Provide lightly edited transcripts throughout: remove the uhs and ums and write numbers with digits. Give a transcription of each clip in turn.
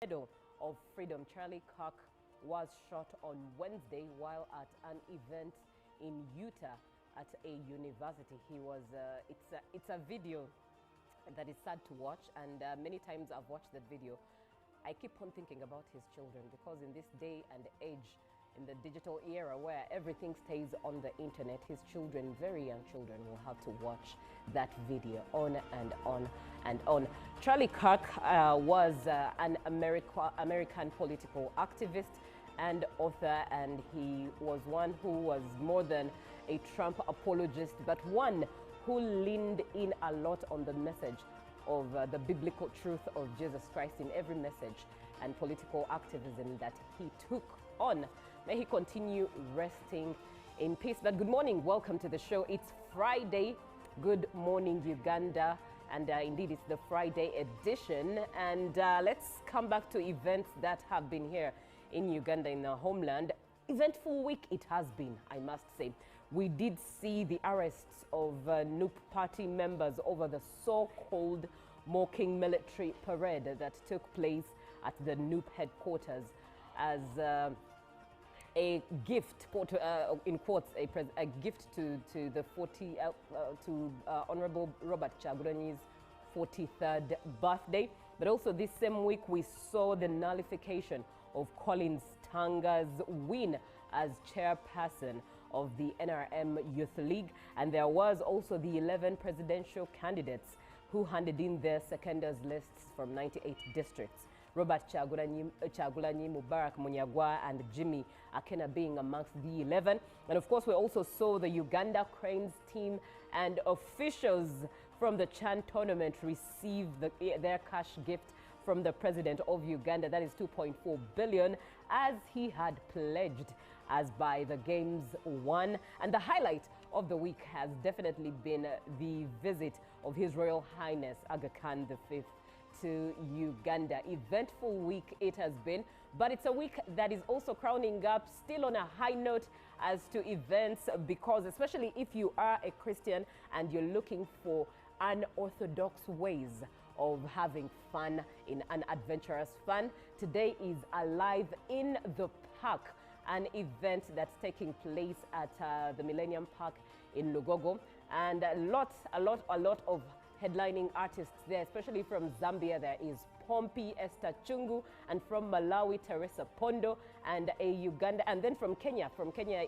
Medal of Freedom, Charlie Kirk, was shot on Wednesday while at an event in Utah at a university. It's a video that is sad to watch, and many times I've watched that video. I keep on thinking about his children, because in this day and age, in the digital era where everything stays on the internet, his children, very young children, will have to watch that video on and on and on. Charlie Kirk was an American political activist and author, and he was one who was more than a Trump apologist, but one who leaned in a lot on the message of the biblical truth of Jesus Christ in every message and political activism that he took on. May he continue resting in peace. But good morning, welcome to the show. It's Friday. Good morning, Uganda. And indeed, it's the Friday edition. And let's come back to events that have been here in Uganda, in the homeland. Eventful week it has been, I must say. We did see the arrests of NUP party members over the so-called mocking military parade that took place at the NUP headquarters as a gift, in quotes, a gift to the Honorable Robert Kyagulanyi's 43rd birthday. But also this same week, we saw the nullification of Collins Tanga's win as chairperson of the NRM Youth League. And there was also the 11 presidential candidates who handed in their seconders lists from 98 districts. Robert Kyagulanyi, Mubarak Munyagwa, and Jimmy Akena being amongst the 11. And of course, we also saw the Uganda Cranes team and officials from the Chan tournament receive their cash gift from the president of Uganda. That is 2.4 billion, as he had pledged as by the games won. And the highlight of the week has definitely been the visit of His Royal Highness Aga Khan V to Uganda. Eventful week it has been, but it's a week that is also crowning up still on a high note as to events, because especially if you are a Christian and you're looking for unorthodox ways of having fun, in an adventurous fun, today is Alive in the Park, an event that's taking place at the Millennium Park in Lugogo, and a lot of headlining artists there, especially from Zambia. There is Pompi Esther Chungu, and from Malawi, Teresa Pondo, and a Uganda, and then from Kenya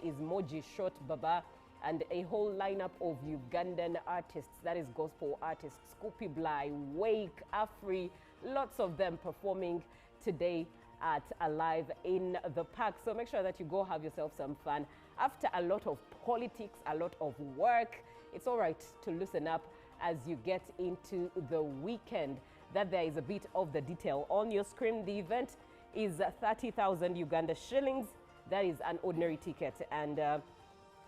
is Moji Short Baba, and a whole lineup of Ugandan artists, that is gospel artists, Scoopy Bly, Wake, Afri, lots of them performing today at Alive in the Park. So make sure that you go have yourself some fun. After a lot of politics, a lot of work, it's all right to loosen up as you get into the weekend. That there is a bit of the detail on your screen. The event is 30,000 Uganda shillings. That is an ordinary ticket, and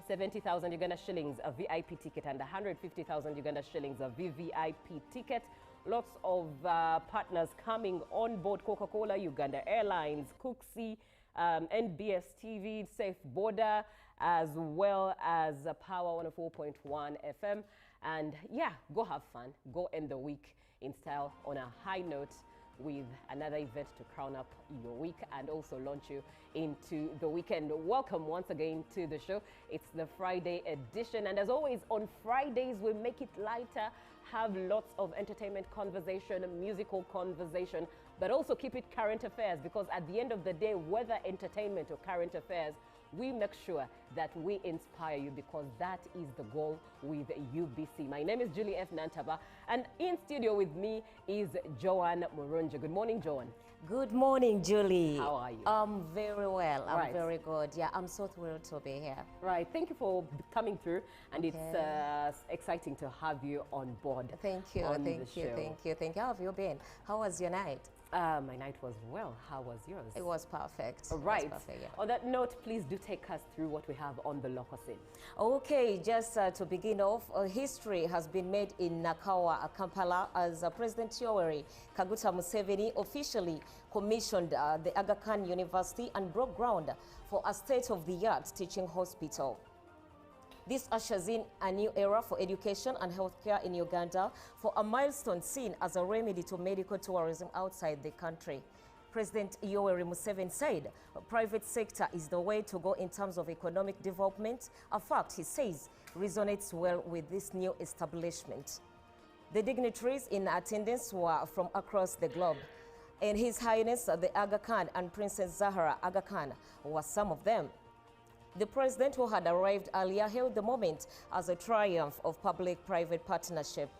70,000 Uganda shillings a VIP ticket, and 150,000 Uganda shillings a VVIP ticket. Lots of partners coming on board: Coca-Cola, Uganda Airlines, Cooksey, NBS TV, Safe Border, as well as Power 104.1 FM. And yeah, go have fun, go end the week in style on a high note with another event to crown up your week and also launch you into the weekend. Welcome once again to the show. It's the Friday edition, and as always on Fridays we make it lighter, have lots of entertainment conversation, musical conversation, but also keep it current affairs, because at the end of the day, whether entertainment or current affairs, we make sure that we inspire you, because that is the goal with UBC. My name is Julie F. Nantaba, and in studio with me is Joanne Murunja. Good morning, Joanne. Good morning, Julie. How are you? I'm very well. I'm right. very good. Yeah, I'm so thrilled to be here. Right. Thank you for coming through, and it's exciting to have you on board. Thank you. Thank you. How have you been? How was your night? My night was well. How was yours? It was perfect. Right. It was perfect, yeah. On that note, please do take us through what we have on the local scene. Okay, just to begin off, history has been made in Nakawa, Kampala, as President Yoweri Kaguta Museveni officially commissioned the Aga Khan University and broke ground for a state-of-the-art teaching hospital. This ushers in a new era for education and healthcare in Uganda, for a milestone seen as a remedy to medical tourism outside the country. President Yoweri Museveni said private sector is the way to go in terms of economic development, a fact he says resonates well with this new establishment. The dignitaries in attendance were from across the globe, and His Highness the Aga Khan and Princess Zahra Aga Khan were some of them. The president, who had arrived earlier, hailed the moment as a triumph of public-private partnership.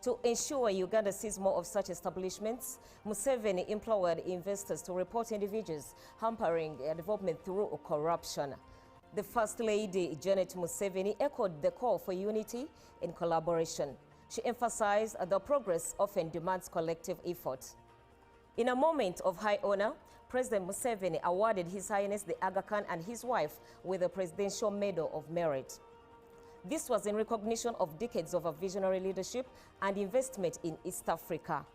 To ensure Uganda sees more of such establishments, Museveni implored investors to report individuals hampering development through corruption. The First Lady, Janet Museveni, echoed the call for unity and collaboration. She emphasized the progress often demands collective effort. In a moment of high honor, President Museveni awarded His Highness the Aga Khan and his wife with the Presidential Medal of Merit. This was in recognition of decades of visionary leadership and investment in East Africa.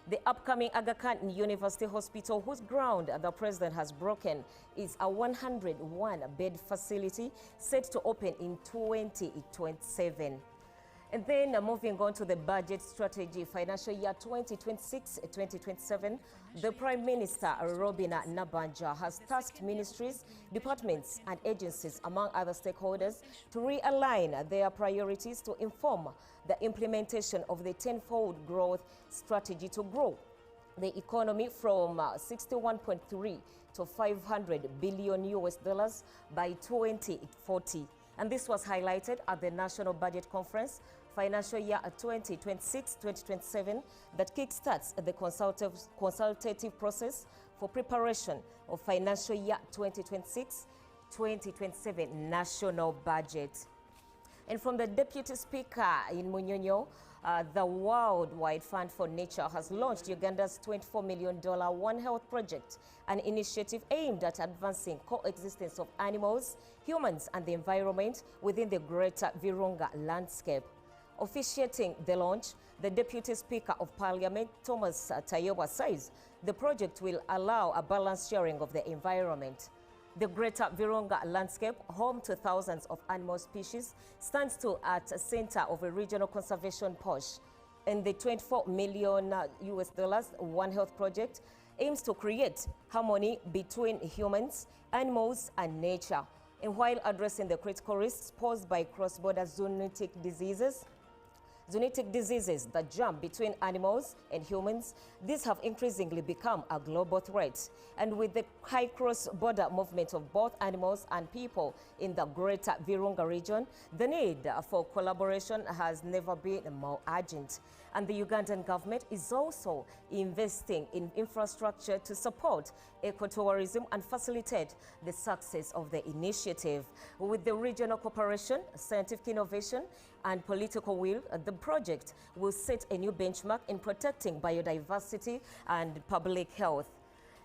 The upcoming Aga Khan University Hospital, whose ground the president has broken, is a 101-bed facility set to open in 2027. And then moving on to the budget strategy, financial year 2026-2027, the Prime Minister, Robina Nabanja, has tasked ministries, departments and agencies, among other stakeholders, to realign their priorities to inform the implementation of the tenfold growth strategy to grow the economy from 61.3 to 500 billion US dollars by 2040. And this was highlighted at the National Budget Conference financial year 2026-2027 that kickstarts the consultative process for preparation of financial year 2026-2027 national budget. And from the Deputy Speaker in Munyonyo, the Worldwide Fund for Nature has launched Uganda's $24 million One Health project, an initiative aimed at advancing coexistence of animals, humans and the environment within the greater Virunga landscape. Officiating the launch, the Deputy Speaker of Parliament, Thomas Tayoba, says the project will allow a balanced sharing of the environment. The greater Virunga landscape, home to thousands of animal species, stands at the center of a regional conservation push. And the $24 million US One Health project aims to create harmony between humans, animals, and nature. And while addressing the critical risks posed by cross-border zoonotic diseases that jump between animals and humans, these have increasingly become a global threat. And with the high cross-border movement of both animals and people in the greater Virunga region, the need for collaboration has never been more urgent. And the Ugandan government is also investing in infrastructure to support ecotourism and facilitate the success of the initiative. With the regional cooperation, scientific innovation, and political will, the project will set a new benchmark in protecting biodiversity and public health.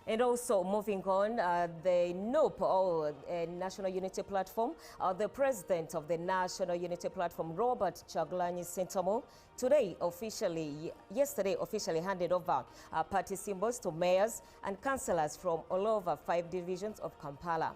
And also moving on, the NUP, or National Unity Platform, the president of the National Unity Platform, Robert Chagulanyi Ssentamu, yesterday officially handed over party symbols to mayors and councillors from all over 5 divisions of Kampala.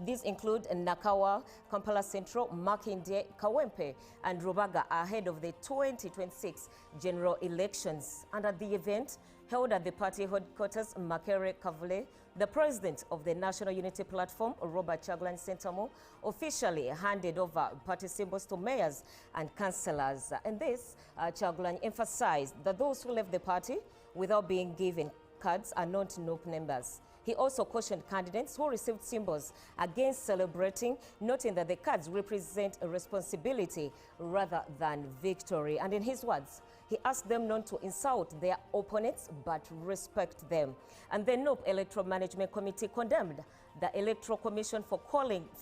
These include Nakawa, Kampala Central, Makindye, Kawempe, and Rubaga ahead of the 2026 general elections. And at the event, held at the party headquarters, Makere Kavule, the president of the National Unity Platform, Robert Chagulanyi Ssentamu, officially handed over party symbols to mayors and councillors. And this, Chagulanyi emphasized that those who left the party without being given cards are not NUP members. He also cautioned candidates who received symbols against celebrating, noting that the cards represent a responsibility rather than victory. And in his words, he asked them not to insult their opponents, but respect them. And the NUP Electoral Management Committee condemned the Electoral Commission for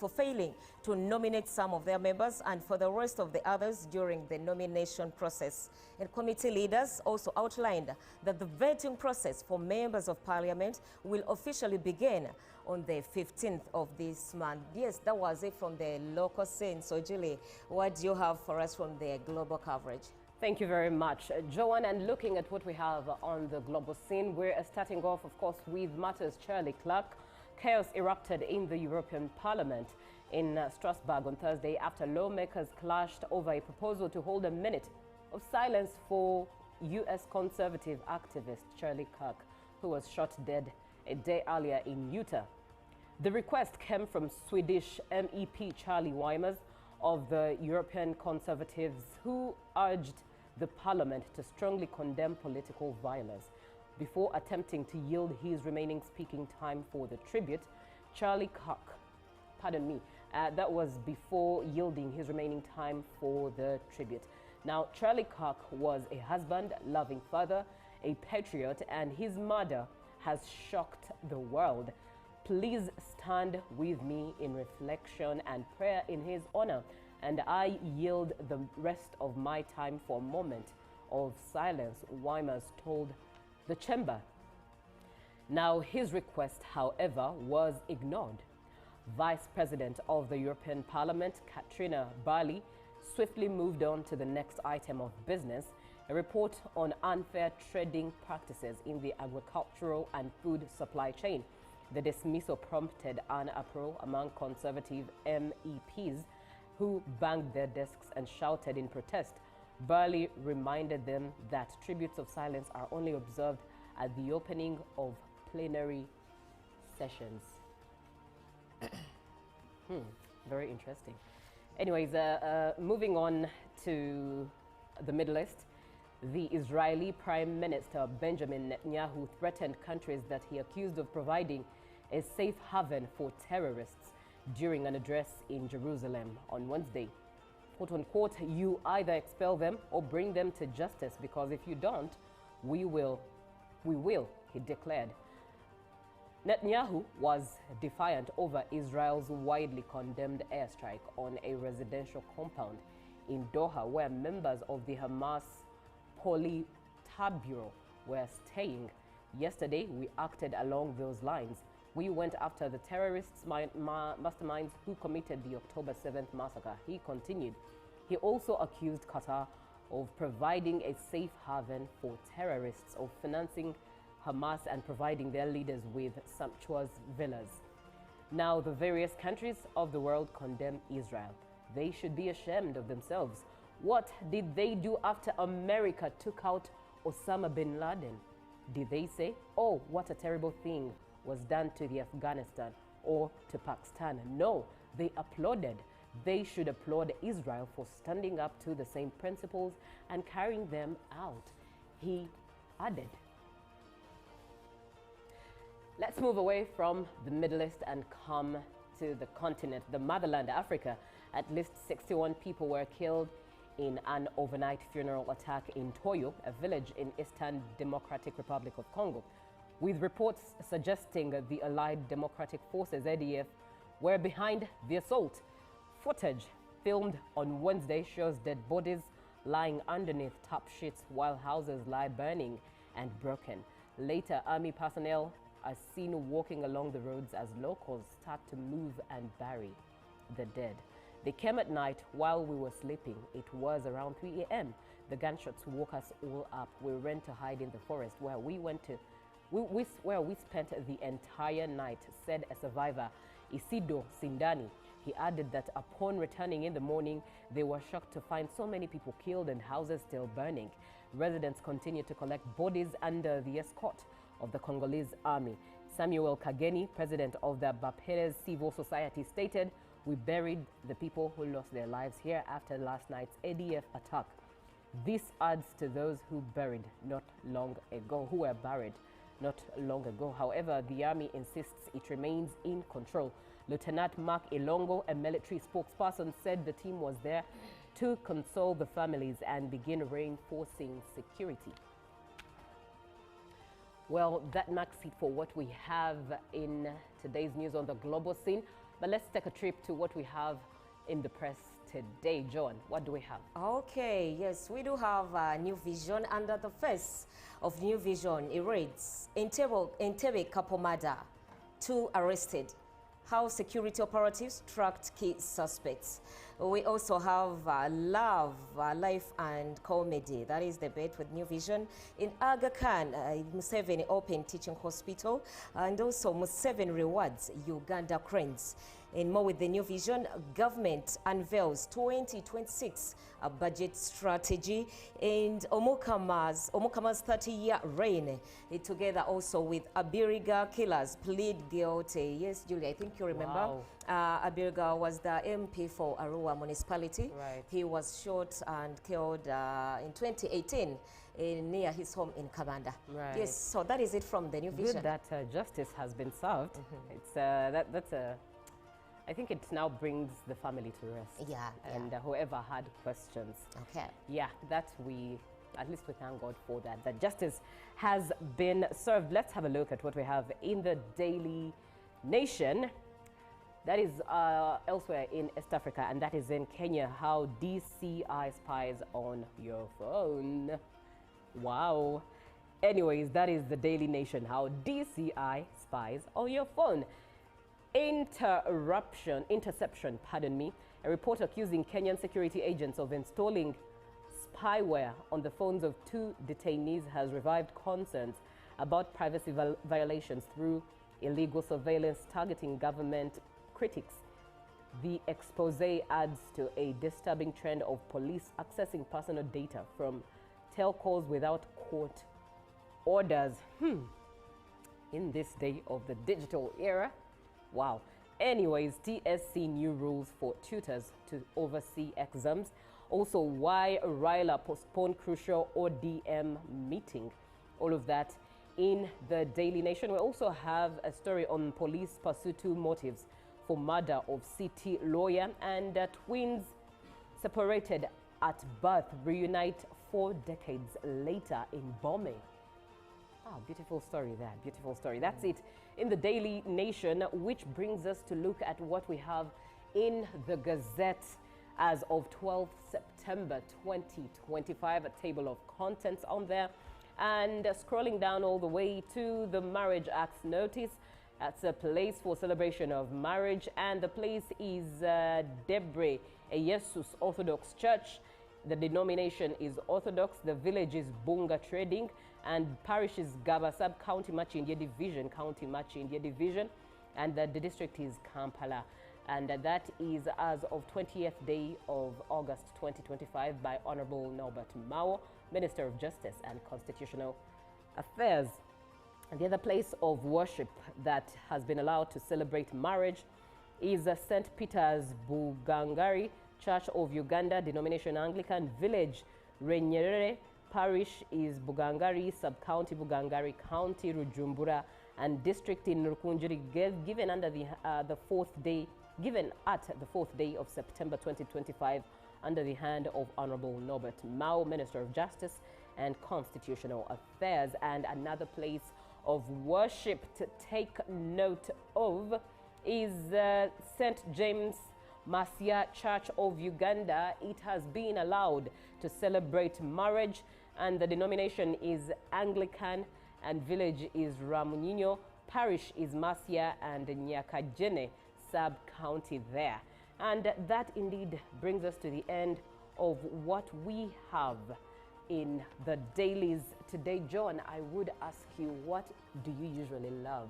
failing to nominate some of their members and for the rest of the others during the nomination process. And committee leaders also outlined that the vetting process for members of parliament will officially begin on the 15th of this month. Yes, that was it from the local scene. So Julie, what do you have for us from the global coverage? Thank you very much, Joanne. And looking at what we have on the global scene, we're starting off, of course, with matters Charlie Clark. Chaos erupted in the European Parliament in Strasbourg on Thursday after lawmakers clashed over a proposal to hold a minute of silence for U.S. conservative activist Charlie Kirk, who was shot dead a day earlier in Utah. The request came from Swedish MEP Charlie Weimers of the European Conservatives, who urged the parliament to strongly condemn political violence. Before attempting to yield his remaining speaking time for the tribute, Charlie Kirk, that was before yielding his remaining time for the tribute. Now, Charlie Kirk was a husband, loving father, a patriot, and his murder has shocked the world. Please stand with me in reflection and prayer in his honor, and I yield the rest of my time for a moment of silence, Weimers told the chamber. Now, his request, however, was ignored. Vice President of the European Parliament, Katrina Barley, swiftly moved on to the next item of business, a report on unfair trading practices in the agricultural and food supply chain. The dismissal prompted an uproar among Conservative MEPs who banged their desks and shouted in protest. Barley reminded them that tributes of silence are only observed at the opening of plenary sessions. Very interesting. Anyways, moving on to the Middle East, the Israeli Prime Minister Benjamin Netanyahu threatened countries that he accused of providing a safe haven for terrorists during an address in Jerusalem on Wednesday. Quote unquote, you either expel them or bring them to justice, because if you don't, we will, he declared. Netanyahu was defiant over Israel's widely condemned airstrike on a residential compound in Doha, where members of the Hamas Politburo were staying. Yesterday, we acted along those lines. We went after the terrorists, masterminds who committed the October 7th massacre, he continued. He also accused Qatar of providing a safe haven for terrorists, of financing Hamas and providing their leaders with sumptuous villas. Now, the various countries of the world condemn Israel. They should be ashamed of themselves. What did they do after America took out Osama bin Laden? Did they say, oh, what a terrible thing was done to the Afghanistan or to Pakistan? No, they applauded. They should applaud Israel for standing up to the same principles and carrying them out, he added. Let's move away from the Middle East and come to the continent, the motherland, Africa. At least 61 people were killed in an overnight funeral attack in Toyo, a village in Eastern Democratic Republic of Congo, with reports suggesting the Allied Democratic Forces, ADF, were behind the assault. Footage filmed on Wednesday shows dead bodies lying underneath top sheets while houses lie burning and broken. Later, army personnel are seen walking along the roads as locals start to move and bury the dead. They came at night while we were sleeping. It was around 3 a.m. The gunshots woke us all up. We ran to hide in the forest where we spent the entire night, said a survivor, Isido Sindani. He added that upon returning in the morning, they were shocked to find so many people killed and houses still burning. Residents continued to collect bodies under the escort of the Congolese army. Samuel Kageni, president of the Baperes Civil Society, stated, we buried the people who lost their lives here after last night's ADF attack. This adds to those who were buried not long ago. However, the army insists it remains in control. Lieutenant Mark Ilongo, a military spokesperson, said the team was there to console the families and begin reinforcing security. Well, that marks it for what we have in today's news on the global scene. But let's take a trip to what we have in the press today. Joan, what do we have? Okay, yes, we do have New Vision. Under the face of New Vision, it reads, Entebbe Kapomada, 2 arrested. How security operatives tracked key suspects. We also have love, life and comedy. That is debate with New Vision. In Aga Khan, Museveni Open Teaching Hospital, and also Museveni rewards Uganda cranes. In more with the New Vision, government unveils 2026 budget strategy, and Omukama's 30-year reign. Together also with Abiriga killers plead guilty. Yes, Julie, I think you remember. Wow. Abiriga was the MP for Arua municipality. Right. He was shot and killed in 2018 near his home in Kabanda. Right. Yes, so that is it from the New Vision. Good that justice has been served. It's that's a. I think it now brings the family to rest. Yeah. And whoever had questions. Okay. Yeah, at least we thank God for that. That justice has been served. Let's have a look at what we have in the Daily Nation. That is elsewhere in East Africa, and that is in Kenya. How DCI spies on your phone. Wow. Anyways, that is the Daily Nation. How DCI spies on your phone. Interception, pardon me. A report accusing Kenyan security agents of installing spyware on the phones of 2 detainees has revived concerns about privacy violations through illegal surveillance targeting government critics. The expose adds to a disturbing trend of police accessing personal data from telcos without court orders. In this day of the digital era. Wow. Anyways, TSC new rules for tutors to oversee exams. Also, why Raila postponed crucial ODM meeting. All of that in the Daily Nation. We also have a story on police pursue 2 motives for murder of city lawyer, and twins separated at birth reunite 4 decades later in Bome. Beautiful story there, beautiful story. That's it in the Daily Nation, which brings us to look at what we have in the Gazette as of 12th September 2025, a table of contents on there. And scrolling down all the way to the Marriage Act's notice, that's a place for celebration of marriage, and the place is Debre, a Jesus Orthodox Church. The denomination is Orthodox, the village is Bunga Trading, and parish is Gaba Sub-County Machindia Division, County Machindia Division, and the district is Kampala. And that is as of 20th day of August 2025 by Honorable Norbert Mao, Minister of Justice and Constitutional Affairs. And the other place of worship that has been allowed to celebrate marriage is St. Peter's Bugangari Church of Uganda, denomination Anglican, village Renyerere, parish is Bugangari, sub-county Bugangari, county Rujumbura, and district in Rukunjiri, given under the given at the 4th day of September 2025 under the hand of Honorable Norbert Mao, Minister of Justice and Constitutional Affairs. And another place of worship to take note of is St. James Masia Church of Uganda. It has been allowed to celebrate marriage, and the denomination is Anglican, and village is Ramunino, parish is Masia and Nyakajene sub-county there. And that indeed brings us to the end of what we have in the dailies today. John, I would ask you, what do you usually love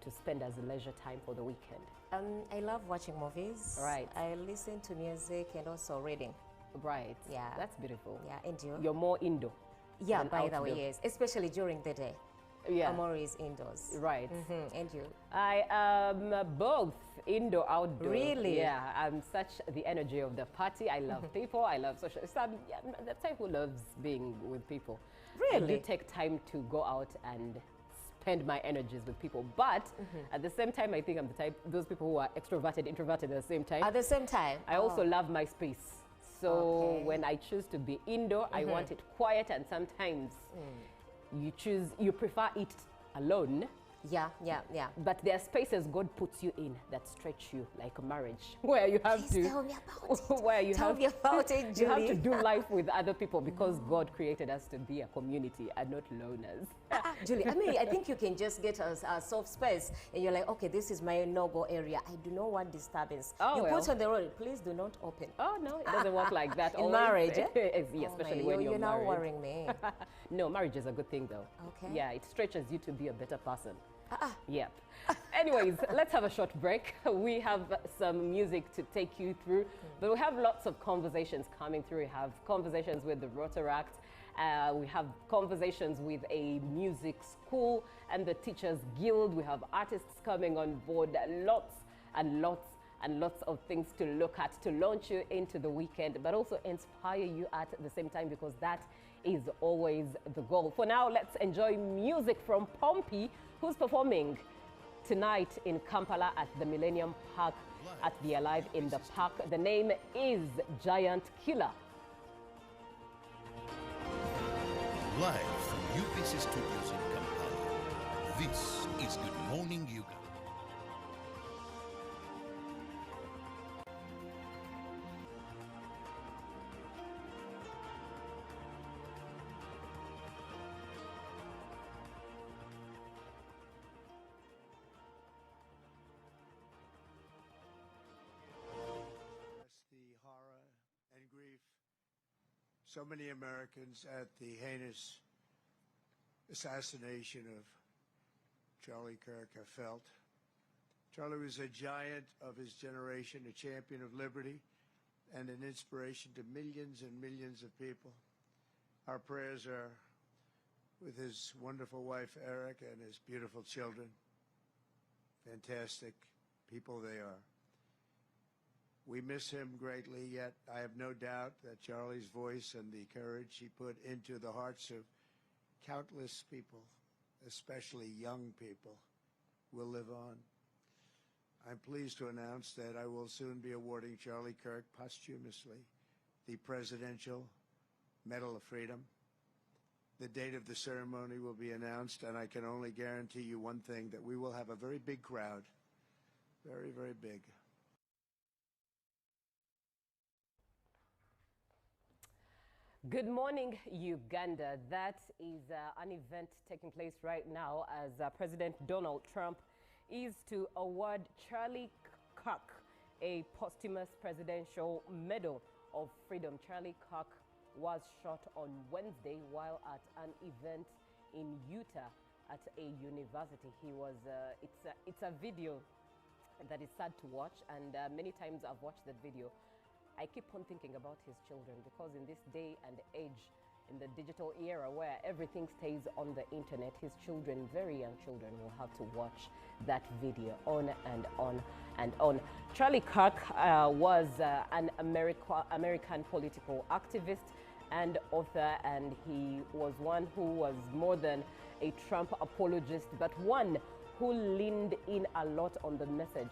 to spend as a leisure time for the weekend? I love watching movies. Right. I listen to music and also reading. Right. Yeah. That's beautiful. Yeah, and you? You're more indoor. Yeah, by the way, yes. Especially during the day. Yeah. I'm always indoors. Right. And you? I am both indoor, outdoor. Really? Yeah. I'm such the energy of the party. I love people. I love social. So I'm the type who loves being with people. Really? I do take time to go out and spend my energies with people, but at the same time, I think I'm the type, those people who are extroverted, introverted at the same time. At the same time? I also love my space. So when I choose to be indoor, I want it quiet, and sometimes you prefer it alone. Yeah. But there are spaces God puts you in that stretch you, like a marriage, where you have Please to tell me about it. where you Tell have me about it, you have Julie. to do life with other people because God created us to be a community and not loners. Julie, I think you can just get a soft space and you're like, okay, this is my no-go area. I do not want disturbance. Oh, you well. put on the road, please do not open. Oh no, it doesn't work like that. In always. marriage, eh? Yeah, Oh, especially man, when you're now married. worrying me. No, marriage is a good thing though. Okay. Yeah, it stretches you to be a better person. Yep. Anyways, let's have a short break. We have some music to take you through, but we have lots of conversations coming through. We have conversations with the Rotaract. We have conversations with a music school and the Teachers Guild. We have artists coming on board. Lots and lots and lots of things to look at to launch you into the weekend, but also inspire you at the same time, because that is always the goal. For now, let's enjoy music from Pompey, who's performing tonight in Kampala at the Millennium Park at the Alive in the Park. The name is Giant Killer. Live from UPC Studios in Kampala, this is Good Morning Uganda. The horror and grief so many Americans at the heinous assassination of Charlie Kirk have felt. Charlie was a giant of his generation, a champion of liberty, and an inspiration to millions and millions of people. Our prayers are with his wonderful wife, Eric, and his beautiful children. Fantastic people they are. We miss him greatly, yet I have no doubt that Charlie's voice and the courage he put into the hearts of countless people, especially young people, will live on. I'm pleased to announce that I will soon be awarding Charlie Kirk posthumously the Presidential Medal of Freedom. The date of the ceremony will be announced, and I can only guarantee you one thing, that we will have a very big crowd, very, very big. Good morning, Uganda. That is an event taking place right now as President Donald Trump is to award Charlie Kirk a posthumous Presidential Medal of Freedom. Charlie Kirk was shot on Wednesday while at an event in Utah at a university. He was, it's a video that is sad to watch, and many times I've watched that video. I keep on thinking about his children, because in this day and age, in the digital era where everything stays on the internet, his children, very young children, will have to watch that video on and on and on. Charlie Kirk was an American political activist and author, and he was one who was more than a Trump apologist, but one who leaned in a lot on the message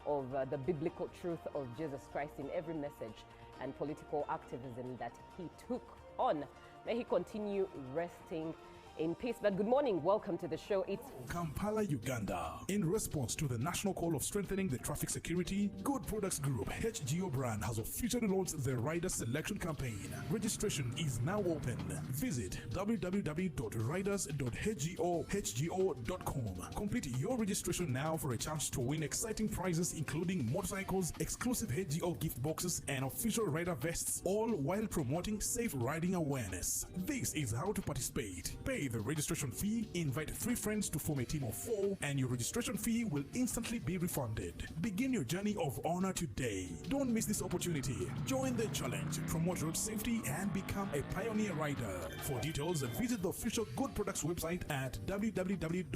of the biblical truth of Jesus Christ in every message and political activism that he took on. May he continue resting in peace. But good morning, welcome to the show. It's Kampala, Uganda. In response to the national call of strengthening the traffic security, Good Products Group HGO brand has officially launched the Rider Selection Campaign. Registration is now open. Visit www.riders.hgo.com. Complete your registration now for a chance to win exciting prizes, including motorcycles, exclusive HGO gift boxes, and official rider vests, all while promoting safe riding awareness. This is how to participate. Pay the registration fee, invite 3 friends to form a team of 4, and your registration fee will instantly be refunded. Begin your journey of honor today. Don't miss this opportunity. Join the challenge, promote road safety, and become a pioneer rider. For details, visit the official Good Products website at www.hgo.com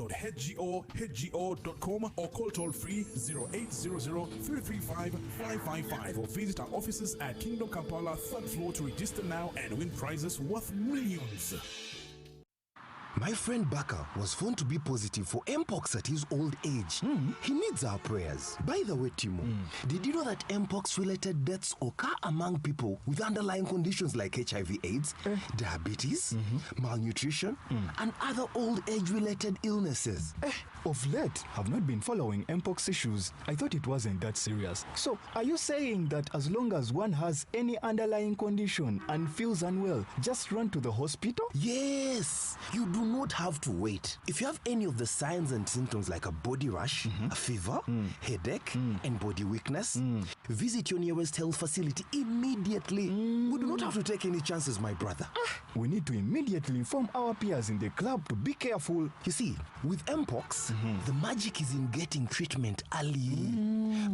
or call toll-free 0800-335-555 or visit our offices at Kingdom Kampala 3rd floor to register now and win prizes worth millions. My friend Baka was found to be positive for Mpox at his old age. He needs our prayers. By the way, Timo, did you know that Mpox-related deaths occur among people with underlying conditions like HIV/AIDS, diabetes, malnutrition, and other old age-related illnesses? Of late, I've not been following mpox issues. I thought it wasn't that serious. So, are you saying that as long as one has any underlying condition and feels unwell, just run to the hospital? Yes, you do not have to wait. If you have any of the signs and symptoms like a body rash, a fever, headache, and body weakness, visit your nearest health facility immediately. We do not have to take any chances, my brother. We need to immediately inform our peers in the club to be careful. You see, with mpox, the magic is in getting treatment early.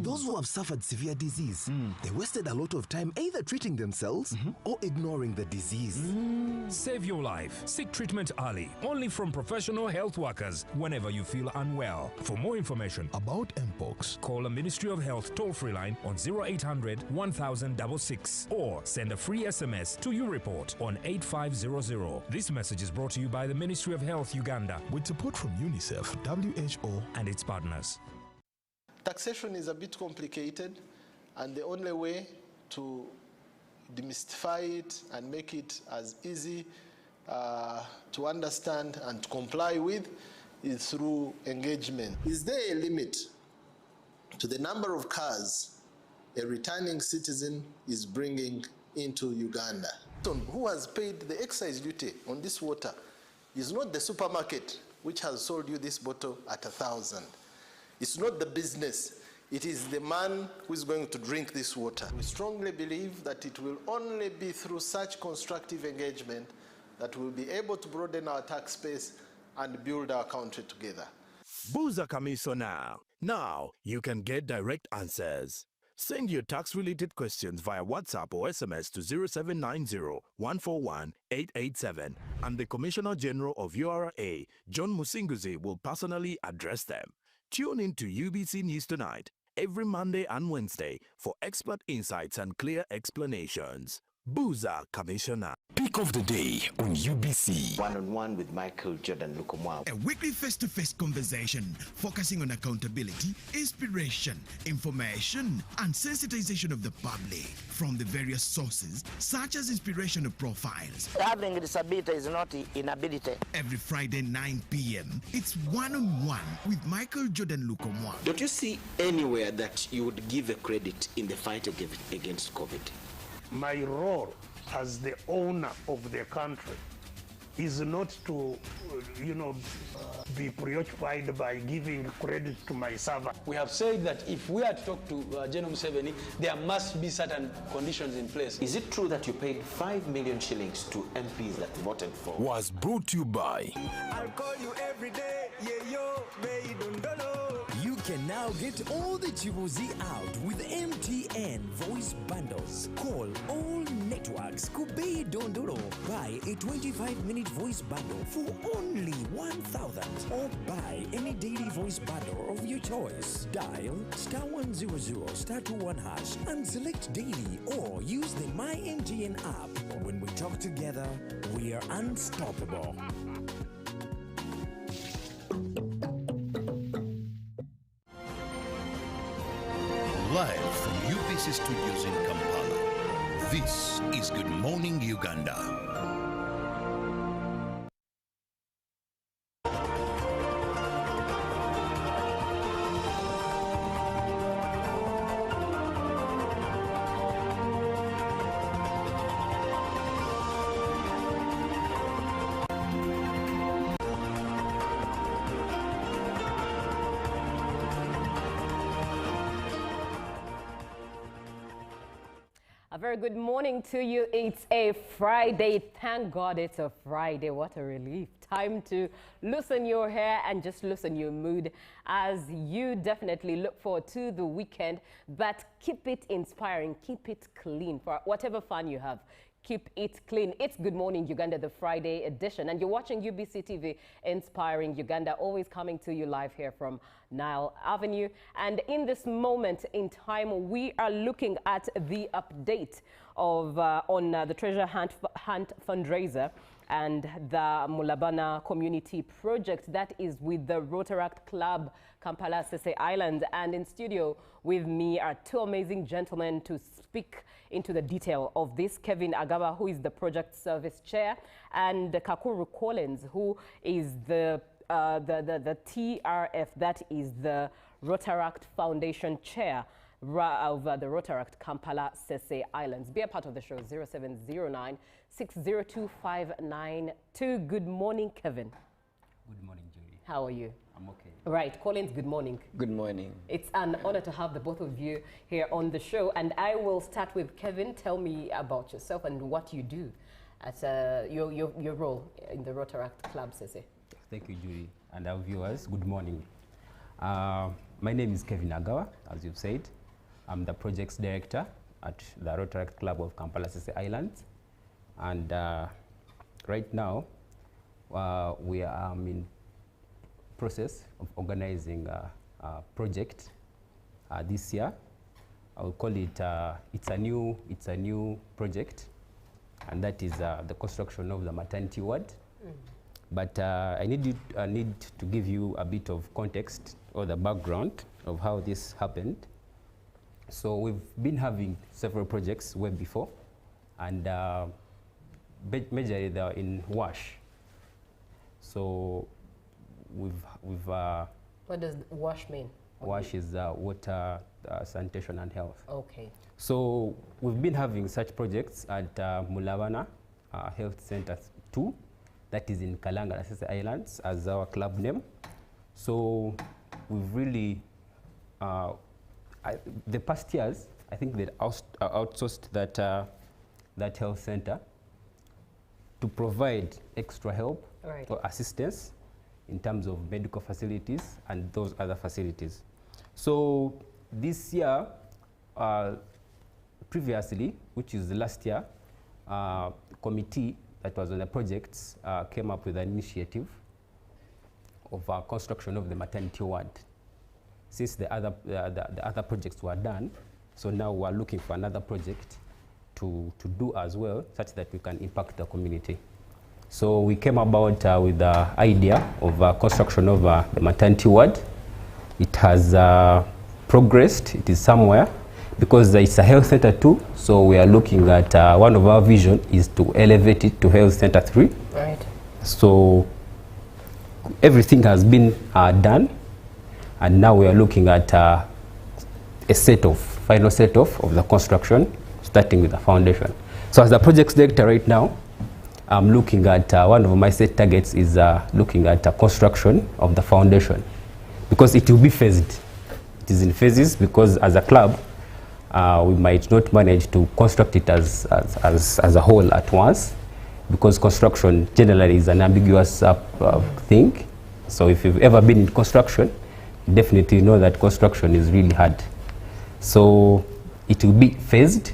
Those who have suffered severe disease, they wasted a lot of time either treating themselves or ignoring the disease. Save your life. Seek treatment early, only from professional health workers whenever you feel unwell. For more information About mpox, call a Ministry of Health toll-free line on 0800 1066 or send a free SMS to your report on 8500. This message is brought to you by the Ministry of Health Uganda with support from UNICEF, WHO, and its partners. Taxation is a bit complicated, and the only way to demystify it and make it as easy to understand and to comply with is through engagement. Is there a limit to the number of cars a returning citizen is bringing into Uganda? Who has paid the excise duty on this water is not the supermarket which has sold you this bottle at 1,000. It's not the business. It is the man who is going to drink this water. We strongly believe that it will only be through such constructive engagement that we'll be able to broaden our tax base and build our country together. Buza Commissioner. Now you can get direct answers. Send your tax-related questions via WhatsApp or SMS to 0790-141-887, and the Commissioner General of URA, John Musinguzi, will personally address them. Tune in to UBC News Tonight every Monday and Wednesday for expert insights and clear explanations. Buza Commissioner. Pick of the day on UBC. One-on-one with Michael Jordan Lukomwa. A weekly face-to-face conversation focusing on accountability, inspiration, information, and sensitization of the public from the various sources, such as inspirational profiles. Having a disability is not inability. Every Friday, 9 p.m., it's one-on-one with Michael Jordan Lukomwa. Don't you see anywhere that you would give a credit in the fight against COVID? My role as the owner of the country is not to, be preoccupied by giving credit to my servant. We have said that if we are to talk to General Museveni, there must be certain conditions in place. Is it true that you paid 5 million shillings to MPs that voted for? Was brought to you by I'll call you every day, yeah, yo, baby, don't know. You can now get all the Chibuzi out with MTN voice bundles. Call all networks. Kubei Dondoro. Buy a 25-minute voice bundle for only 1,000. Or buy any daily voice bundle of your choice. Dial *100 *21# and select daily, or use the My MTN app. When we talk together, we are unstoppable. Live from UBC Studios in Kampala, this is Good Morning Uganda. A very good morning to you. It's a Friday. Thank God it's a Friday. What a relief. Time to loosen your hair and just loosen your mood as you definitely look forward to the weekend. But keep it inspiring. Keep it clean for whatever fun you have. Keep it clean. It's Good Morning Uganda, the Friday edition. And you're watching UBC TV, Inspiring Uganda, always coming to you live here from Nile Avenue. And in this moment in time, we are looking at the update of on the Treasure Hunt fundraiser and the Mulabana Community Project that is with the Rotaract Club, Kampala, Sese Island. And in studio with me are two amazing gentlemen to speak into the detail of this. Kevin Agaba, who is the Project Service Chair, and Kakuru Collins, who is the the TRF, that is the Rotaract Foundation Chair of the Rotaract Kampala Sese Islands. Be a part of the show, 0709-602-592. Good morning, Kevin. Good morning, Julie. How are you? I'm okay. Right, Collins, good morning. Good morning. It's an honor to have the both of you here on the show, and I will start with Kevin. Tell me about yourself and what you do at your role in the Rotaract Club Sese. Thank you, Julie, and our viewers. Good morning. My name is Kevin Agawa, as you've said. I'm the projects director at the Rotaract Club of Kampala Sese Islands, and right now we are in process of organizing a project this year. I will call it it's a new project, and that is the construction of the maternity ward. But I need to give you a bit of context or the background of how this happened. So we've been having several projects way before, and majorly they're in WASH. So we've what does WASH mean? WASH is water, sanitation and health. Okay. So we've been having such projects at Mulabana Health Center 2, that is in Kalangala Sese Islands as our club name. So we've really, the past years, I think they outsourced that health center to provide extra help or assistance in terms of medical facilities and those other facilities. So this year, previously, which is last year, committee that was on the projects came up with an initiative of construction of the maternity ward. Since the other projects were done, so now we're looking for another project to do as well, such that we can impact the community. So we came about with the idea of construction of the maternity ward. It has progressed, it is somewhere, because it's a health center 2, so we are looking at one of our vision is to elevate it to health center 3. Right. So everything has been done, and now we are looking at a final set of the construction, starting with the foundation. So as the project director right now, I'm looking at one of my set targets is looking at construction of the foundation, because it will be phased. It is in phases, because as a club, we might not manage to construct it as a whole at once, because construction generally is an ambiguous thing. So if you've ever been in construction, you definitely know that construction is really hard. So it will be phased,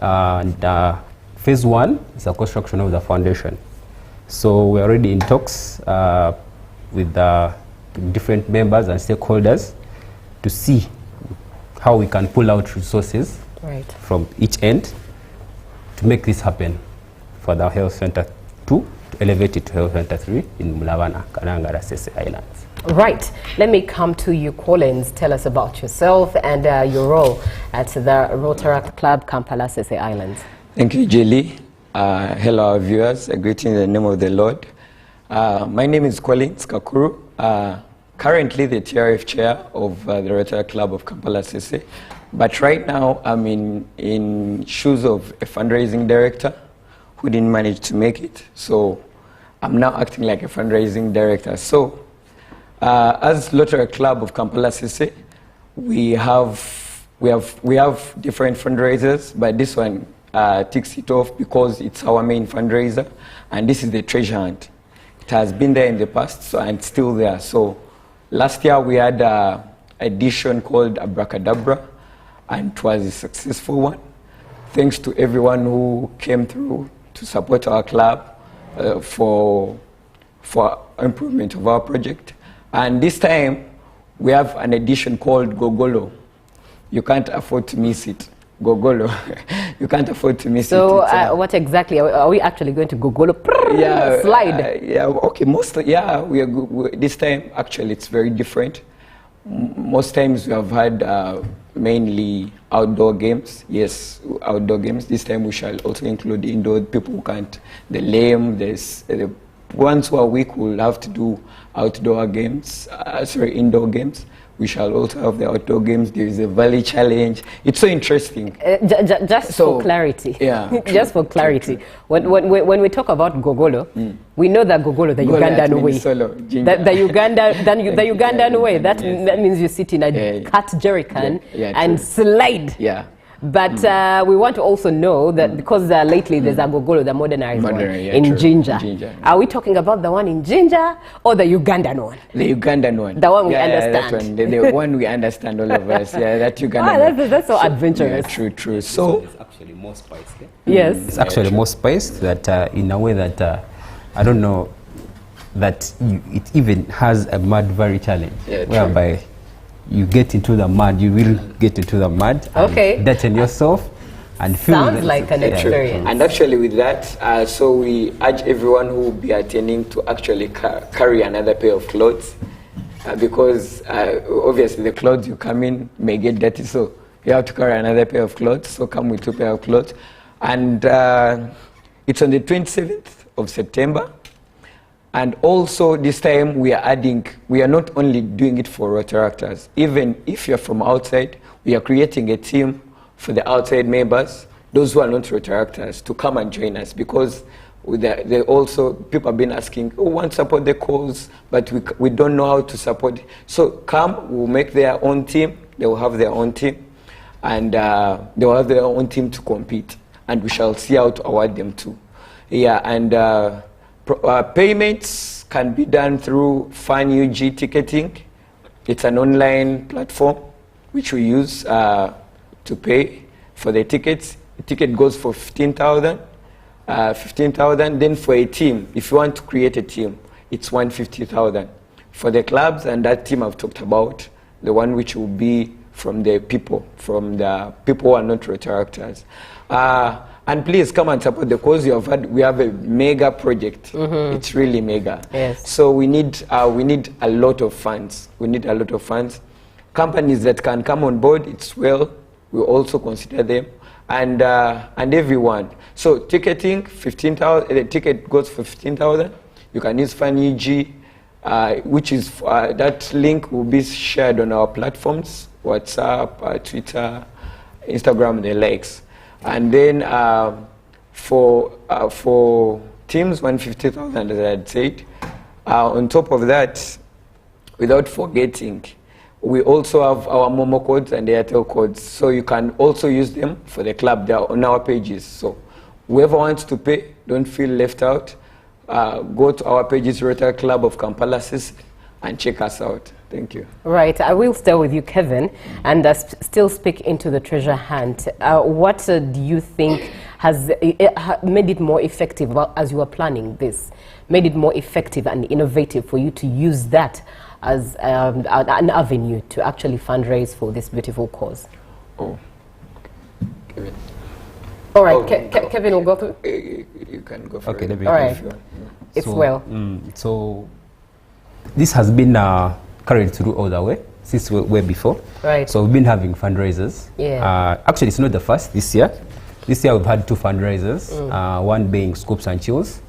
and phase 1 is the construction of the foundation. So we're already in talks with different members and stakeholders to see how we can pull out resources from each end to make this happen for the Health Center 2, to elevate it to Health Center 3 in Mulabana, Kalangala Sese Islands. Right. Let me come to you, Collins. Tell us about yourself and your role at the Rotaract Club Kampala Sese Islands. Thank you, Julie. Hello, our viewers. A greeting in the name of the Lord. My name is Collins Kakuru. Currently the TRF chair of the Rotaract Club of Kampala Sese. But right now I'm in shoes of a fundraising director who didn't manage to make it. So I'm now acting like a fundraising director. So as Rotaract Club of Kampala Sese, we have different fundraisers, but this one ticks it off because it's our main fundraiser, and this is the treasure hunt. It has been there in the past, so, and it's still there. So last year we had an edition called Abracadabra, and it was a successful one. Thanks to everyone who came through to support our club for improvement of our project. And this time we have an edition called Gogolo. You can't afford to miss it. Gogolo. You can't afford to miss it. So what exactly are we actually going to Gogolo? Yeah, slide. Yeah. Okay. This time actually it's very different. Most times we have had mainly outdoor games. Yes, outdoor games. This time we shall also include indoor. People who can't, the lame, the once a week we'll have to do outdoor games, indoor games. We shall also have the outdoor games. There is a valley challenge. It's so interesting. Just for clarity. Yeah. Just for clarity. When we talk about Gogolo, we know that Gogolo, the Ugandan way. The Ugandan way. That means you sit in a cat jerrycan and slide. Yeah. But we want to also know that because lately there's a Gogolo, the modernized one, in Ginger. Are we talking about the one in Ginger or the Ugandan one? The Ugandan one. The one we understand. That one, the one we understand, all of us. Yeah, that Ugandan one. That's so adventurous. Yeah, true. So it's actually more spiced. Yes. It's actually more spiced that in a way that I don't know that it even has a mud valley challenge, whereby you get into the mud, you will get into the mud, deaden yourself, and feel sounds like an experience. And actually with that, so we urge everyone who will be attending to actually carry another pair of clothes, because obviously the clothes you come in may get dirty, so you have to carry another pair of clothes, so come with 2 pairs of clothes. And it's on the 27th of September. And also this time we are not only doing it for Rotaractors. Even if you're from outside, we are creating a team for the outside members, those who are not Rotaractors, to come and join us, because they also, people have been asking, oh, want to support the cause, but we don't know how to support. So come, we'll make their own team, they will have their own team, and they will have their own team to compete, and we shall see how to award them too. Yeah, and payments can be done through FunUG ticketing. It's an online platform which we use to pay for the tickets. The ticket goes for 15,000. Then for a team, if you want to create a team, it's 150,000. For the clubs and that team I've talked about, the one which will be from the people who are not Rotaractors. And please come and support the cause. We have a mega project. It's really mega. Yes. So we need a lot of funds. Companies that can come on board, we also consider them, and everyone. So ticketing, 15,000. The ticket goes for 15,000. You can use FunUG, which is that link will be shared on our platforms, WhatsApp, Twitter, Instagram, and the likes. And then for teams, 150,000, as I had said. On top of that, without forgetting, we also have our Momo codes and the Airtel codes. So you can also use them for the club. They are on our pages. So whoever wants to pay, don't feel left out. Go to our pages, Rotaract Club of Kampala, and check us out. Thank you. Right. I will stay with you, Kevin, and still speak into the treasure hunt. What do you think has made it more effective as you were planning this? Made it more effective and innovative for you to use that as an avenue to actually fundraise for this beautiful cause? Oh, Kevin. All right, Kevin will go through. You can go for it. All right. It's well. So this has been carried through all the way since way before. Right. So we've been having fundraisers. Yeah. Actually, it's not the first this year. This year we've had 2 fundraisers. One being Scoops and Chills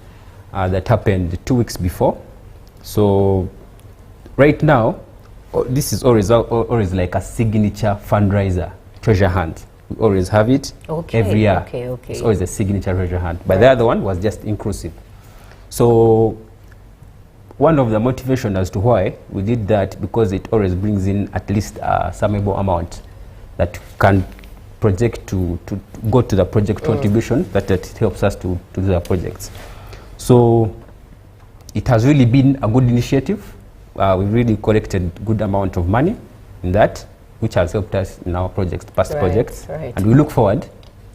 that happened 2 weeks before. So right now, this is always like a signature fundraiser treasure hunt. We always have it every year. Okay. It's always a signature treasure hunt. But the other one was just inclusive. So one of the motivation as to why we did that, because it always brings in at least a summable amount that can project to go to the project contribution that helps us to do the projects. So it has really been a good initiative. We've really collected good amount of money in that, which has helped us in our projects, past projects. Right. And we look forward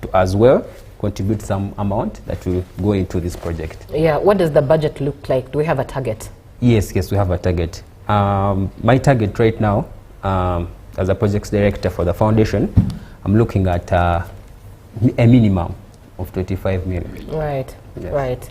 to as well contribute some amount that will go into this project. Yeah, what does the budget look like? Do we have a target? Yes, we have a target. My target right now, as a projects director for the foundation, I'm looking at a minimum of 25 million. Right, right.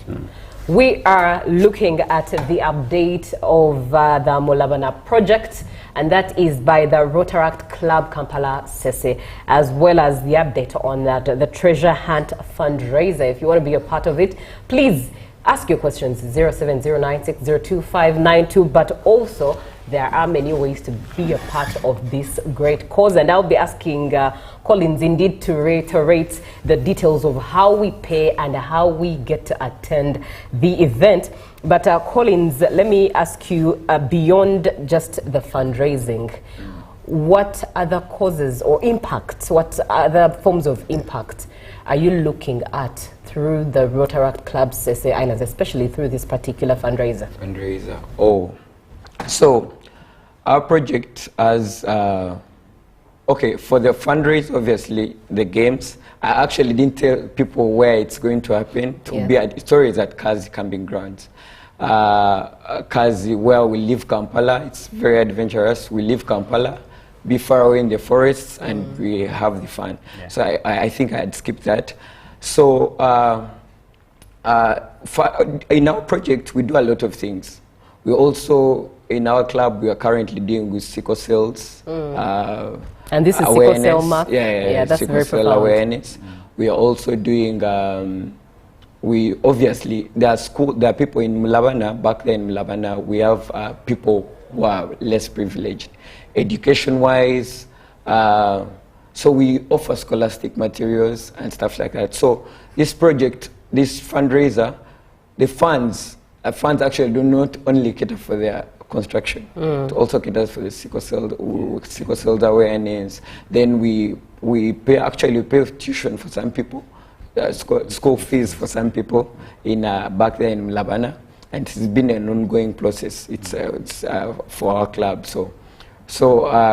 We are looking at the update of the Molabana project, and that is by the Rotaract Club Kampala Sese, as well as the update on that, the Treasure Hunt fundraiser. If you want to be a part of it, please ask your questions 0709602592, but also there are many ways to be a part of this great cause, and I'll be asking Collins indeed to reiterate the details of how we pay and how we get to attend the event. But Collins, let me ask you, beyond just the fundraising, what other causes or impacts, what other forms of impact are you looking at through the Rotaract Club SA Islands, especially through this particular fundraiser? Oh, so our project as, okay, for the fundraise, obviously, the games, I actually didn't tell people where it's going to happen. To be at, stories at Kazi Camping Grounds. Kazi, where we live Kampala, it's very adventurous. We live Kampala, be far away in the forests, and we have the fun. So I think I had skipped that. So in our project, we do a lot of things. We also, in our club, we are currently dealing with sickle cells. And this is awareness. sickle cell month? Yeah, that's sickle very cell profound. awareness. We are also doing, we obviously, there are people in Mulabana, back there in Mulabana, we have people who are less privileged. Education-wise, so we offer scholastic materials and stuff like that. So this project, this fundraiser, the funds actually do not only cater for their construction, it also caters for the sickle cell awareness. Then we pay tuition for some people, school fees for some people in back there in Labana, and it's been an ongoing process. It's for our club. So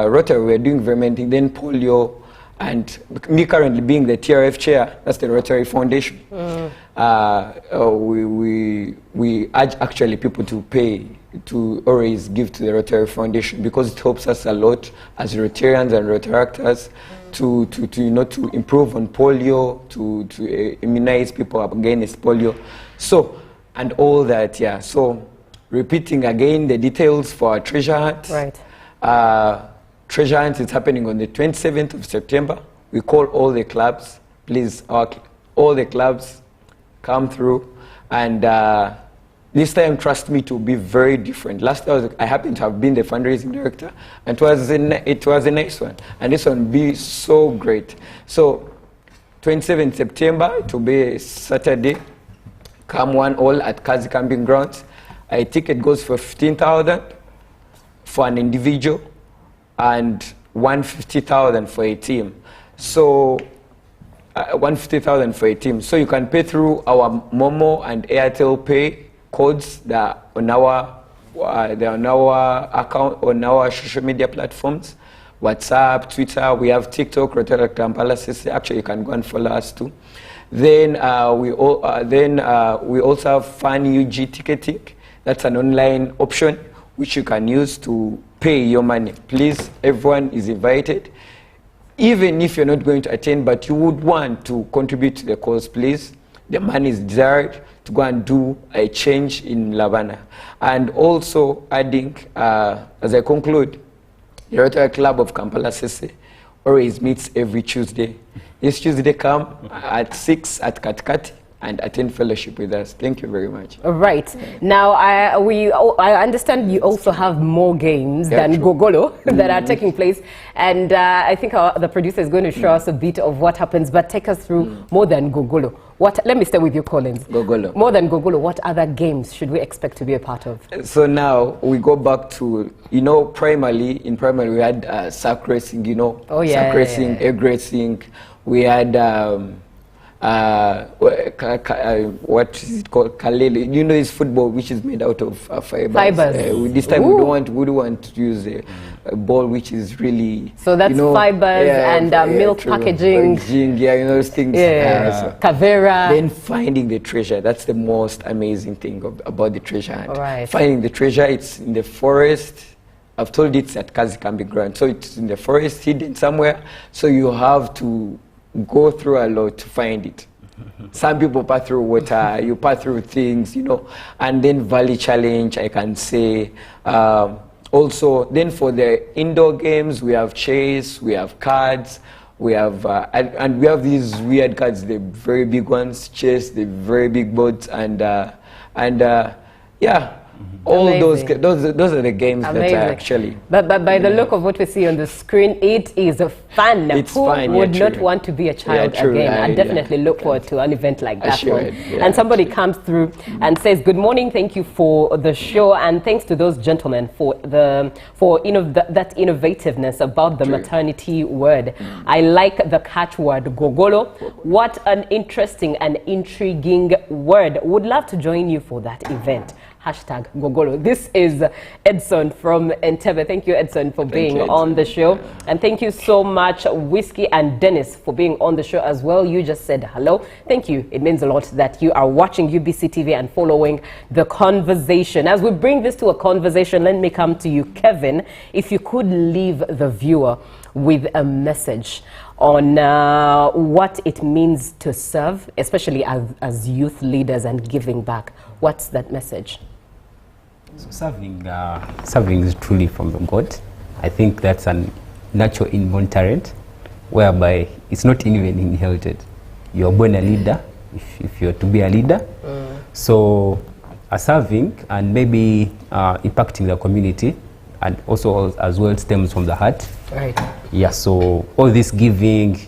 Rotary, we're doing very many things. Then polio, and me currently being the TRF chair, that's the Rotary Foundation. We urge actually people to pay, to always give to the Rotary Foundation, because it helps us a lot as Rotarians and Rotaractors to improve on polio, to immunize people against polio. So, and all that, yeah. So, repeating again the details for our treasure hunt. Right. Treasure hunt is happening on the 27th of September. We call all the clubs, please, all the clubs come through. And this time, trust me, to be very different. Last year, I happened to have been the fundraising director, and it was a nice one. And this one will be so great. So, 27th September, it will be a Saturday. Come one all at Kazi Camping Grounds. A ticket goes for 15,000 for an individual, and 150,000 for a team. So 150,000 for a team. So you can pay through our Momo and Airtel Pay codes that are on our account, on our social media platforms, WhatsApp, Twitter. We have TikTok, Rotaract Kampala CC. Actually, you can go and follow us too. Then we also have Fun UG ticketing. That's an online option which you can use to pay your money. Please, everyone is invited. Even if you're not going to attend, but you would want to contribute to the cause, please. The money is desired to go and do a change in Lavana. And also adding, as I conclude, the Rotary Club of Kampala CC always meets every Tuesday. This Tuesday, come at 6 at Katikati and attend fellowship with us. Thank you very much. All right. Now, I understand you also have more games than Gogolo that are taking place. And I think the producer is going to show us a bit of what happens, but take us through more than Gogolo. Let me stay with you, Collins. Gogolo. More than Gogolo, what other games should we expect to be a part of? So now we go back to, in primary we had sack racing, sack racing, egg racing. We had what is it called? Kalele. It's football which is made out of fibers. This time we don't want to use a ball which is really. So that's fibers and milk packaging. Those things. Kavera. Then finding the treasure. That's the most amazing thing about the treasure hunt. Right. Finding the treasure. It's in the forest. I've told you it's at Kazi Camping Ground. So it's in the forest, hidden somewhere. So you have to go through a lot to find it. Some people pass through water, you pass through things, and then Valley Challenge, I can say. Also, then for the indoor games, we have chess, we have cards, we have, and we have these weird cards, the very big ones, chess, the very big boards, and And yeah, all those are the games that are actually. But by the look of what we see on the screen, it is fun. It's Who fun, would yeah, not want to be a child again? I definitely look forward to an event like that one. And somebody comes through and says, "Good morning, thank you for the show, and thanks to those gentlemen for that innovativeness about the maternity word. I like the catchword gogolo. What an interesting and intriguing word. Would love to join you for that event." Hashtag Gogolo. This is Edson from Entebbe. Thank you, Edson, for being on the show. And thank you so much, Whiskey and Dennis, for being on the show as well. You just said hello. Thank you. It means a lot that you are watching UBC TV and following the conversation. As we bring this to a conversation, let me come to you, Kevin. If you could leave the viewer with a message on what it means to serve, especially as youth leaders and giving back, what's that message? So serving is truly from the God. I think that's a natural inborn talent, whereby it's not even inherited. You're born a leader, if you're to be a leader. So serving and maybe impacting the community, and also as well stems from the heart. Right. Yeah, so all this giving,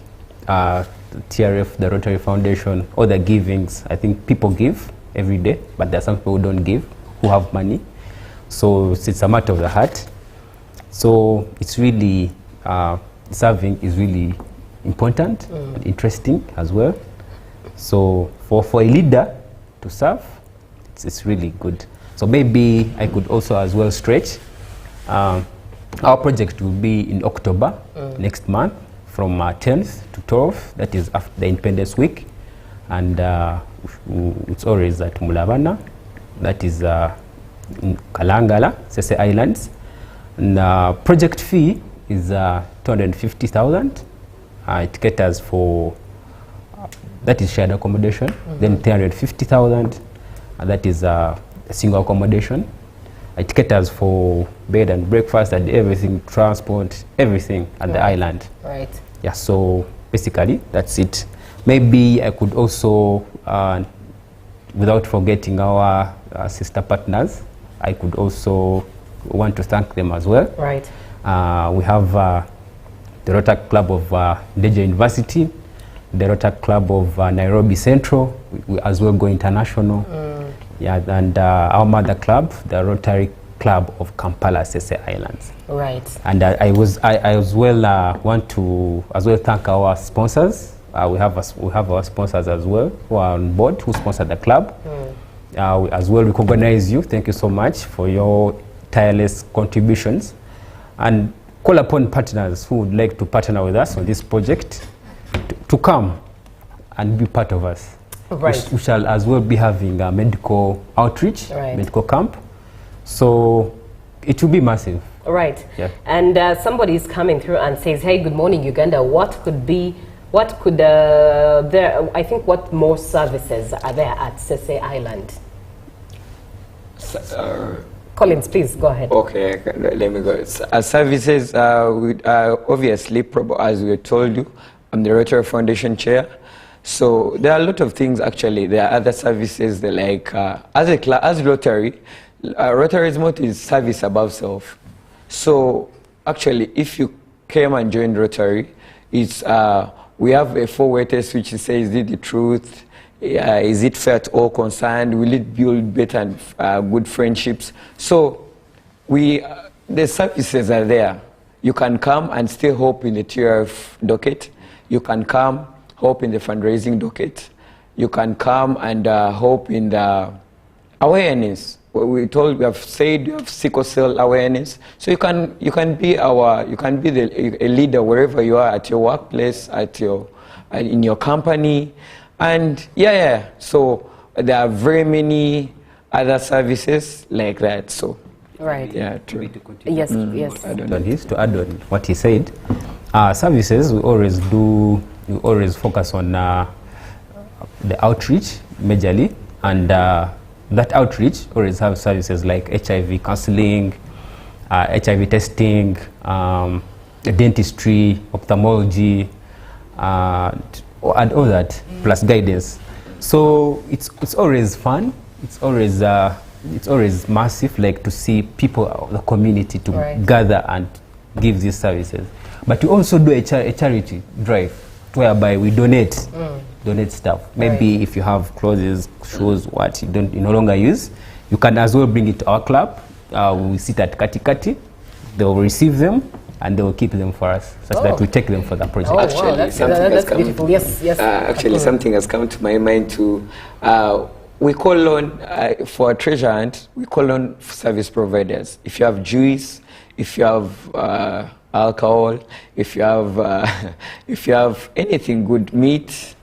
TRF, the Rotary Foundation, all the givings, I think people give every day, but there are some people who don't give, who have money. So it's a matter of the heart. So it's really, serving is really important and interesting as well. So for a leader to serve, it's really good. So maybe I could also as well stretch. Our project will be in October next month from 10th to 12th. That is after the Independence Week. And it's always at Mulavana. That is in Kalangala, Sese Islands. And project fee is 250,000. It caters for, that is shared accommodation. Then 350,000. That is a single accommodation. It caters for bed and breakfast and everything, transport, everything at the island. Right. Yeah, so basically that's it. Maybe I could also, without forgetting our sister partners, I could also want to thank them as well. Right. We have the Rotaract Club of Deja University, the Rotaract Club of Nairobi Central, we as well go international. Yeah, and our mother club, the Rotary Club of Kampala, Sese Islands. Right. And I as well want to as well thank our sponsors. We have our sponsors as well who are on board, who sponsor the club. We as well recognize you. Thank you so much for your tireless contributions, and call upon partners who would like to partner with us on this project to come and be part of us. Right. We shall as well be having a medical outreach, medical camp. So it will be massive. Right. Yeah. And somebody is coming through and says, "Hey, good morning, Uganda. What more services are there at Sese Island?" Collins, please go ahead. Okay, let me go. Services, obviously, as we told you, I'm the Rotary Foundation chair. So there are a lot of things actually. There are other services that like, as Rotary, Rotary's motto is service above self. So actually, if you came and joined Rotary, it's, we have a 4-way test which says, is it the truth? Is it fair to all concerned? Will it build better and good friendships? So the services are there. You can come and still hope in the TRF docket. You can come, hope in the fundraising docket. You can come and hope in the awareness. We have said you have sickle cell awareness. So you can be a leader wherever you are, at your workplace, in your company. And so there are very many other services like that. So right. Yeah, true. Yes, yes. To add on what he said, services we always focus on the outreach majorly, and that outreach always have services like HIV counseling, HIV testing, dentistry, ophthalmology, and all that, plus guidance. So it's always fun It's always massive, like to see people of the community to gather and give these services. But we also do a charity drive whereby we donate stuff. Maybe if you have clothes, shoes, what you no longer use, you can as well bring it to our club. We sit at Kati. They will receive them and they will keep them for us, such that we take them for the project. Oh, actually, wow, that's beautiful. Yes. Actually, something has come to my mind too. We call on, for a treasure hunt, we call on service providers. If you have juice, if you have alcohol, if you have anything good, meat,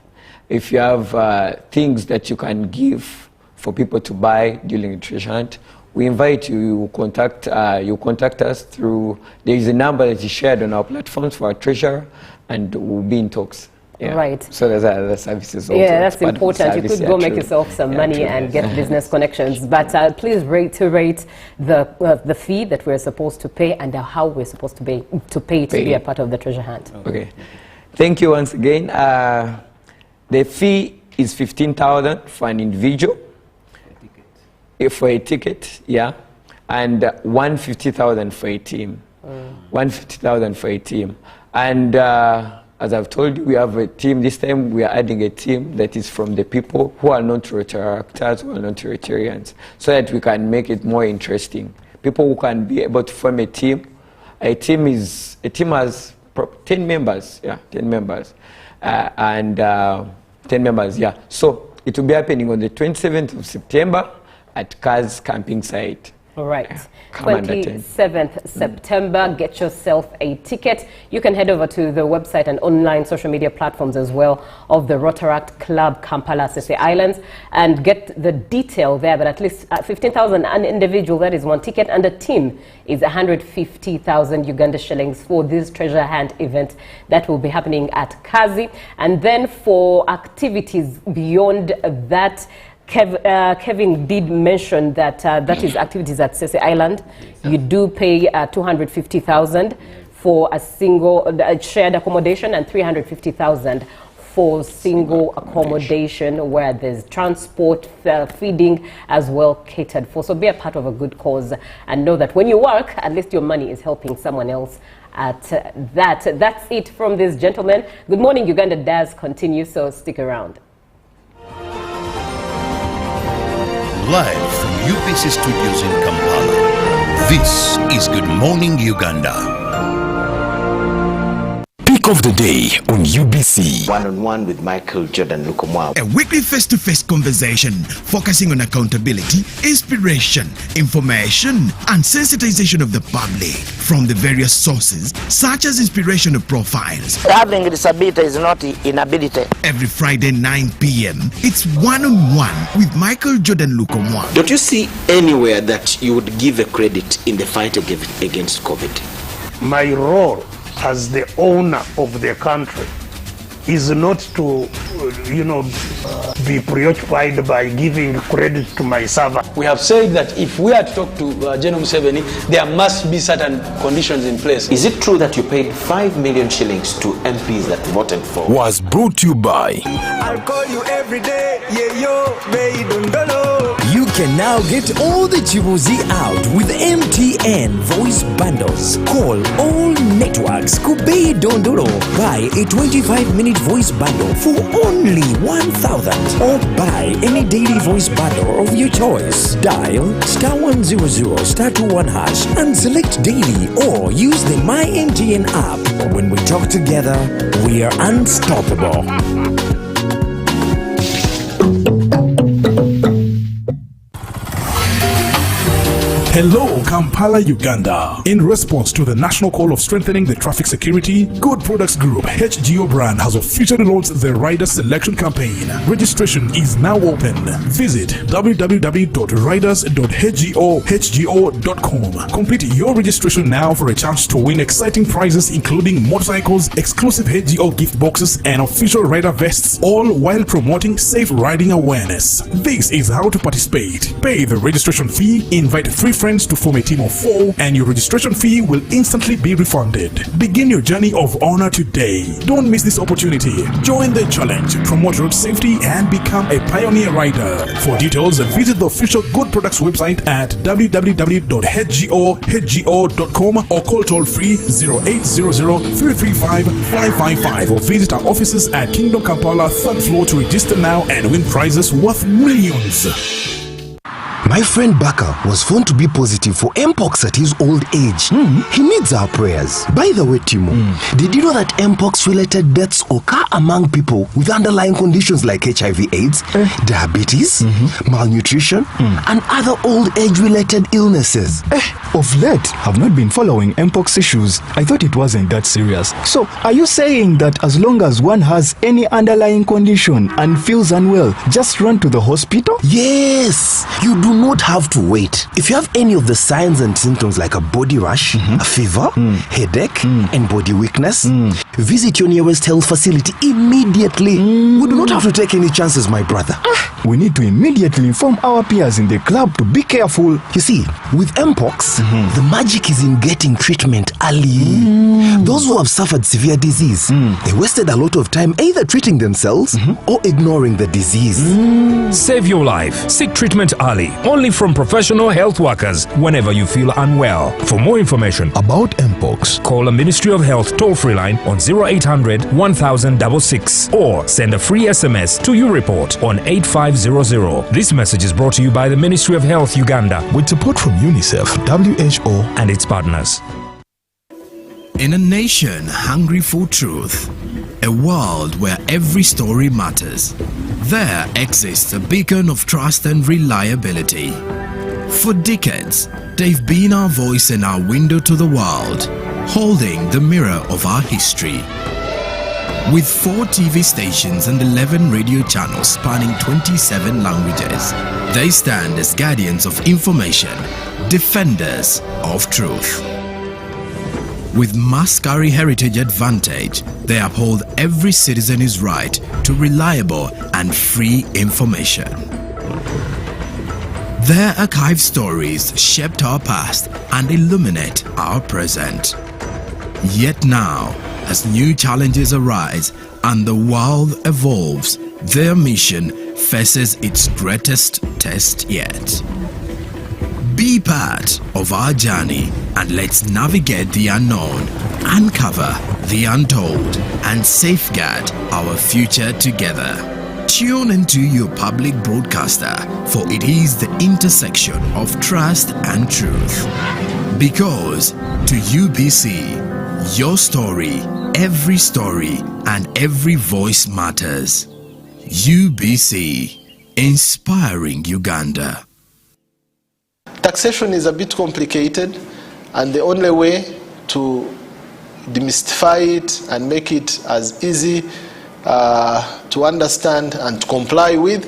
if you have things that you can give for people to buy during a treasure hunt, we invite you. You contact us through. There is a number that is shared on our platforms for our treasure, and we'll be in talks. Yeah. Right. So there's other services also. Yeah, that's important. You could go make yourself some money and get business connections. But please reiterate the fee that we're supposed to pay and how we're supposed to pay to be a part of the treasure hunt. Okay. Thank you once again. The fee is 15,000 for an individual. For a ticket, yeah, and 150,000 for a team. 150,000 for a team. And as I've told you, we have a team. This time we are adding a team that is from the people who are not Rotaractors, who are not Rotarians, so that we can make it more interesting. People who can be able to form a team. A team has 10 members, 10 members. 10 members, yeah. So it will be happening on the 27th of September at Kaz camping site. All right. 27th September, get yourself a ticket. You can head over to the website and online social media platforms as well of the Rotaract Club Kampala Sese Islands and get the detail there. But at least 15,000 an individual, that is one ticket, and a team is 150,000 Uganda shillings for this treasure hunt event that will be happening at Kazi. And then for activities beyond that, Kevin did mention that that is activities at Sese Island. You do pay 250,000 for a single shared accommodation and 350,000 for single accommodation where there's transport, feeding as well catered for. So be a part of a good cause and know that when you work, at least your money is helping someone else at that. That's it from this gentleman. Good Morning Uganda does continue, so stick around. Live from UBC Studios in Kampala, this is Good Morning Uganda. Pick of the day on UBC. One-on-one with Michael Jordan Lukomwa. A weekly face-to-face conversation focusing on accountability, inspiration, information, and sensitization of the public from the various sources, such as inspirational profiles. Having a disability is not inability. Every Friday 9 p.m., it's one-on-one with Michael Jordan Lukomwa. Don't you see anywhere that you would give a credit in the fight against COVID? My role as the owner of the country is not to, be preoccupied by giving credit to my servant. We have said that if we are to talk to General Museveni, there must be certain conditions in place. Is it true that you paid 5 million shillings to MPs that voted for? Was brought to you by. I'll call you every day, yeah, yo, baby, don't know. You can now get all the Chibuzi out with MTN voice bundles. Call all networks Kubei Dondoro. Buy a 25-minute voice bundle for only 1,000 or buy any daily voice bundle of your choice. Dial *100 *21# and select daily or use the My MTN app. When we talk together, we are unstoppable. Hello, Kampala, Uganda. In response to the national call of strengthening the traffic security, Good Products Group HGO brand has officially launched the Rider Selection Campaign. Registration is now open. Visit www.riders.hgo.com. Complete your registration now for a chance to win exciting prizes including motorcycles, exclusive HGO gift boxes, and official rider vests, all while promoting safe riding awareness. This is how to participate. Pay the registration fee, invite 3 friends friends to form a team of 4 and your registration fee will instantly be refunded. Begin your journey of honor today. Don't miss this opportunity. Join the challenge, promote road safety and become a pioneer rider. For details, visit the official Good Products website at www.hgo.com or call toll free 0800-335-555 or visit our offices at Kingdom Kampala 3rd floor to register now and win prizes worth millions. My friend Baka was found to be positive for Mpox at his old age. He needs our prayers. By the way, Timo, did you know that Mpox-related deaths occur among people with underlying conditions like HIV/AIDS, diabetes, malnutrition, and other old age-related illnesses? Of late, I've not been following Mpox issues. I thought it wasn't that serious. So, are you saying that as long as one has any underlying condition and feels unwell, just run to the hospital? Yes! You do not have to wait. If you have any of the signs and symptoms like a body rash, a fever, headache, and body weakness, visit your nearest health facility immediately. We do not have to take any chances, my brother. We need to immediately inform our peers in the club to be careful. You see, with Mpox, the magic is in getting treatment early. Those who have suffered severe disease, they wasted a lot of time either treating themselves or ignoring the disease. Save your life. Seek treatment early. Only from professional health workers whenever you feel unwell. For more information about Mpox, call a Ministry of Health toll-free line on 0800 1066 or send a free SMS to your report on 8500. This message is brought to you by the Ministry of Health Uganda with support from UNICEF, WHO, and its partners. In a nation hungry for truth, a world where every story matters, there exists a beacon of trust and reliability. For decades, they've been our voice and our window to the world, holding the mirror of our history. With 4 TV stations and 11 radio channels spanning 27 languages, they stand as guardians of information, defenders of truth. With Mascari Heritage Advantage, they uphold every citizen's right to reliable and free information. Their archive stories shaped our past and illuminate our present. Yet now, as new challenges arise and the world evolves, their mission faces its greatest test yet. Be part of our journey and let's navigate the unknown, uncover the untold, and safeguard our future together. Tune into your public broadcaster, for it is the intersection of trust and truth. Because to UBC, your story, and every voice matters. UBC, inspiring Uganda. Taxation is a bit complicated, and the only way to demystify it and make it as easy to understand and to comply with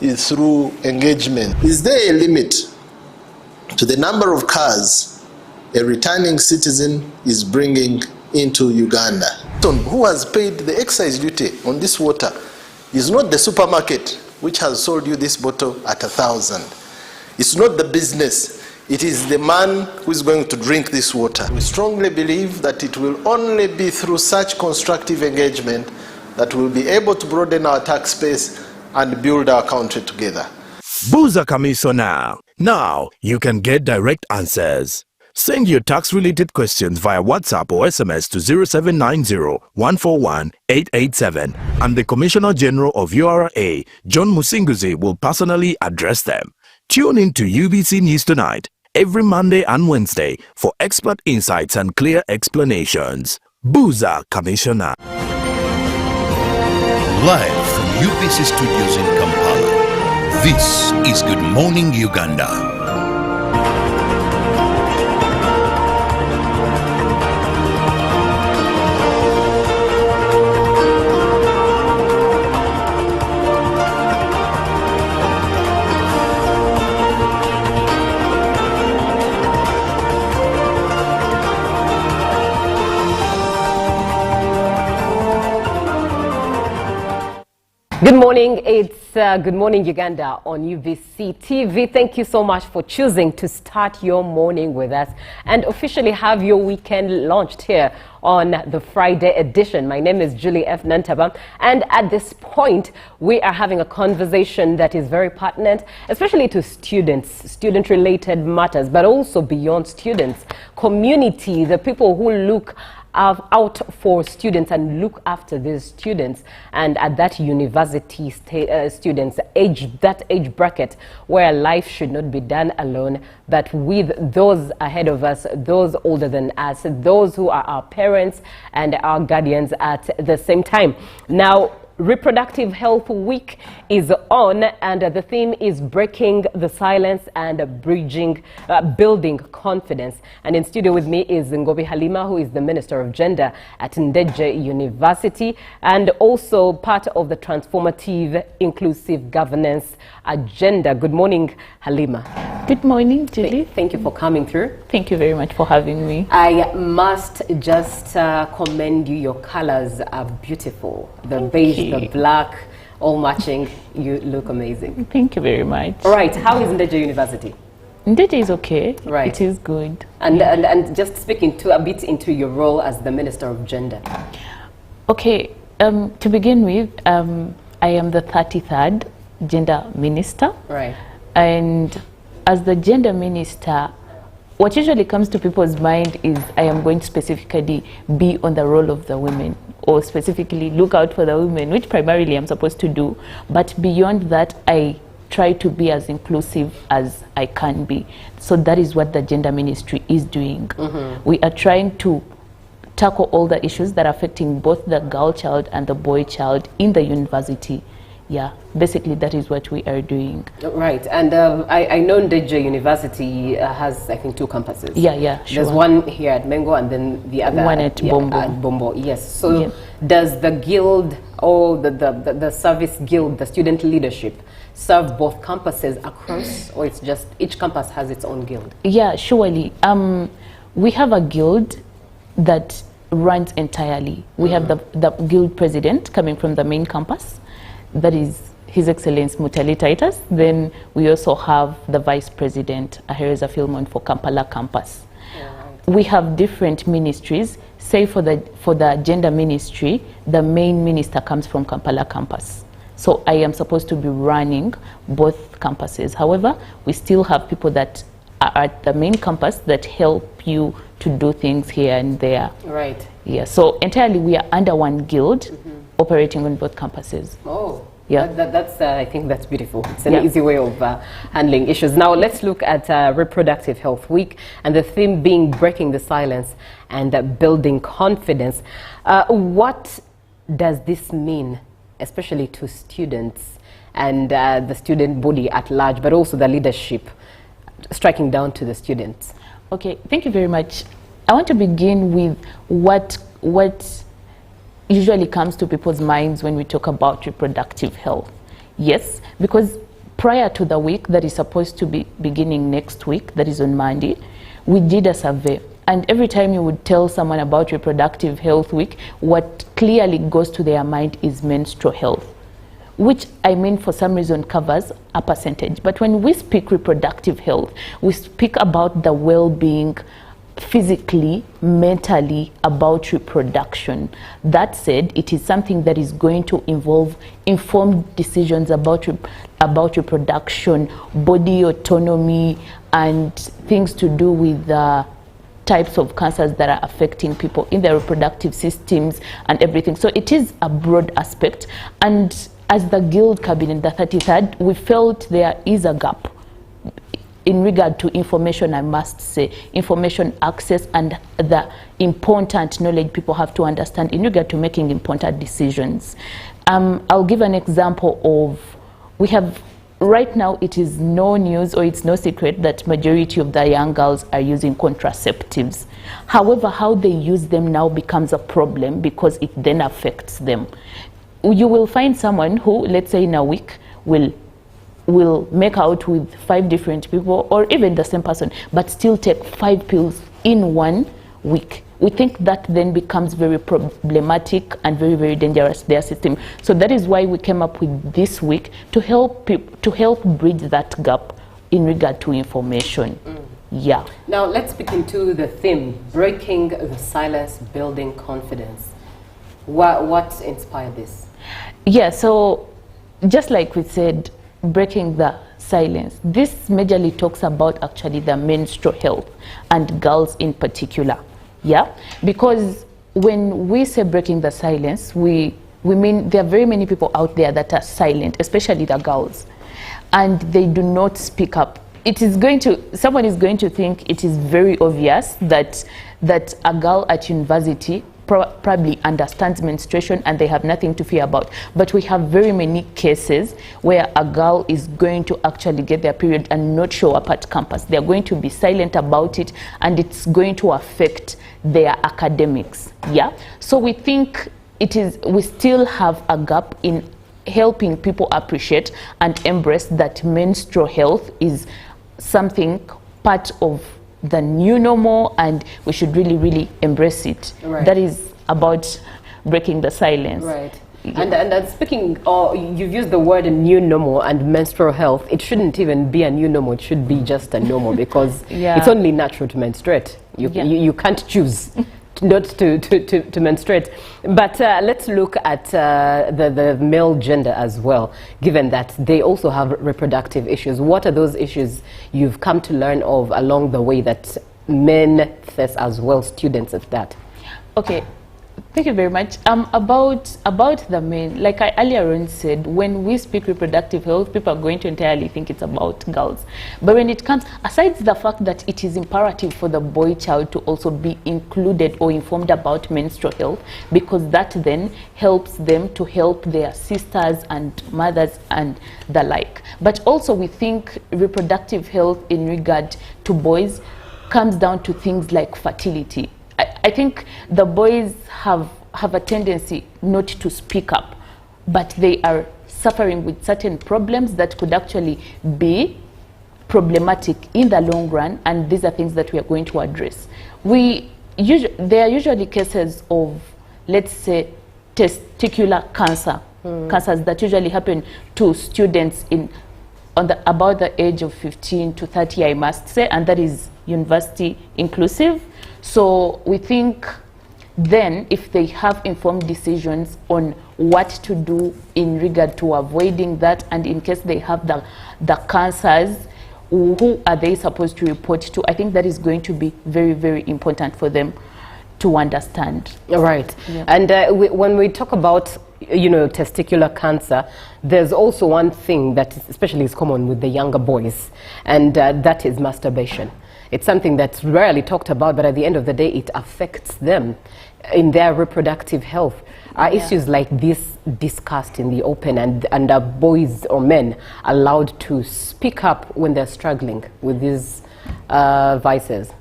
is through engagement. Is there a limit to the number of cars a returning citizen is bringing into Uganda? Who has paid the excise duty on this water is not the supermarket which has sold you this bottle at 1,000. It's not the business, it is the man who is going to drink this water. We strongly believe that it will only be through such constructive engagement that we'll be able to broaden our tax base and build our country together. Buza Kamiso now. Now you can get direct answers. Send your tax-related questions via WhatsApp or SMS to 0790-141-887 and the Commissioner General of URA, John Musinguzi, will personally address them. Tune in to UBC News Tonight every Monday and Wednesday for expert insights and clear explanations. Buza Commissioner. Live from UBC Studios in Kampala, this is Good Morning Uganda. Good morning. It's Good Morning Uganda on UBC TV. Thank you so much for choosing to start your morning with us and officially have your weekend launched here on the Friday edition. My name is Julie F. Nantaba, and at this point, we are having a conversation that is very pertinent, especially to students, student-related matters, but also beyond students, community, the people who look out for students and look after these students, and at that university students that age bracket where life should not be done alone, but with those ahead of us, those older than us, those who are our parents and our guardians at the same time. Now, Reproductive Health Week is on, and the theme is breaking the silence and building confidence. And in studio with me is Ngobi Halima, who is the Minister of Gender at Ndeje University and also part of the Transformative Inclusive Governance Agenda. Good morning, Halima. Good morning, Julie. Thank you for coming through. Thank you very much for having me. I must just commend you. Your colors are beautiful. The beige, the black, all matching. You look amazing. Thank you very much. All right. How is Ndeje University? Ndeje is okay. Right. It is good. And just speaking a bit into your role as the Minister of Gender. Okay. To begin with, I am the 33rd Gender Minister. Right. And as the Gender Minister, what usually comes to people's mind is I am going to specifically be on the role of the women, or specifically look out for the women, which primarily I'm supposed to do. But beyond that, I try to be as inclusive as I can be. So that is what the Gender Ministry is doing. Mm-hmm. We are trying to tackle all the issues that are affecting both the girl child and the boy child in the university. Yeah, basically that is what we are doing. Right, and I know Ndeje University has, I think, 2 campuses. Yeah, sure. There's one here at Mengo and then the other one at Bombo. At Bombo, yes. So does the guild or the service guild, the student leadership, serve both campuses across, or it's just each campus has its own guild? Yeah, surely. We have a guild that runs entirely. We have the guild president coming from the main campus. That is His Excellency Mutali Titus. Then we also have the Vice President, Ahereza Filmon, for Kampala campus. Right. We have different ministries. Say for the Gender Ministry, the main minister comes from Kampala campus. So I am supposed to be running both campuses. However, we still have people that are at the main campus that help you to do things here and there. Right. Yeah, so entirely we are under one guild, operating on both campuses. Oh, yeah. That's I think that's beautiful. It's an easy way of handling issues. Now let's look at Reproductive Health Week, and the theme being breaking the silence and building confidence. What does this mean, especially to students and the student body at large, but also the leadership, striking down to the students? Okay, thank you very much. I want to begin with what usually comes to people's minds when we talk about reproductive health. Yes, because prior to the week that is supposed to be beginning next week, that is on Monday, we did a survey. And every time you would tell someone about Reproductive Health Week, what clearly goes to their mind is menstrual health, which I mean for some reason covers a percentage. But when we speak reproductive health, we speak about the well-being physically, mentally, about reproduction. That said, it is something that is going to involve informed decisions about reproduction, body autonomy, and things to do with types of cancers that are affecting people in their reproductive systems and everything. So it is a broad aspect. And as the Guild Cabinet, the 33rd, we felt there is a gap in regard to information, I must say, information access and the important knowledge people have to understand in regard to making important decisions. I'll give an example of, we have, right now it is no news or it's no secret that majority of the young girls are using contraceptives. However, how they use them now becomes a problem because it then affects them. You will find someone who, let's say in a week, will make out with 5 different people or even the same person, but still take 5 pills in 1 week. we think that then becomes very problematic and very, very dangerous to their system. So that is why we came up with this week to help bridge that gap in regard to information. Yeah. Now let's begin to the theme, breaking the silence, building confidence. What inspired this? Yeah, so just like we said, breaking the silence. This majorly talks about actually the menstrual health and girls in particular. Yeah, because when we say breaking the silence, we mean there are very many people out there that are silent, especially the girls, and they do not speak up. Someone is going to think it is very obvious that a girl at university probably understands menstruation and they have nothing to fear about. But we have very many cases where a girl is going to actually get their period and not show up at campus. They're going to be silent about it, and it's going to affect their academics. Yeah. So we think we still have a gap in helping people appreciate and embrace that menstrual health is something part of the new normal, and we should really, really embrace it. Right. That is about breaking the silence. Right. Yeah. And speaking, you've used the word new normal and menstrual health. It shouldn't even be a new normal. It should be just a normal, because it's only natural to menstruate. You can't choose not to menstruate. But let's look at the male gender as well, given that they also have reproductive issues. What are those issues you've come to learn of along the way that men face as well, students of that? Okay. Thank you very much. About the men, like I earlier on said, when we speak reproductive health, people are going to entirely think it's about girls. But when it comes, aside the fact that it is imperative for the boy child to also be included or informed about menstrual health, because that then helps them to help their sisters and mothers and the like. But also we think reproductive health in regard to boys comes down to things like fertility. I think the boys have a tendency not to speak up, but they are suffering with certain problems that could actually be problematic in the long run, and these are things that we are going to address. There are usually cases of, let's say, testicular cancer, cancers that usually happen to students about the age of 15 to 30, I must say, and that is university inclusive. So we think then if they have informed decisions on what to do in regard to avoiding that, and in case they have the cancers, who are they supposed to report to? I think that is going to be very, very important for them to understand. Right. Yeah. And when we talk about testicular cancer, there's also one thing that especially is common with the younger boys, and that is masturbation. It's something that's rarely talked about, but at the end of the day, it affects them in their reproductive health. Are issues like this discussed in the open, and are boys or men allowed to speak up when they're struggling with these vices?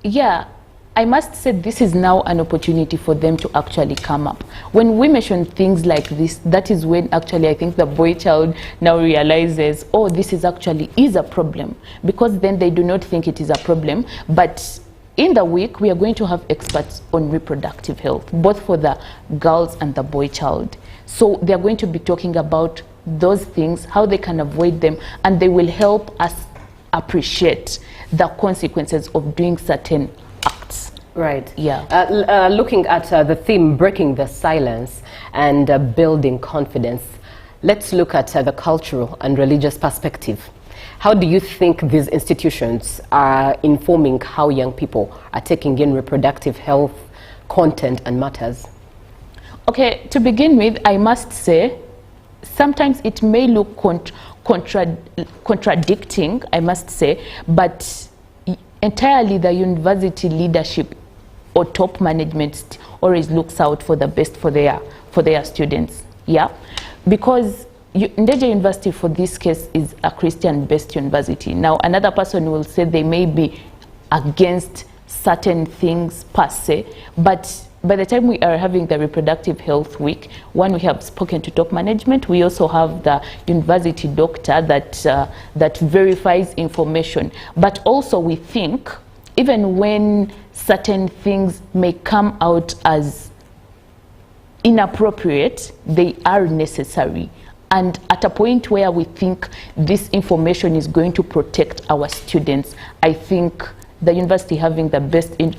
Yeah. I must say this is now an opportunity for them to actually come up. When we mention things like this, that is when actually I think the boy child now realizes, oh, this is a problem, because then they do not think it is a problem. But in the week, we are going to have experts on reproductive health, both for the girls and the boy child. So they are going to be talking about those things, how they can avoid them, and they will help us appreciate the consequences of doing certain acts. Right. Yeah. Looking at the theme, breaking the silence and building confidence, let's look at the cultural and religious perspective. How do you think these institutions are informing how young people are taking in reproductive health content and matters? Okay, to begin with, I must say, sometimes it may look contradicting, I must say, but entirely the university leadership or top management always looks out for the best for their students. Yeah, because Ndeje University for this case is a Christian-based university. Now another person will say they may be against certain things per se, but by the time we are having the reproductive health week, one, we have spoken to top management. We also have the university doctor that verifies information. But also we think, even when certain things may come out as inappropriate, they are necessary. And at a point where we think this information is going to protect our students, I think the university having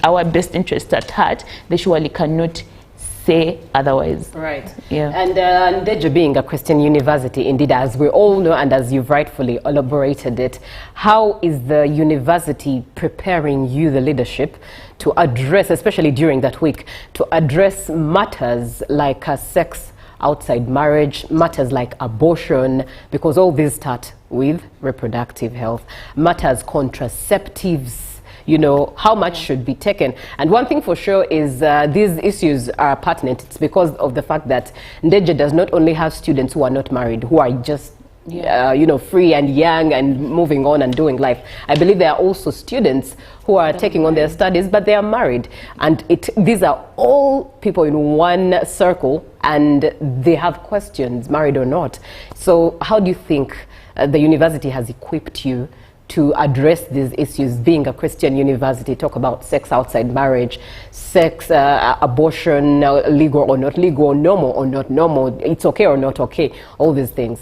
our best interest at heart, they surely cannot say otherwise. Right. Yeah. And Ndeje being a Christian university, indeed, as we all know and as you've rightfully elaborated it, how is the university preparing you, the leadership, to address, especially during that week, to address matters like sex outside marriage, matters like abortion, because all these start with reproductive health, matters contraceptives, you know, how much should be taken. And one thing for sure is these issues are pertinent. It's because of the fact that Ndeje does not only have students who are not married, who are just you know, free and young and moving on and doing life. I believe there are also students who are taking on their studies, but they are married. And these are all people in one circle, and they have questions, married or not. So how do you think the university has equipped you to address these issues, being a Christian university? Talk about sex outside marriage, sex, abortion, legal or not legal, normal or not normal, it's okay or not okay, all these things.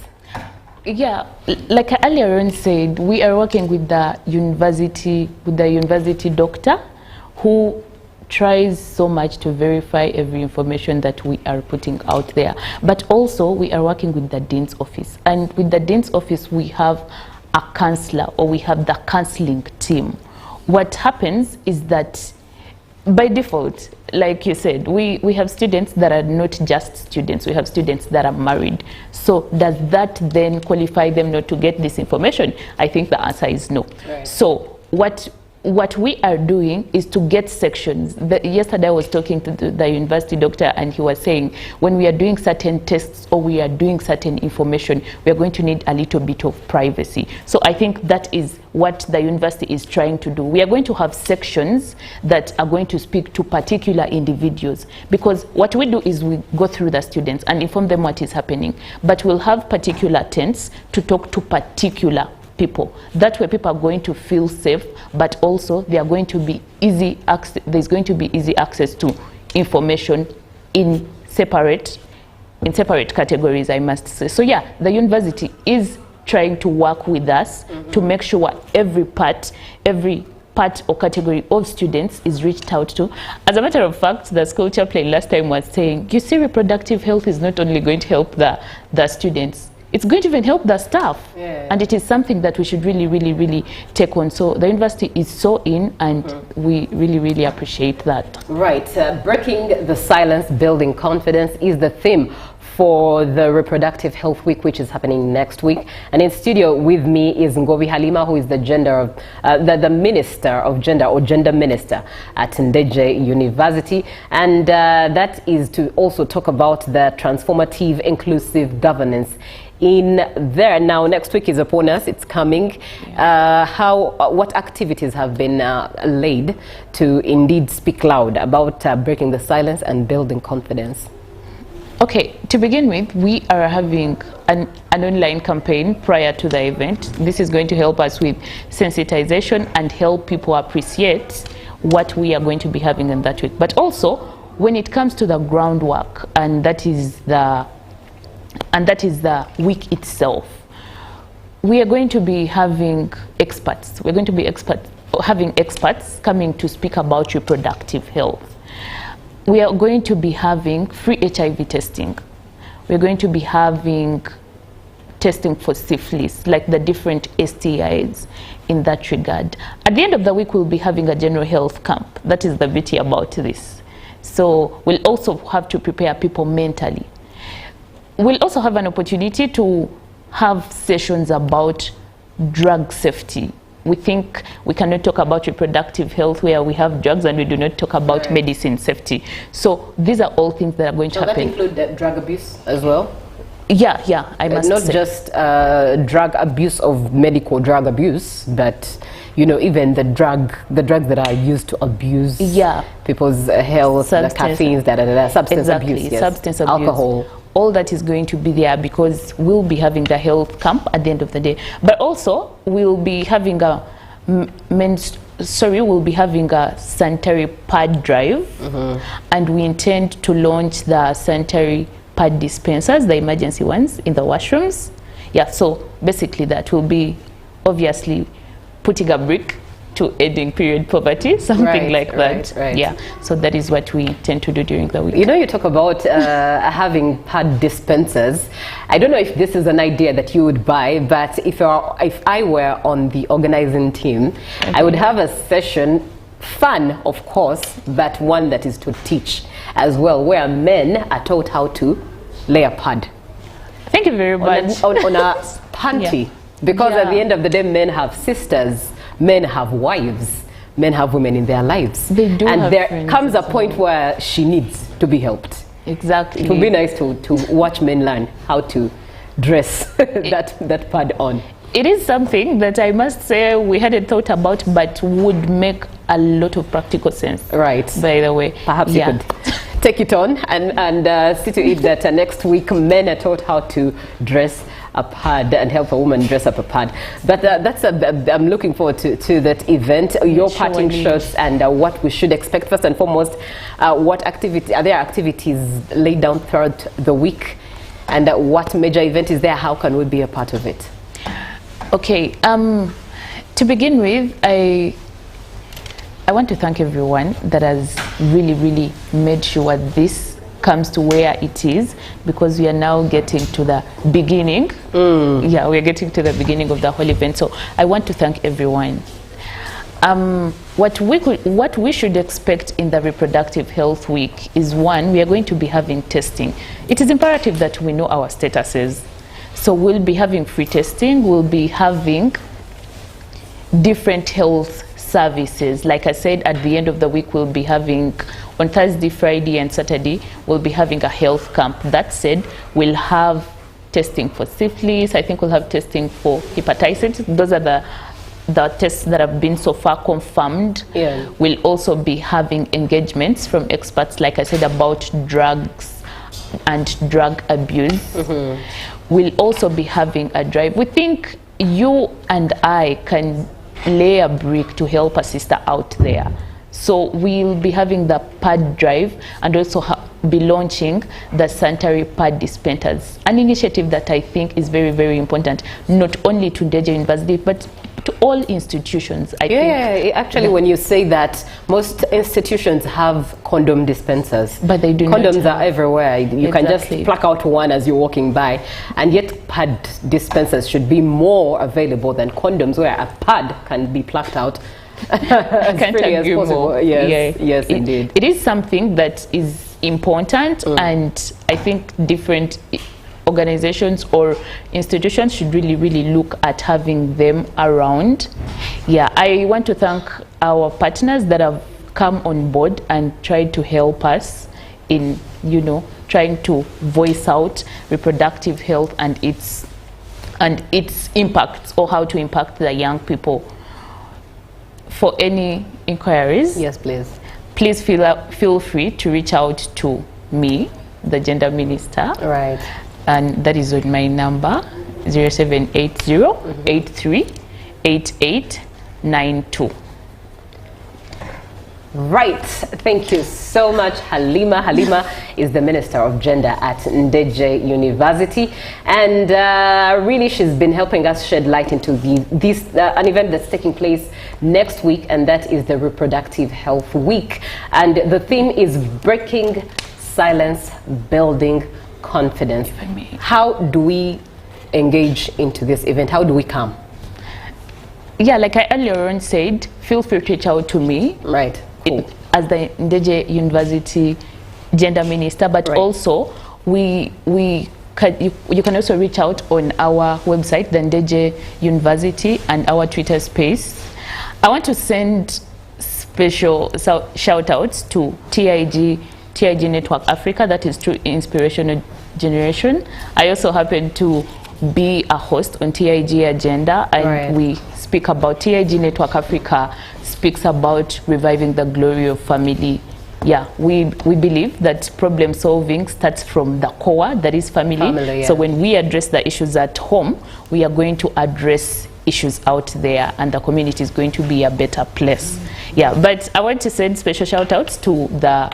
Yeah, like I earlier on said, we are working with the university doctor who tries so much to verify every information that we are putting out there. But also we are working with the dean's office, and with the dean's office we have a counselor, or we have the counseling team. What happens is that by default, like you said, we have students that are not just students, we have students that are married. So does that then qualify them not to get this information? I think the answer is no. Right. So what we are doing is to get sections. Yesterday I was talking to the university doctor, and he was saying when we are doing certain tests or we are doing certain information, we are going to need a little bit of privacy. So I think that is what the university is trying to do. We are going to have sections that are going to speak to particular individuals, because what we do is we go through the students and inform them what is happening, but we'll have particular tents to talk to particular people. That way people are going to feel safe, but also they are going to be easy access, there's going to be easy access to information in separate categories, I must say. So yeah, the university is trying to work with us to make sure every part or category of students is reached out to. As a matter of fact, the school chaplain last time was saying, you see, reproductive health is not only going to help the students, it's going to even help the staff. Yeah. And it is something that we should really take on. So the university is so in, and we really appreciate that. Right. Breaking the silence, building confidence is the theme for the Reproductive Health Week, which is happening next week. And in studio with me is Ngovi Halima, who is the the Minister of Gender, or Gender Minister at Ndeje University. And that is to also talk about the transformative inclusive governance in there. Now, next week is upon us, it's coming. What activities have been laid to indeed speak loud about breaking the silence and building confidence? Okay, to begin with, we are having an online campaign prior to the event. This is going to help us with sensitization and help people appreciate what we are going to be having in that week. But also, when it comes to the groundwork, and that is the week itself, we are going to be having experts. We're going to be having experts coming to speak about reproductive health. We are going to be having free HIV testing. We're going to be having testing for syphilis, like the different STIs in that regard. At the end of the week, we'll be having a general health camp. That is the beauty about this. So we'll also have to prepare people mentally. We'll also have an opportunity to have sessions about drug safety. We think we cannot talk about reproductive health where we have drugs and we do not talk about medicine safety. So these are all things that are going to happen. Does that include drug abuse as well? Yeah, I must say. Not just drug abuse of medical drug abuse, but even the drugs that are used to abuse people's health, the caffeines, substance abuse, substance abuse, alcohol. All that is going to be there, because we'll be having the health camp at the end of the day. But also, we'll be having a we'll be having a sanitary pad drive, and we intend to launch the sanitary pad dispensers, the emergency ones in the washrooms. Yeah, so basically that will be obviously putting a brick to ending period poverty, something like that. Right. Yeah, so that is what we intend to do during the week. You know, you talk about having pad dispensers. I don't know if this is an idea that you would buy, but if I were on the organizing team, I would have a session, fun of course, but one that is to teach as well, where men are taught how to lay a pad. Thank you very much. On a panty. Because at the end of the day, men have sisters, men have wives, men have women in their lives. They do. And there comes a point where she needs to be helped. Exactly. It would be nice to watch men learn how to dress that pad on. It is something that I must say we hadn't thought about, but would make a lot of practical sense. Right. By the way. Perhaps you could take it on and see to it that next week men are taught how to dress a pad and help a woman dress up a pad. But I'm looking forward to that event. Your parting shots and what we should expect. First and foremost, what activity are there activities laid down throughout the week, and what major event is there? How can we be a part of it? Okay. To begin with, I want to thank everyone that has really made sure this comes to where it is, because we are now getting to the beginning. Yeah, we are getting to the beginning of the whole event. So I want to thank everyone. What we should expect in the Reproductive Health Week is, one, we are going to be having testing. It is imperative that we know our statuses. So we'll be having free testing, we'll be having different health services. Like I said, at the end of the week, we'll be having, on Thursday, Friday, and Saturday, we'll be having a health camp. That said, we'll have testing for syphilis. I think we'll have testing for hepatitis. Those are the tests that have been so far confirmed. Yeah. We'll also be having engagements from experts, like I said, about drugs and drug abuse. We'll also be having a drive. We think you and I can lay a brick to help a sister out there. So we'll be having the pad drive and also be launching the sanitary pad dispensers, an initiative that I think is very important, not only to Ndeje University, but to all institutions, I think. Actually, when you say that, most institutions have condom dispensers. But they do Condoms not are everywhere. You can just Exactly. pluck out one as you're walking by. And yet pad dispensers should be more available than condoms, where a pad can be plucked out as can't freely as agree possible. more. Yes, indeed. It is something that is important, and I think different organizations or institutions should really look at having them around. Yeah, I want to thank our partners that have come on board and tried to help us in, trying to voice out reproductive health and its impacts, or how to impact the young people. For any inquiries, yes, please feel free to reach out to me, the gender minister. Right. And that is on my number, 0780-838892. Right. Thank you so much, Halima. Halima is the Minister of Gender at Ndeje University. And really, she's been helping us shed light into an event that's taking place next week, and that is the Reproductive Health Week. And the theme is Breaking Silence, Building Confidence. How do we engage into this event? How do we come? Yeah, like I earlier on said, feel free to reach out to me. Right. Cool. As the Ndeje University Gender Minister, but also you can also reach out on our website, the Ndeje University, and our Twitter space. I want to send special shout outs to TIG Network Africa, that is True Inspirational Generation. I also happen to be a host on TIG Agenda, and we speak about TIG Network Africa speaks about reviving the glory of family. Yeah, we believe that problem solving starts from the core, that is family. So when we address the issues at home, we are going to address issues out there, and the community is going to be a better place. Yeah, but I want to send special shout outs to the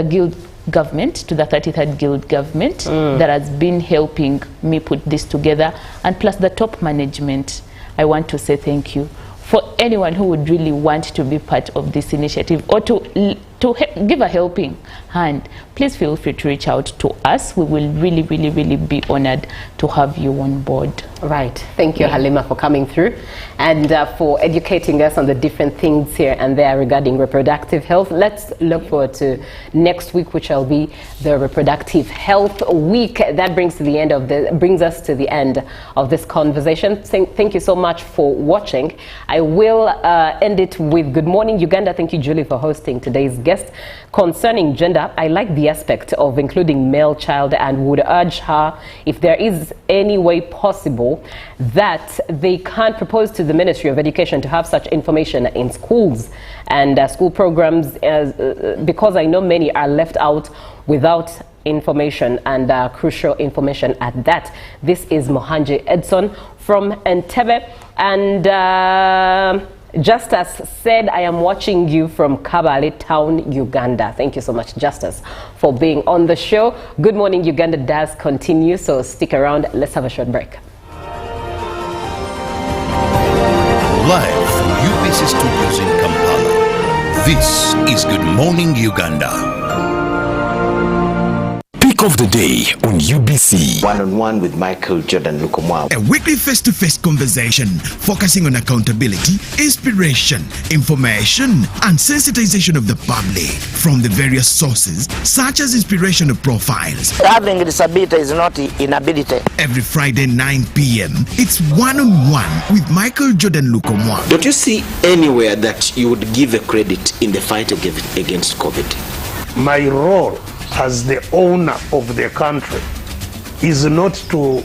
guild government, to the 33rd Guild government that has been helping me put this together, and plus the top management. I want to say thank you. For anyone who would really want to be part of this initiative or to give a helping hand, please feel free to reach out to us. We will really, really, really be honored to have you on board. Right. Thank you, Halima, for coming through and for educating us on the different things here and there regarding reproductive health. Let's look forward to next week, which will be the Reproductive Health Week. That brings us to the end of this conversation. Thank you so much for watching. I will end it with Good Morning Uganda. Thank you, Julie, for hosting today's guest. Concerning gender, I like the aspect of including male child and would urge her, if there is any way possible, that they can propose to the Ministry of Education to have such information in schools and school programs, because I know many are left out without information and crucial information at that. This is Mohanje Edson from Entebbe, and Justus said, I am watching you from Kabale Town, Uganda. Thank you so much, Justus, for being on the show. Good Morning Uganda does continue, so stick around. Let's have a short break. Live from UBC Studios in Kampala, this is Good Morning Uganda. Pick of the day on UBC. One-on-one with Michael Jordan Lukomwa. A weekly face-to-face conversation focusing on accountability, inspiration, information, and sensitization of the public from the various sources, such as inspirational profiles. Having a disability is not inability. Every Friday 9 p.m. it's one-on-one with Michael Jordan Lukomwa. Don't you see anywhere that you would give a credit in the fight against COVID? My role as the owner of the country is not to,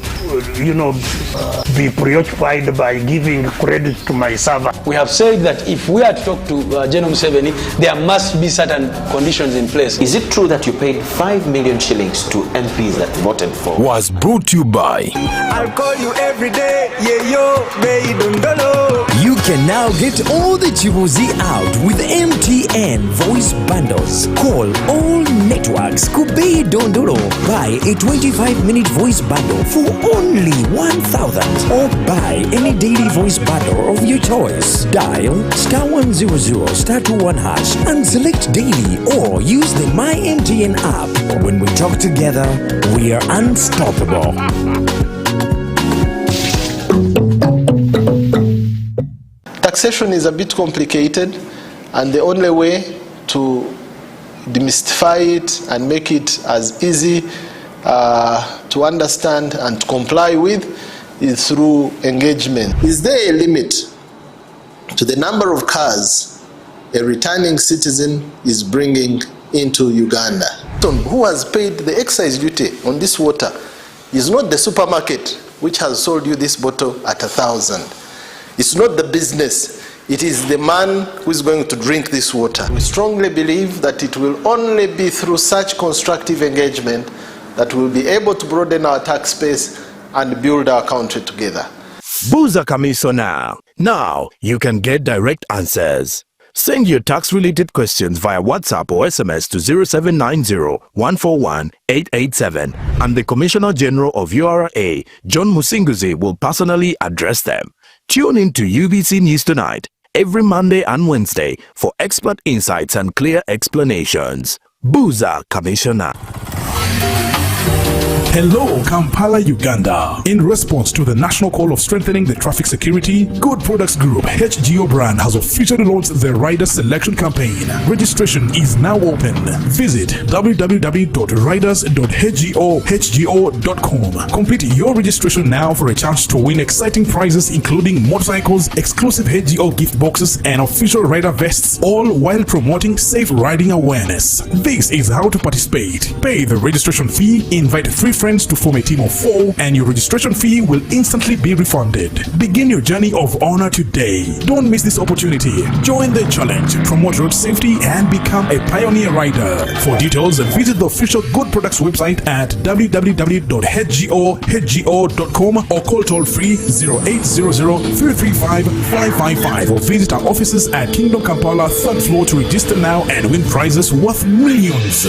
be preoccupied by giving credit to my servant. We have said that if we are to talk to General Museveni, there must be certain conditions in place. Is it true that you paid 5 million shillings to MPs that voted for? Was brought to you by I'll call you every day, yeah yo, baby dundolo. You can now get all the Chibuzi out with MTN voice bundles. Call all networks Kubei Dondoro. Buy a 25-minute voice bundle for only 1,000 or buy any daily voice bundle of your choice. Dial *100 *21# and select daily or use the My MTN app. When we talk together, we are unstoppable. Taxation is a bit complicated, and the only way to demystify it and make it as easy to understand and to comply with is through engagement. Is there a limit to the number of cars a returning citizen is bringing into Uganda? Who has paid the excise duty on this water is not the supermarket which has sold you this bottle at 1,000. It's not the business. It is the man who is going to drink this water. We strongly believe that it will only be through such constructive engagement that we'll be able to broaden our tax base and build our country together. Buza Kamiso now. Now you can get direct answers. Send your tax-related questions via WhatsApp or SMS to 0790-141-887, and the Commissioner General of URA, John Musinguzi, will personally address them. Tune in to UBC News Tonight every Monday and Wednesday for expert insights and clear explanations. Buza Commissioner. Hello, Kampala, Uganda. In response to the national call of strengthening the traffic security, Good Products Group HGO brand has officially launched the Rider Selection Campaign. Registration is now open. Visit www.riders.hgo.com. Complete your registration now for a chance to win exciting prizes including motorcycles, exclusive HGO gift boxes, and official rider vests, all while promoting safe riding awareness. This is how to participate. Pay the registration fee, invite 3 friends friends to form a team of 4 and your registration fee will instantly be refunded. Begin your journey of honor today. Don't miss this opportunity. Join the challenge, promote road safety and become a pioneer rider. For details, visit the official Good Products website at www.hgo.com or call toll free 0800-335-555 or visit our offices at Kingdom Kampala 3rd floor to register now and win prizes worth millions.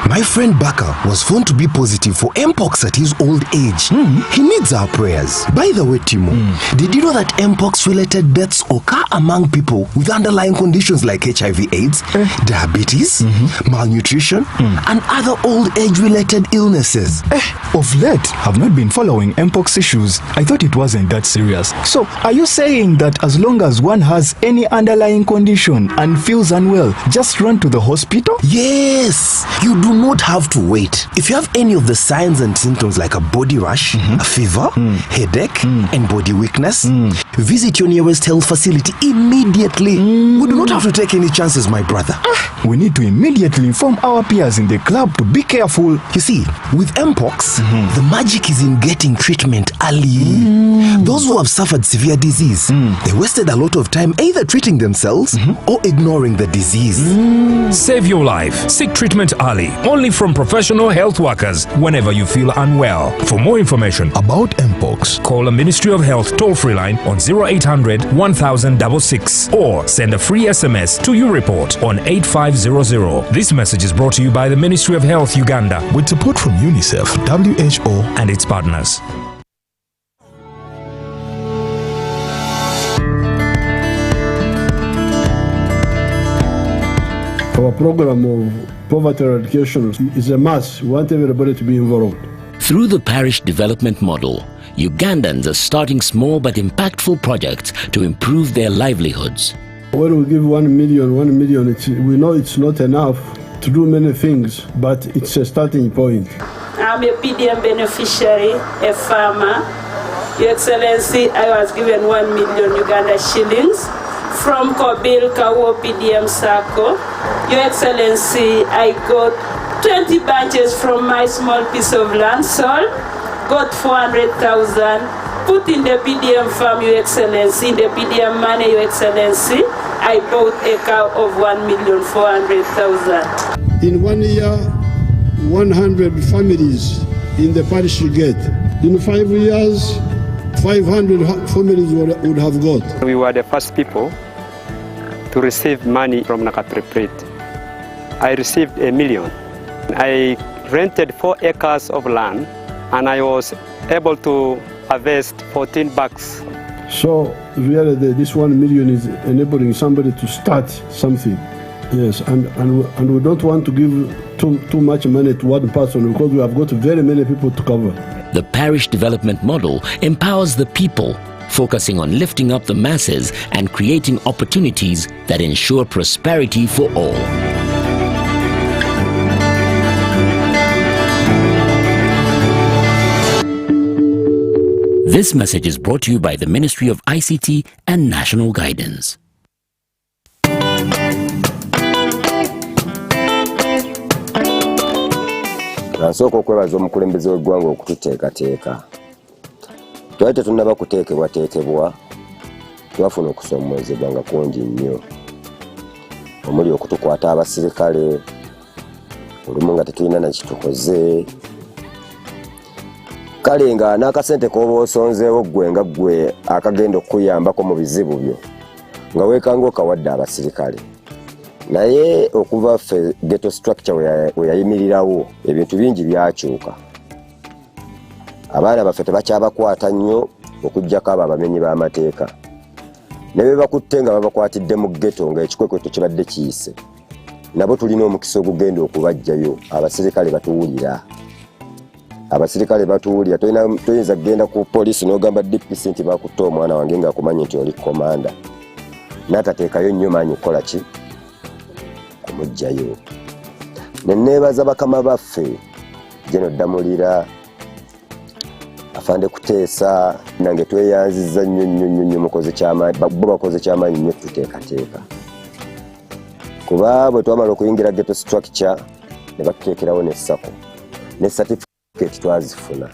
My friend Baka was found to be positive for Mpox at his old age. He needs our prayers. By the way, Timo, did you know that Mpox-related deaths occur among people with underlying conditions like HIV/AIDS, diabetes, malnutrition, and other old age-related illnesses? Of late, I've not been following Mpox issues. I thought it wasn't that serious. So, are you saying that as long as one has any underlying condition and feels unwell, just run to the hospital? Yes! You do not have to wait. If you have any of the signs and symptoms like a body rash, a fever, headache, and body weakness, visit your nearest health facility immediately. We do not have to take any chances, my brother. We need to immediately inform our peers in the club to be careful. You see, with Mpox, the magic is in getting treatment early. Those who have suffered severe disease, they wasted a lot of time either treating themselves or ignoring the disease. Save your life. Seek treatment early. Only from professional health workers whenever you feel unwell. For more information about Mpox, call the Ministry of Health toll-free line on 0800 1066 or send a free SMS to your report on 8500. This message is brought to you by the Ministry of Health Uganda with support from UNICEF, WHO and its partners. Our program of poverty eradication is a must. We want everybody to be involved. Through the parish development model, Ugandans are starting small but impactful projects to improve their livelihoods. When we give 1 million, we know it's not enough to do many things, but it's a starting point. I'm a PDM beneficiary, a farmer. Your Excellency, I was given 1 million Uganda shillings from Kobil Kawo PDM Sako. Your Excellency, I got 20 bunches from my small piece of land sold, got 400,000, put in the PDM farm, Your Excellency, in the PDM money, Your Excellency, I bought a cow of 1,400,000. In 1 year, 100 families in the parish get. In 5 years, 500 families would have got. We were the first people to receive money from Nakatreprete. I received 1 million. I rented 4 acres of land and I was able to harvest 14 bags. So really this 1 million is enabling somebody to start something. Yes, and we don't want to give too much money to one person because we have got very many people to cover. The parish development model empowers the people, focusing on lifting up the masses and creating opportunities that ensure prosperity for all. This message is brought to you by the Ministry of ICT and National Guidance. Nsoko kwebaza omukulembeze w'eggwanga okututeekateeka. Twali tetunnaba kuteekebwateekebwa, twafuna okusoomoozebwa nga kungi nnyo. Omuli okutukwata abasirikale, olumu nga tetulina na kitukoze. Kale nga n'akasente k'oba osonzeewo ggwe nga ggwe akagenda okukuyambako mu bizibu byo, nga weekanga okawadde abasirikale. Naye okuva ffe ghetto structure we yayimirirawo ebintu bingi byakyuka. Abaana baffe tebakyabakwata nnyo okuggyako abo abamenyi b'amateeka. Ne bwe bakutte nga babakwatidde mu ghetto nga ekikwekweto kibadde kiyise. Nabo tulina omukisa ogugenda okubajjayo. Abasirikale batuwulira. Abasirikale batuwulira. Toyinza kugenda ku poliisi n'ogamba DPC nti bakutte omwana wange ng'akumanyi nti oli komanda. N'atateekayo nnyo maanyi kukola ki? Kumujjayo. Ne neebaza bakama baffe Jeno Damulira, Afande Kuteesa, nange tweyanziza nnyo mukoze ky'amaanyi, bo bakoze ky'amaanyi nnyo tuteekateeka. Kuba bwe twamala okuyingira ghetto structure ne batuteekerawo ne SACCO. Ne certificate keti twazifuna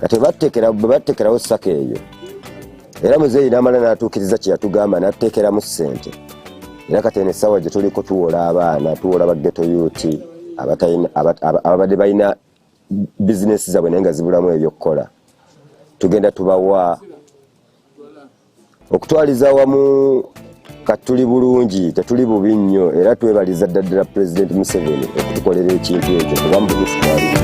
kati batekerawo saka eyo era muzeeyi n'amala n'atuukiriza kye yatugamba n'ateekeramu ssente era kati eno essaawa gye tuliko tuwola abaana tuwola baggeto yuuti ababadde balina bizinesi zaabwe naye nga zibulamu ebyokukola tugenda tubawa okutwaliza wamu katuli bulungi tetuli bubi nnyo era twebaliza ddala Pulezidenti Museveni okutukolera ekintu ekyo kubamu bumututwalira.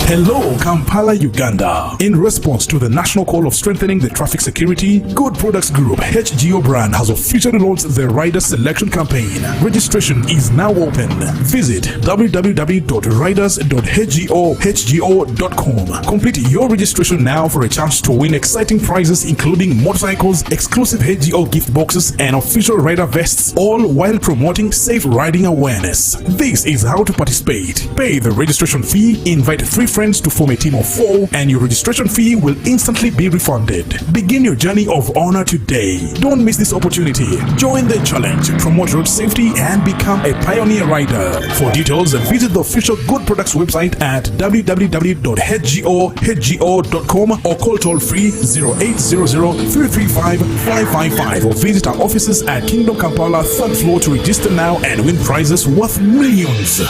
Hello, Kampala, Uganda. In response to the national call of strengthening the traffic security, Good Products Group HGO brand has officially launched the rider selection campaign. Registration is now open. Visit www.riders.hgo.com. Complete your registration now for a chance to win exciting prizes including motorcycles, exclusive HGO gift boxes, and official rider vests, all while promoting safe riding awareness. This is how to participate. Pay the registration fee, invite 3 friends to form a team of 4, and your registration fee will instantly be refunded. Begin your journey of honor today. Don't miss this opportunity. Join the challenge, promote road safety, and become a pioneer rider. For details, visit the official Good Products website at www.hgo.com or call toll free 0800-335-555 or visit our offices at Kingdom Kampala 3rd floor to register now and win prizes worth millions.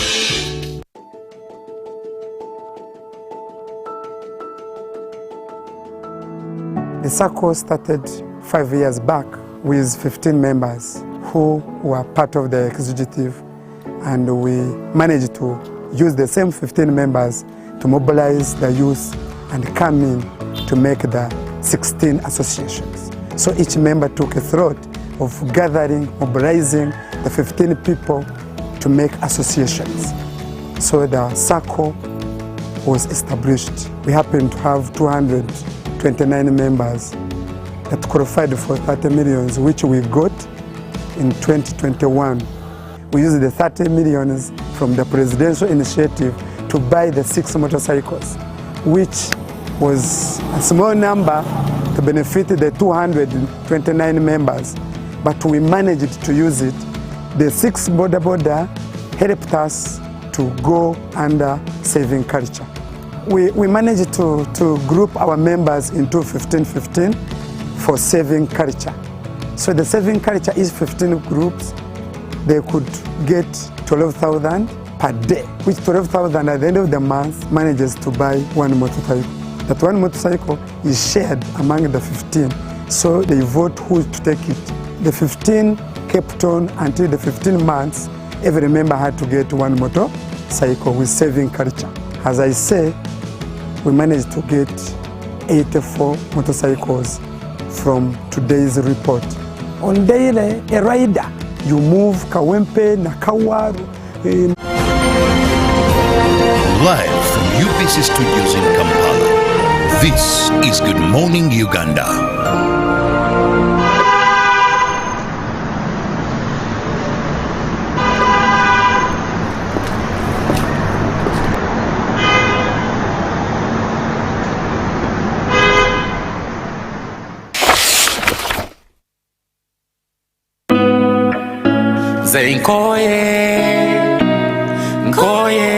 The circle started 5 years back with 15 members who were part of the executive, and we managed to use the same 15 members to mobilize the youth and come in to make the 16 associations. So each member took a thought of gathering, mobilizing the 15 people to make associations. So the circle was established. We happened to have 229 members that qualified for 30 millions, which we got in 2021. We used the 30 millions from the presidential initiative to buy the 6 motorcycles, which was a small number to benefit the 229 members, but we managed to use it. The 6 border helped us to go under saving culture. We managed to group our members into 15-15 for saving culture. So the saving culture is 15 groups. They could get 12,000 per day, which 12,000 at the end of the month manages to buy 1 motorcycle. That 1 motorcycle is shared among the 15, so they vote who to take it. The 15 kept on until the 15 months. Every member had to get 1 motorcycle with saving culture. As I say, we managed to get 84 motorcycles from today's report. On daily, a rider, you move Kawempe, Nakawaru. Live from UBC Studios in Kampala, this is Good Morning Uganda. Nkoye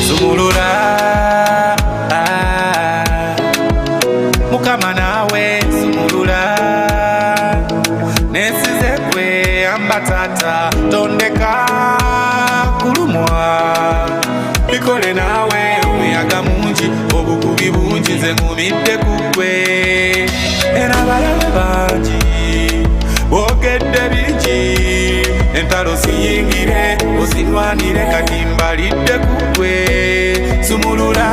Sumulula Mukama nawe sumulula Nesize kwe ambatata tondeka kulumwa Bikole nawe umuyaga mungi obukubi bungi nze ngumidde kukwe Enabalabe bangi bogedde bingi entalo siyingire ozinwanire kati mbalidde kukwe sumulula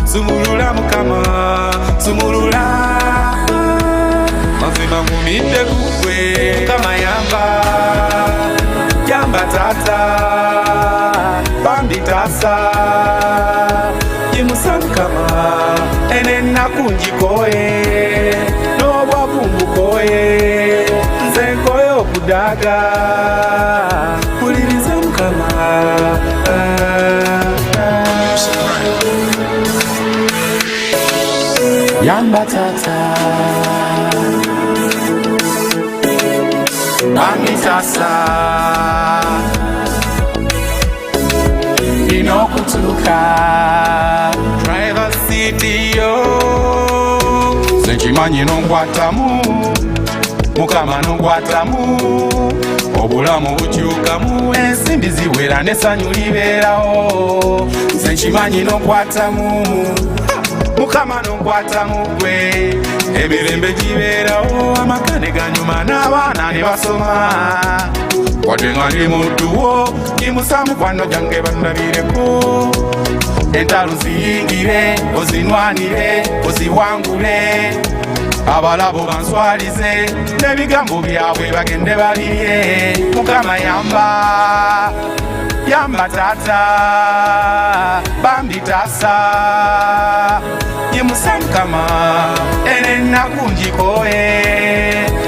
sumulula mukama sumulula mazima ngumidde kukwe mukama yamba tata bambi tasa jimusa mukama enennaku njikoye n'obwavumbukoye nze nkoye okudaga puliriza mukama Yamba tata Bambi tasa Inokutuka Driver city yo Senchimanyi nongwatamu Mukama nongwatamu Obulamu bukyukamu ensimbi ziwera n'essanyu libeerawo Senchimanyi nongwatamu Mukama nongwatamu gwe emirembe gibeerawo amaka ne ganyuma n'abaana ne basoma wadde nga ndi mudduwo kimusamu kwano gyange bandabireko entalo ziyingire ozinwanire oziwangule abalabo banswalize n'ebigambo byabwe bagende balirye Mukama yamba yamba tata Bambi tasa Yimusa Mukama enennaku njikoye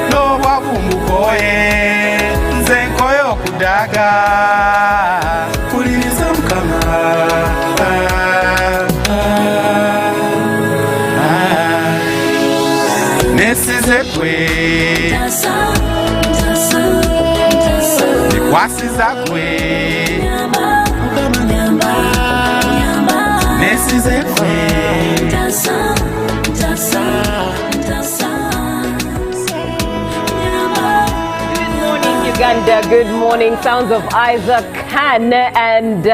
n'obwabumbukoye nze nkoye okudaga kuliriza Mukama nesize kwe nikwasiza kwe nesize kwe Uganda, good morning. Sounds of Isaac Khan, and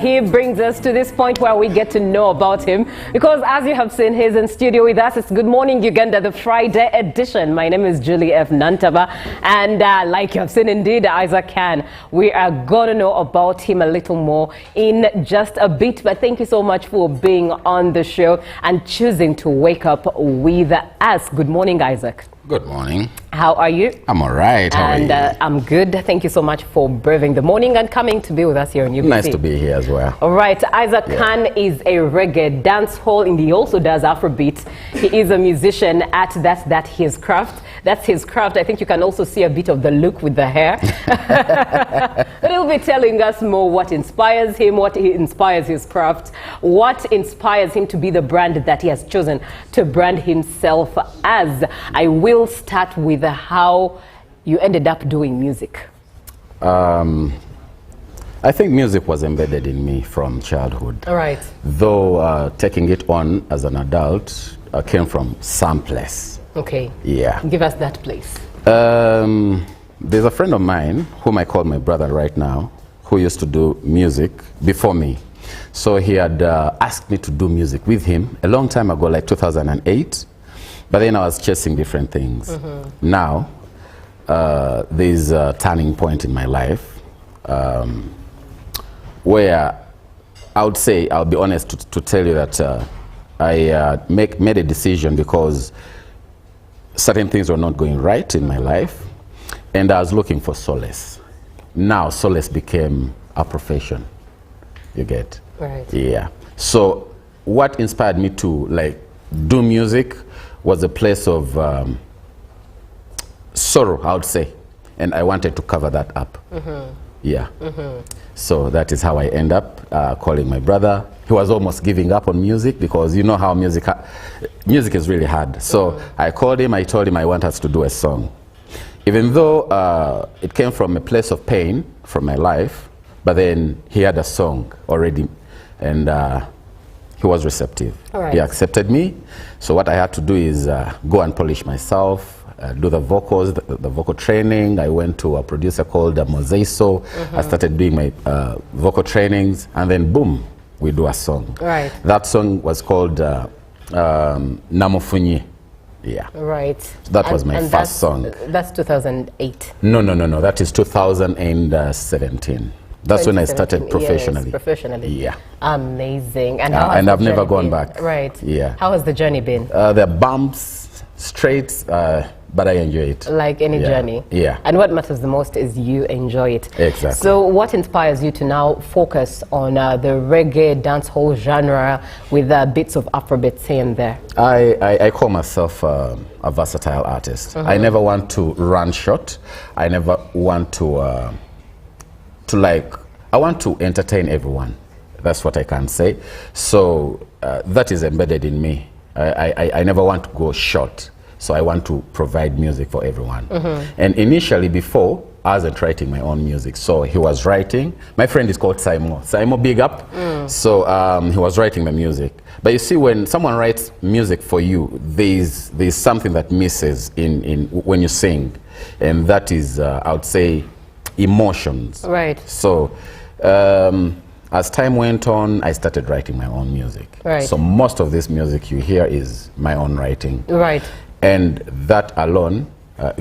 he brings us to this point where we get to know about him, because as you have seen, he's in studio with us. It's Good Morning Uganda, the Friday edition. My name is Julie F. Nantaba, and like you have seen, indeed, Isaac Khan, we are going to know about him a little more in just a bit. But thank you so much for being on the show and choosing to wake up with us. Good morning, Isaac. Good morning. How are you? I'm all right. How are you? I'm good. Thank you so much for braving the morning and coming to be with us here on UBC. Nice to be here as well. All right. Isaac Khan is a reggae dance hall, and he also does Afrobeat. He is a musician at That's his craft. That's his craft. I think you can also see a bit of the look with the hair. But he'll be telling us more what inspires him, what inspires his craft, what inspires him to be the brand that he has chosen to brand himself as. I will start with how you ended up doing music. I think music was embedded in me from childhood. All right. Though taking it on as an adult came from someplace. Okay. Yeah. Give us that place. There's a friend of mine, whom I call my brother right now, who used to do music before me. So he had asked me to do music with him a long time ago, like 2008. But then I was chasing different things. Mm-hmm. Now, there's a turning point in my life where I would say, I'll be honest to tell you that I made a decision because certain things were not going right in my life, and I was looking for solace. Now, solace became a profession, you get? Right. Yeah. So what inspired me to do music was a place of sorrow, I would say, and I wanted to cover that up. Mm-hmm. Yeah. Mm-hmm. So that is how I end up calling my brother. He was almost giving up on music because you know how music is really hard. So I called him, I told him I want us to do a song. Even though it came from a place of pain from my life, but then he had a song already, and he was receptive. Right. He accepted me. So what I had to do is go and polish myself, do the vocals, the vocal training. I went to a producer called Mosaiso. Mm-hmm. I started doing my vocal trainings, and then boom, we do a song. Right. That song was called Namufunye. Yeah. Right. So that was my first song. That's 2008. No. That is 2017. That's when I started professionally. Yes, professionally. Yeah. Amazing. And I've never gone back. Right. Yeah. How has the journey been? There are bumps, straights, but I enjoy it. Like any journey. Yeah. And what matters the most is you enjoy it. Exactly. So what inspires you to now focus on the reggae dancehall genre with bits of Afrobeats here and there? I call myself a versatile artist. Mm-hmm. I never want to run short. I never want to I want to entertain everyone. That's what I can say. So that is embedded in me. I never want to go short. So I want to provide music for everyone. And initially, before, I wasn't writing my own music. So he was writing. My friend is called Simo. Simo, big up. So he was writing the music. But you see, when someone writes music for you, there's something that misses in when you sing. And that is, I would say, emotions. Right. So as time went on, I started writing my own music. Right. So most of this music you hear is my own writing. Right. And that alone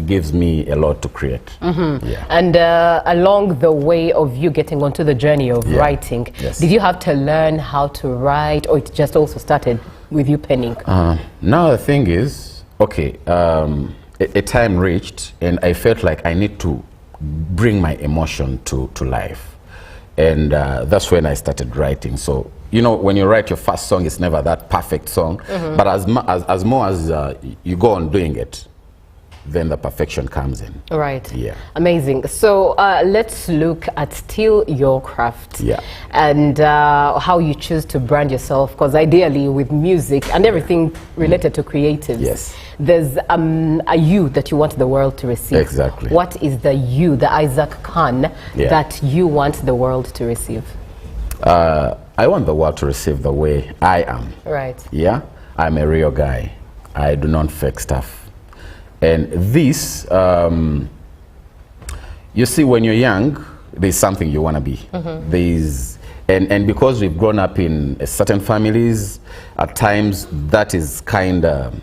gives me a lot to create. Yeah. And along the way of you getting onto the journey of writing, did you have to learn how to write, or it just also started with you penning? Now the thing is, okay, a time reached and I felt like I need to bring my emotion to life. And that's when I started writing. So, you know, when you write your first song, it's never that perfect song. But as more as you go on doing it, then the perfection comes in. Right. Yeah. Amazing. So let's look at still your craft. Yeah. And how you choose to brand yourself, because ideally with music and everything related to creatives, there's a you that you want the world to receive. Exactly. What is the you, the Isaac Khan, that you want the world to receive? I want the world to receive the way I am. Right. Yeah. I'm a real guy. I do not fake stuff. And this, you see, when you're young, there's something you want to be. And because we've grown up in certain families, at times that is kind of,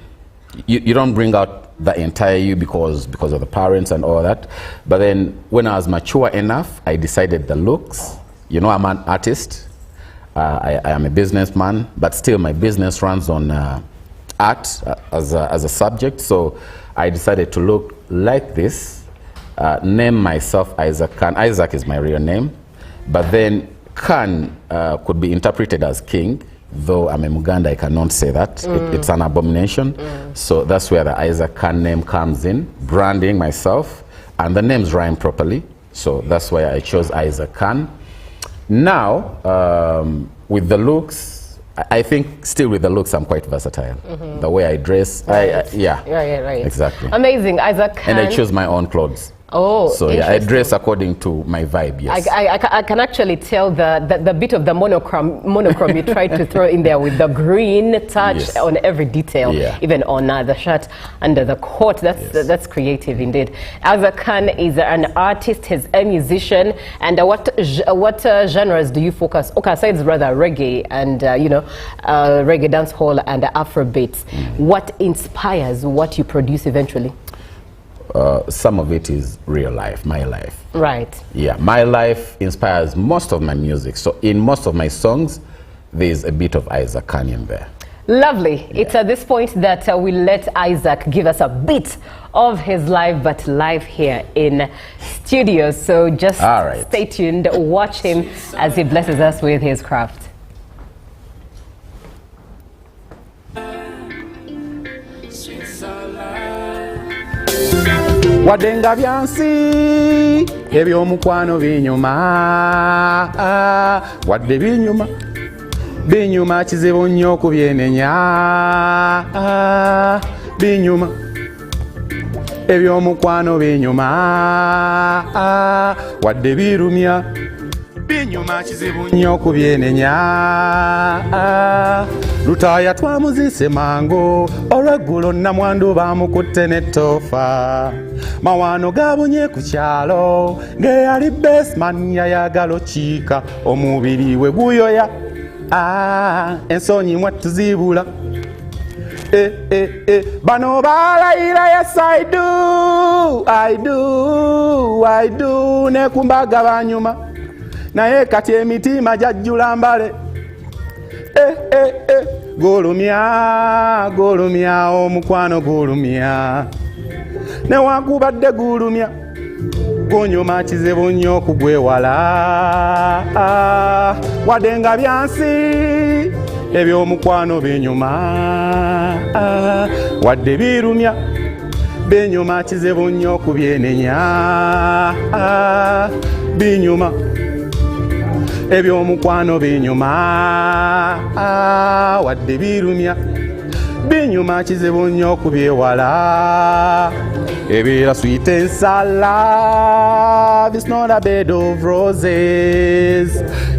you don't bring out the entire you because of the parents and all that. But then when I was mature enough, I decided the looks. You know, I'm an artist. I am a businessman, but still my business runs on art as a subject. So I decided to look like this, name myself Isaac Khan. Isaac is my real name, but then Khan could be interpreted as king, though I'm a Muganda, I cannot say that. It's an abomination. So that's where the Isaac Khan name comes in, branding myself, and the names rhyme properly. So that's why I chose Isaac Khan. Now, with the looks, I think still with the looks, I'm quite versatile. The way I dress, yeah. Right. Exactly. Amazing, Isaac Khan. And I choose my own clothes. Oh, so yeah, I dress according to my vibe. Yes. I can actually tell the bit of the monochrome you tried to throw in there with the green touch on every detail, even on the shirt under the coat. That's creative indeed. Isaac Khan is an artist, he's a musician, and what genres do you focus? Okay, aside rather reggae and reggae dancehall and Afrobeats. What inspires what you produce eventually? Some of it is real life, my life. Right. Yeah, my life inspires most of my music. So in most of my songs, there's a bit of Isaac Khan in there. Lovely. It's at this point that we let Isaac give us a bit of his life, but live here in studio. So just stay tuned, watch him as he blesses us with his craft. Wadenga byansi ebyomukwano binyuma wadde binyuma kizibu nnyo okubyenenya binyuma ebyomukwano binyuma wadde birumya binyuma kizibu nnyo okubyenenya lutaaya twamuzise mango olweggulo namwandu bamukutte n'ettoofa mawano gabunye ku kyalo ng'eyali besman yayagala okiika omubiri we guyoya ensonyi mwe tuziibula bano balayira yes I do ne kumbaga banyuma naye kati emitima jajjula mbale gulumya omukwano gulumya newankubadde gulumya gunyuma kizibu nnyo okugwewala wadde nga byansi ebyomukwano binyuma wadde birumya binyuma kizibu nnyo okubyenenya binyuma ebyomukwano binyuma wadde birumya binyuma kizibu nnyo okubyewala ebeera sweet and sour love is not a bed of roses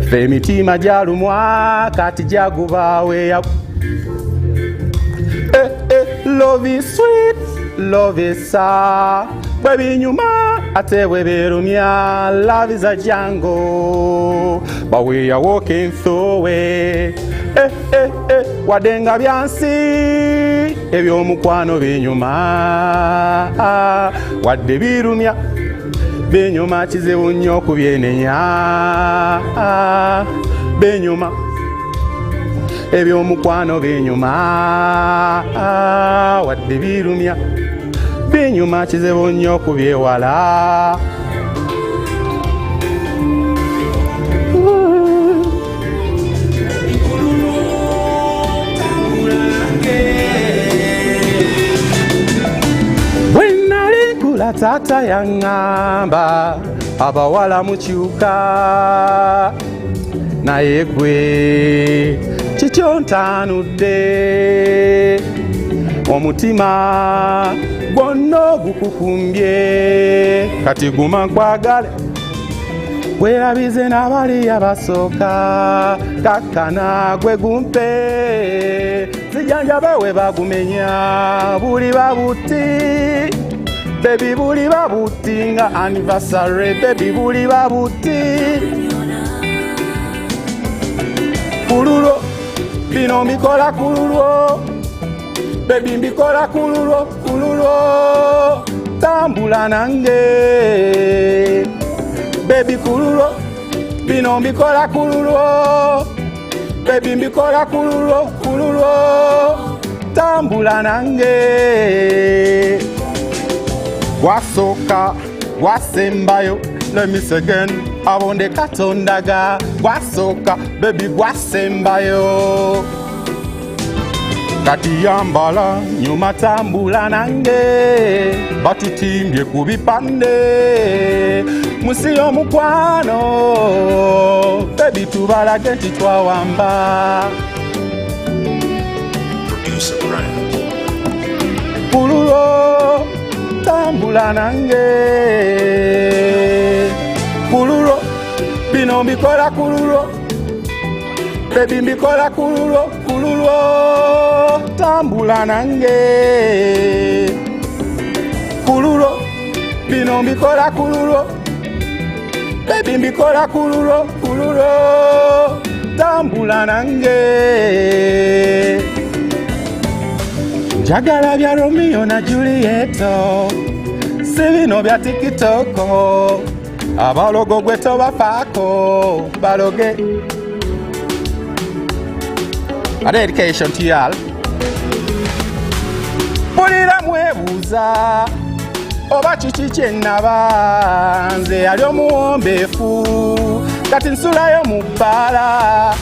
fe emitima gyalumwa kati gyagubaawe love is sweet love is sour bwe binyuma ate bwe beerumya love is a jungle but we are walking through it wadde nga byansi eby'omukwano binyuma wadde birumya binyuma kizibu nnyo okubyenenya binyuma eby'omukwano binyuma wadde birumya binyuma kizibu nnyo okubyewala Tata yaŋŋamba abawala mukyuka naye gwe kikyo ntaanudde omutima gwonna ogukukumbye kati guma nkwagale weerabize n'abali abasooka kakkana gwe gumpe zijanjabe we bagumenya buli babuti baby buli babuti nga anniversary baby buli babuti kululo bino mbikola kululo baby mbikola kululo tambula nange baby kululo bino mbikola kululo baby mbikola kululo tambula nange Gwasoka, gwasembayo, let me say again, abonde katondaga, gwasoka, baby gwasembayo. Kati yambala, nyuma tambula nange, batutimbye kubipande, musiyo mukwano, baby tubalage titwawamba. Kululo, tambula nange kululo bino mbikola kululo baby mbikola kululo tambula nange kululo bino mbikola kululo baby mbikola kululo tambula nange njagala bya Romeo na Julieto sibino bya tikitoko abalogo gwe tobafaako baloge a dedication to y'all bulira mwebuuza oba kiki kye nnaba nze yali omuwombeefu kati nsulayo mu bbaala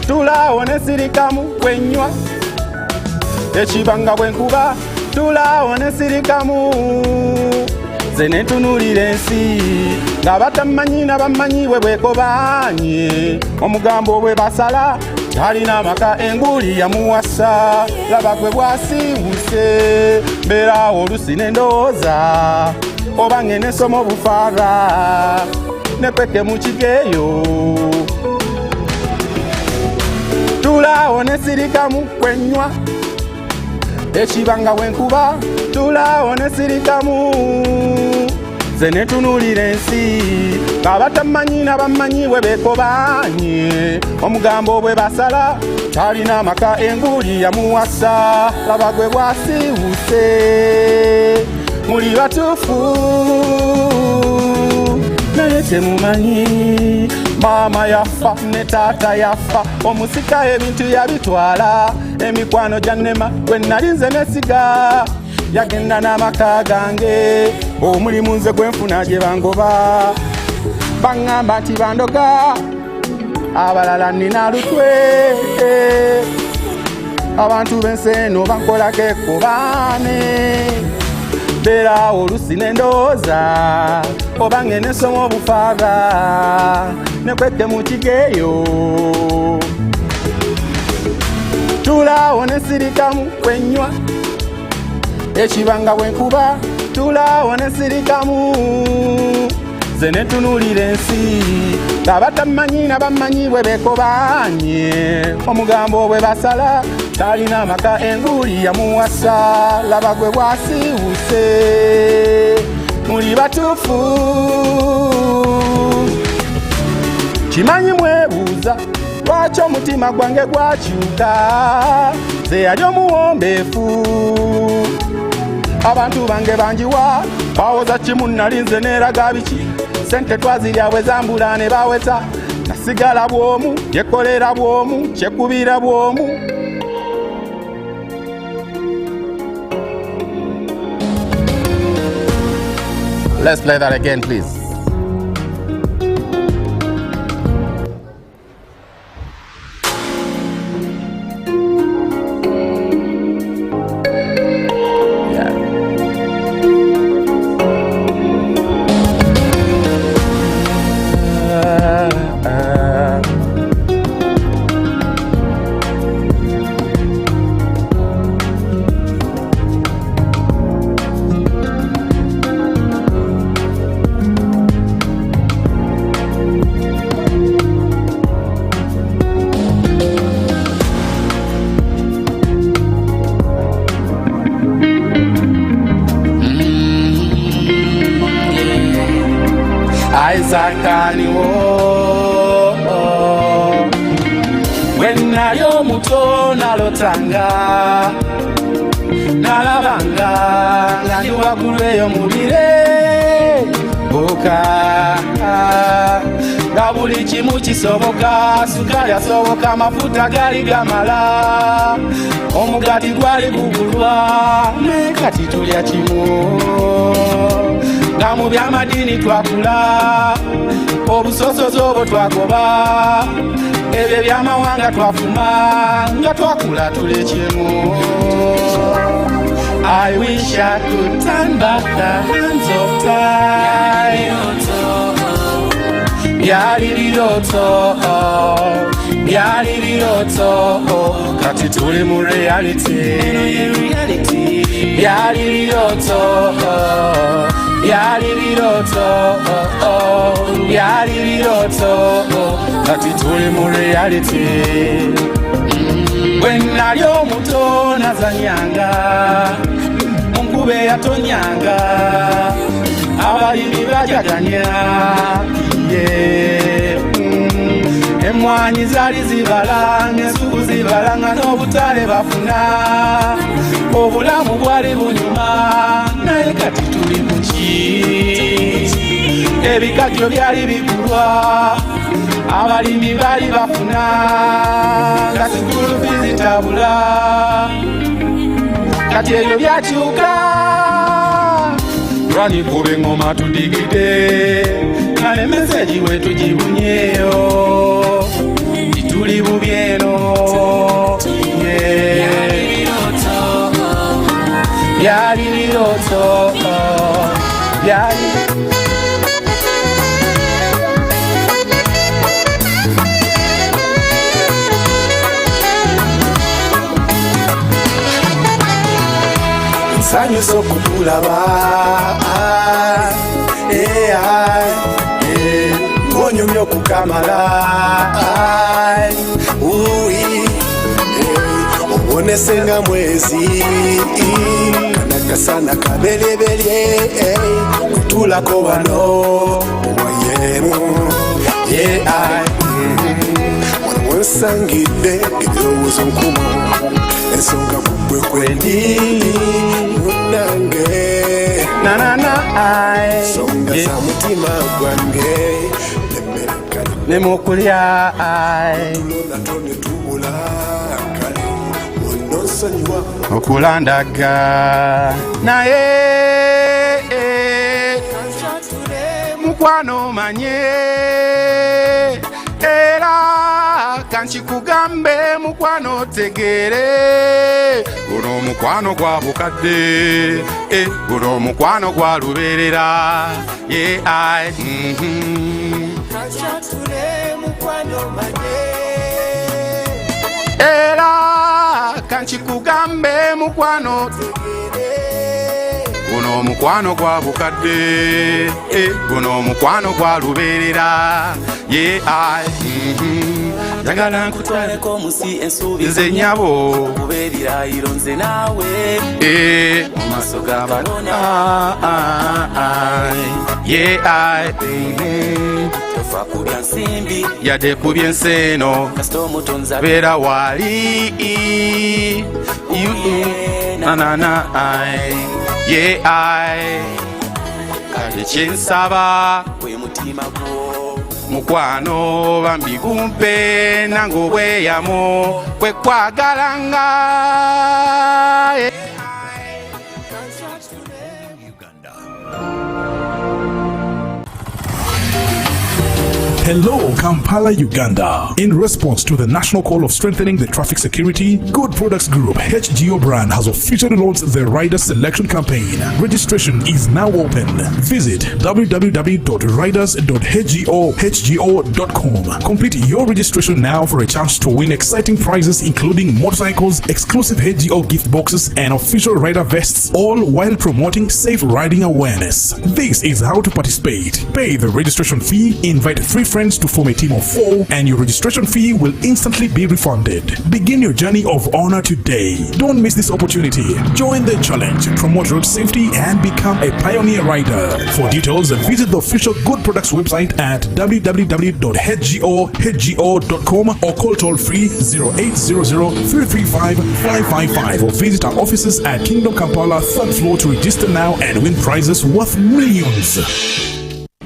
tulaawo ne sirikamu kwenywa ekibanga bwenkuba tulaawo ne sirikamu ze netunulira ensi nga batamanyi nabamanyi bwe bwekobanye omugambo bwe basala talina maka enguli yamuwasa laba gwe bwasiibuse mbeerawo olusi nendowooza oba ngene soma obufaara nekweke mu kigeeyo tulaawo ne sirikamu kwenywa ekibanga bwenkuba tulaawo ne sirikamu ze netunulira ensi nga batamanyi nabamanyi bwe beekobanye omugambo bwe basala talina maka enguli yamuwasa laba gwe bwasiibuse muli batuufu naye temumanyi maama yafa ne taata yafa omusika ebintu yabitwala emikwano gyannema gwe nali nze nesiga yagenda n'amaka gange omulimu nze gwenfuna gye bangoba baŋŋamba nti bandoga abalala nina lutwe abantu b'ensi eno bankolako ekkobaane mbeerawo olusi nendowooza oba ngene soma obufaara nekwette mu kigeeyo tulaawo ne sirikamu kwenywa ekibanga bwenkuba tulaawo ne sirikamu ze ne tunuulira ensi ng'abatamanyi n'abamanyi bwe beekobanye omugambo bwe basala talina amaka enguuli yamuwasa laba gwe bwasiwuse muli batuufu kimanyi mwebuuza lwaki omutima gwange gwakyuka ze yali omuwombeefu abantu bange banjiwa bawoza kimu nalinze neeraga biki sente twazirya bwe zambula ne baweta nasigala bwomu yekolera bwomu kyekubira bwomu Let's play that again, please. Wenayo muto nalotanga nalabanga nga ndi waggulu eyo mubire buka nga buli kimu kisoboka sukali asoboka amafuta gali gamala omugati gwali gugulwa ne kati tulya kimu nga mu byamadini twakula obusosozi obwo twagoba ebyo byamawanga twafuma nga twakula tulekyemu I wish I could turn back the hands of time byali biroto kati tuli mu reality byali biroto kati tuli mu reality bwe nali omuto nazanyanga munkube yatonyanga abalimi bajaganya emwanyi zaali zibala n'ensuku zibala nga n'obutale bafuna obulamu bwali bunyuma naye kati tuli muki ebikajjo byali bigulwa abalimi baali bafuna nga sikulu bizitabula kati ebyo byakyuka lwanikube engoma tudigide nga ne meseji we tugibunyeyo tituli bubi eno byali biroto byali nsanyusa okutulaba ng'onyumya okukamala obonese nga mwezi kanakasana kabelebelye kutulako wano wayemu wensangidde ebirowoozo nkumu ensonga kugwe kwendi munange songa za mutima gwange nemukulya natone tubula kale onosonyiwa okulandaga naye mukwano manye era kankikugambe mukwano otegeere guno omukwano gwa bukadde guno omukwano gwa lubeerera era kanchikugambe mukwano guno omukwano gwa bukadde guno omukwano gwa lubeerera njagala nkutwaleko musi ensuubi nze nyabo kubeerira ironze naawe mu maaso g'ababona tofa kubya nsimbi yadde ku byenseeno kasita omutonza beera wali kati kyensaba gwe mutima gwo mukwano bambi gumpe nange obweyamo kwe kwagalanga Hello, Kampala, Uganda. In response to the national call of strengthening the traffic security, Good Products Group HGO brand has officially launched the rider selection campaign. Registration is now open. Visit www.riders.hgo.com. Complete your registration now for a chance to win exciting prizes including motorcycles, exclusive HGO gift boxes, and official rider vests, all while promoting safe riding awareness. This is how to participate. Pay the registration fee, invite 3 friends to form a team of 4, and your registration fee will instantly be refunded. Begin your journey of honor today. Don't miss this opportunity. Join the challenge, promote road safety, and become a pioneer rider. For details, visit the official Good Products website at www.hgo.com or call toll free 0800-335-555 or visit our offices at Kingdom Kampala 3rd floor to register now and win prizes worth millions.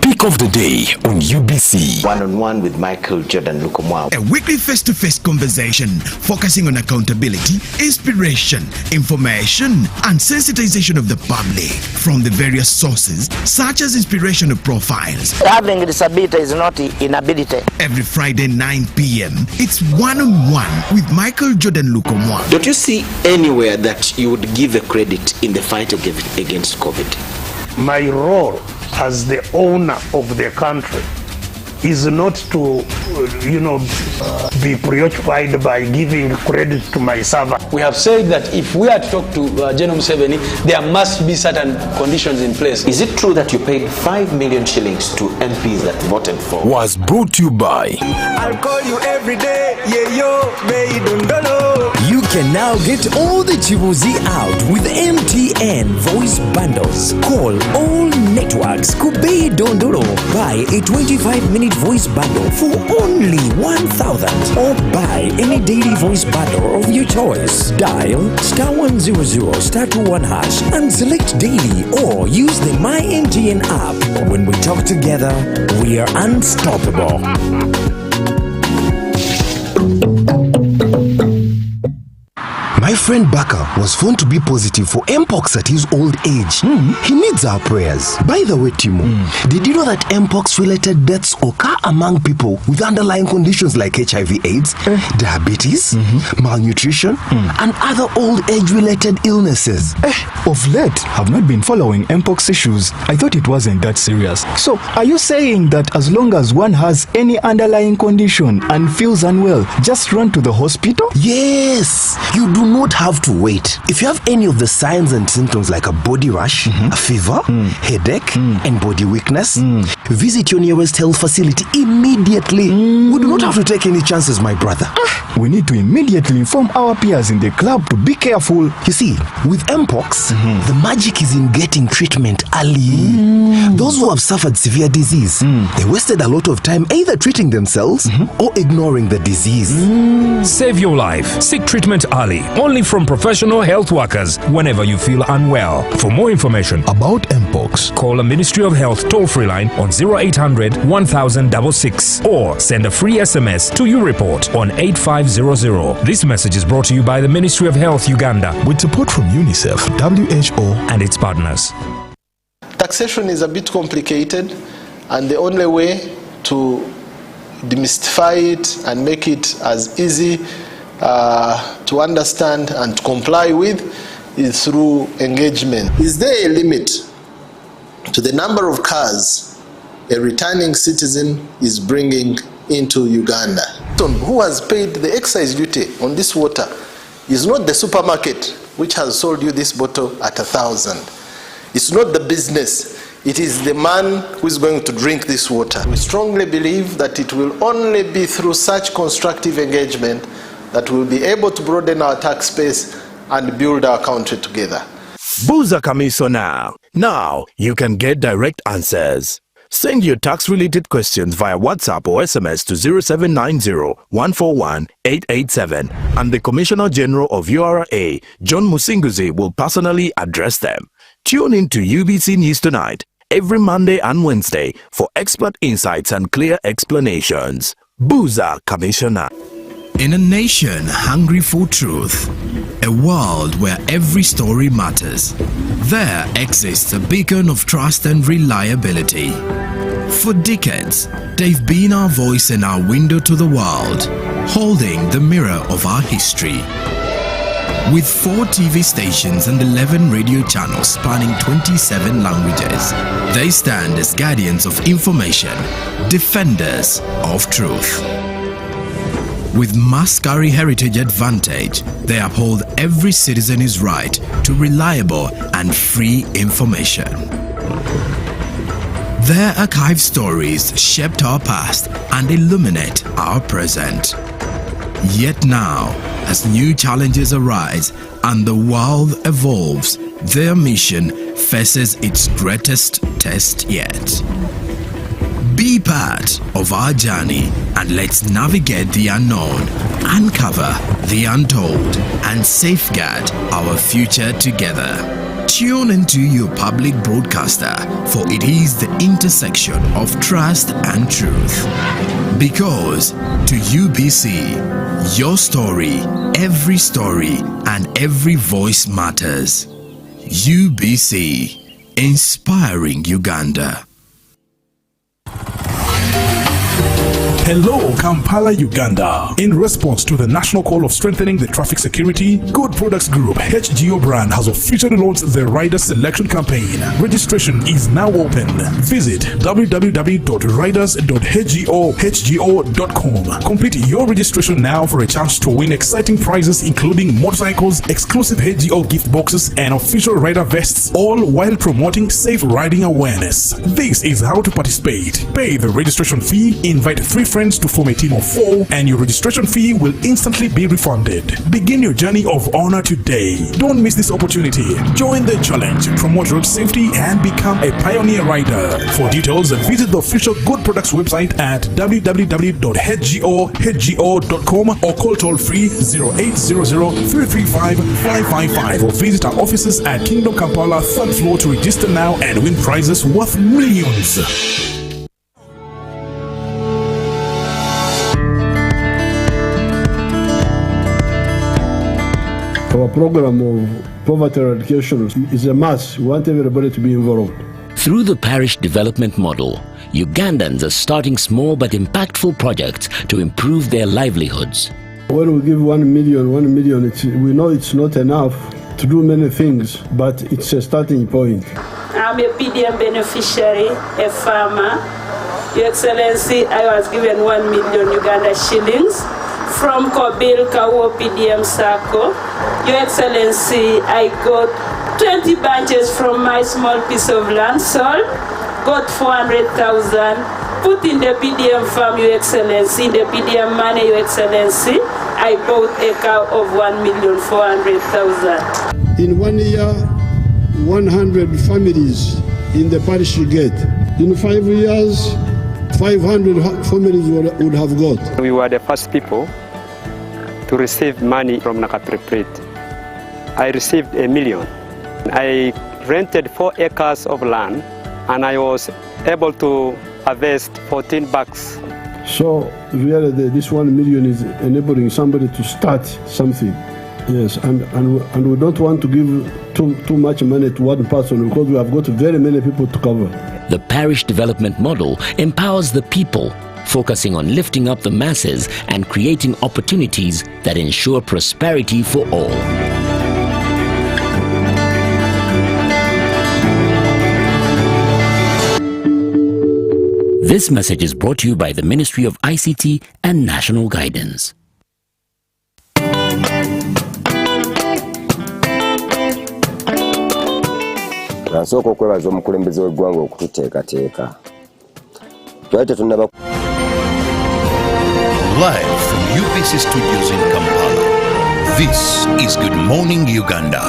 Pick of the day on UBC. One-on-one with Michael Jordan Lukomwao. A weekly face-to-face conversation focusing on accountability, inspiration, information, and sensitization of the public from the various sources such as inspirational profiles. Having a disability is not inability. Every Friday 9 p.m. it's one-on-one with Michael Jordan Lukomwao. Don't you see anywhere that you would give a credit in the fight against COVID? My role as the owner of the country is not to, be preoccupied by giving credit to my servant. We have said that if we are to talk to General Museveni, there must be certain conditions in place. Is it true that you paid 5 million shillings to MPs that voted for? Was brought to you by I'll call you every day, You can now get all the Chibuzi out with MTN voice bundles. Call all networks Kubei Dondoro. Buy a 25-minute voice bundle for only 1,000 or buy any daily voice bundle of your choice. Dial *100*21# and select daily or use the My MTN app. When we talk together, we are unstoppable. My friend Baka was found to be positive for Mpox at his old age. He needs our prayers. By the way, Timo, did you know that Mpox-related deaths occur among people with underlying conditions like HIV/AIDS, diabetes, malnutrition, and other old age-related illnesses? Of late, I've not been following Mpox issues. I thought it wasn't that serious. So, are you saying that as long as one has any underlying condition and feels unwell, just run to the hospital? Yes! You do not have to wait. If you have any of the signs and symptoms like a body rash, a fever, headache, and body weakness, visit your nearest health facility immediately. We do not have to take any chances, my brother. We need to immediately inform our peers in the club to be careful. You see, with Mpox, the magic is in getting treatment early. Those who have suffered severe disease, they wasted a lot of time either treating themselves or ignoring the disease. Save your life. Seek treatment early. Only from professional health workers whenever you feel unwell. For more information about Mpox, call the Ministry of Health toll-free line on 0800 1066 or send a free SMS to your report on 8500. This message is brought to you by the Ministry of Health Uganda with support from UNICEF, WHO, and its partners. Taxation is a bit complicated, and the only way to demystify it and make it as easy to understand and to comply with is through engagement. Is there a limit to the number of cars a returning citizen is bringing into Uganda? Who has paid the excise duty on this water is not the supermarket which has sold you this bottle at 1,000. It's not the business. It is the man who is going to drink this water. We strongly believe that it will only be through such constructive engagement that we'll be able to broaden our tax base and build our country together. Buza Kamiso now you can get direct answers. Send your tax-related questions via WhatsApp or SMS to 0790-141-887 and the Commissioner General of URA, John Musinguzi, will personally address them. Tune in to UBC News Tonight every Monday and Wednesday for expert insights and clear explanations. Buza Commissioner. In a nation hungry for truth, a world where every story matters, there exists a beacon of trust and reliability. For decades, they've been our voice and our window to the world, holding the mirror of our history. With 4 TV stations and 11 radio channels spanning 27 languages, they stand as guardians of information, defenders of truth. With Mascari Heritage Advantage, they uphold every citizen's right to reliable and free information. Their archive stories shaped our past and illuminate our present. Yet now, as new challenges arise and the world evolves, their mission faces its greatest test yet. Be part of our journey and let's navigate the unknown, uncover the untold, and safeguard our future together. Tune into your public broadcaster, for it is the intersection of trust and truth. Because to UBC, your story, and every voice matters. UBC, inspiring Uganda. Hello, Kampala, Uganda. In response to the national call of strengthening the traffic security, Good Products Group HGO brand has officially launched the Rider Selection Campaign. Registration is now open. Visit www.riders.hgo.com. Complete your registration now for a chance to win exciting prizes including motorcycles, exclusive HGO gift boxes, and official rider vests, all while promoting safe riding awareness. This is how to participate. Pay the registration fee, invite 3 friends to form a team of 4, and your registration fee will instantly be refunded. Begin your journey of honor today. Don't miss this opportunity. Join the challenge, promote road safety, and become a pioneer rider. For details, visit the official Good Products website at www.hgo.com or call toll-free 0800-335-555 or visit our offices at Kingdom Kampala 3rd floor to register now and win prizes worth millions. Our program of poverty eradication is a must. We want everybody to be involved. Through the parish development model, Ugandans are starting small but impactful projects to improve their livelihoods. When we give 1 million, we know it's not enough to do many things, but it's a starting point. I'm a PDM beneficiary, a farmer. Your Excellency, I was given 1 million Uganda shillings from Kobil Kawo PDM Sacco. Your Excellency, I got 20 bunches from my small piece of land sold, got 400,000, put in the PDM farm, Your Excellency, the PDM money, Your Excellency, I bought a cow of 1,400,000. In 1 year, 100 families in the parish you get. In 5 years, 500 families would have got. We were the first people to receive money from Nakaprepret. I received $1 million. I rented 4 acres of land and I was able to harvest 14 bags. So really this 1 million is enabling somebody to start something. Yes, and we don't want to give too much money to one person because we have got very many people to cover. The parish development model empowers the people, focusing on lifting up the masses and creating opportunities that ensure prosperity for all. This message is brought to you by the Ministry of ICT and National Guidance. Nsooka okwebaza omukulembeze w'eggwanga okututeekateeka. Twali tetunnaba. Live from UBC Studios in Kampala, this is Good Morning Uganda.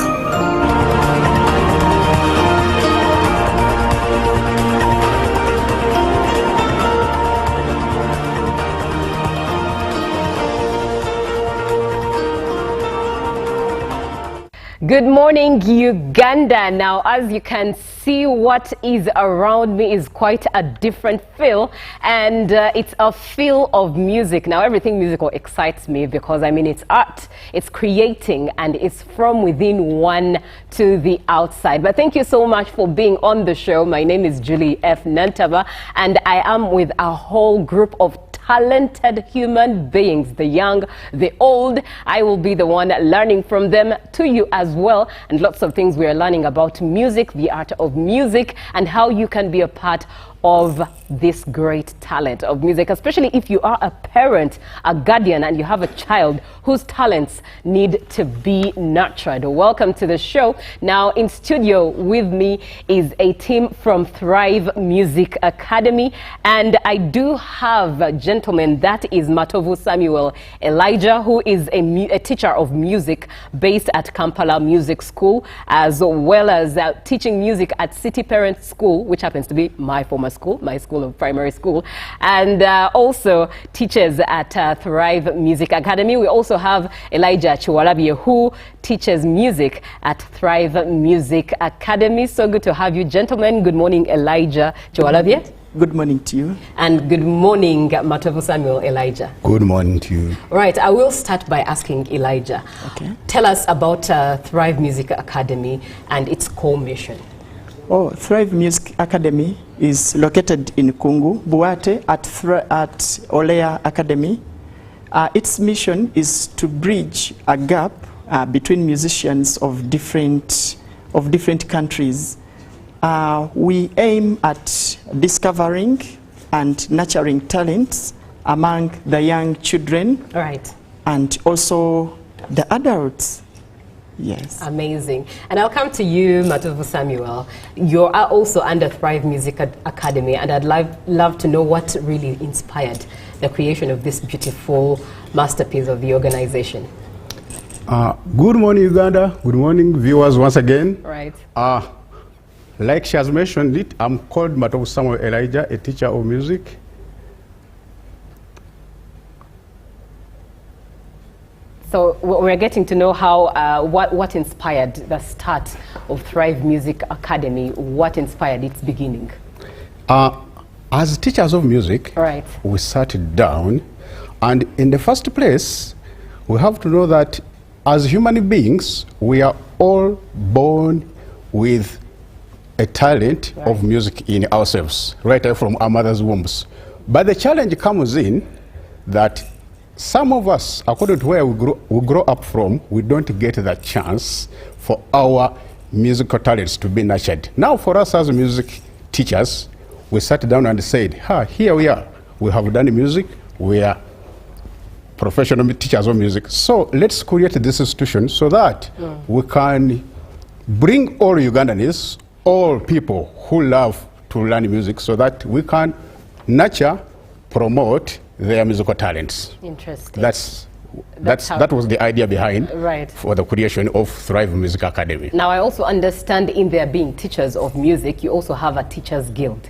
Good morning, Uganda. Now, as you can see, what is around me is quite a different feel, and it's a feel of music. Now, everything musical excites me because, I mean, it's art, it's creating, and it's from within one to the outside. But thank you so much for being on the show. My name is Julie F. Nantaba, and I am with a whole group of talented human beings, the young, the old. I will be the one learning from them to you as well, and lots of things we are learning about music, the art of music, and how you can be a part of this great talent of music, especially if you are a parent, a guardian, and you have a child whose talents need to be nurtured. Welcome to the show. Now, in studio with me is a team from Thrive Music Academy, and I do have a gentleman, that is Matovu Samuel Elijah, who is a teacher of music based at Kampala Music School, as well as teaching music at City Parent School, which happens to be my former school, my school of primary school, and also teaches at Thrive Music Academy. We also have Elijah Chiwalabye, who teaches music at Thrive Music Academy. So good to have you, gentlemen. Good morning, Elijah Chiwalabye. Good morning to you. And good morning, Matovu Samuel Elijah. Good morning to you. Right, I will start by asking Elijah. Okay. Tell us about Thrive Music Academy and its core mission. Oh, Thrive Music Academy is located in Kungu, Buate, at Olea Academy. Its mission is to bridge a gap between musicians of different countries. We aim at discovering and nurturing talents among the young children, right, and also the adults. Yes. Amazing. And I'll come to you, Matovu Samuel. You are also under Thrive Music Academy, and I'd love to know what really inspired the creation of this beautiful masterpiece of the organization. Good morning, Uganda. Good morning, viewers, once again. Right. Like she has mentioned it, I'm called Matovu Samuel Elijah, a teacher of music. So we're getting to know how, what inspired the start of Thrive Music Academy, what inspired its beginning? As teachers of music, right, we sat down, and in the first place, we have to know that as human beings, we are all born with a talent of music in ourselves, right from our mother's wombs. But the challenge comes in that some of us, according to where we grow up from, we don't get the chance for our musical talents to be nurtured. Now, for us as music teachers, we sat down and said, here we are. We have done music. We are professional teachers of music. So let's create this institution so that we can bring all Ugandans, all people who love to learn music, so that we can nurture, promote their musical talents. Interesting. That was the idea behind for the creation of Thrive Music Academy. Now, I also understand in there being teachers of music, you also have a teachers guild.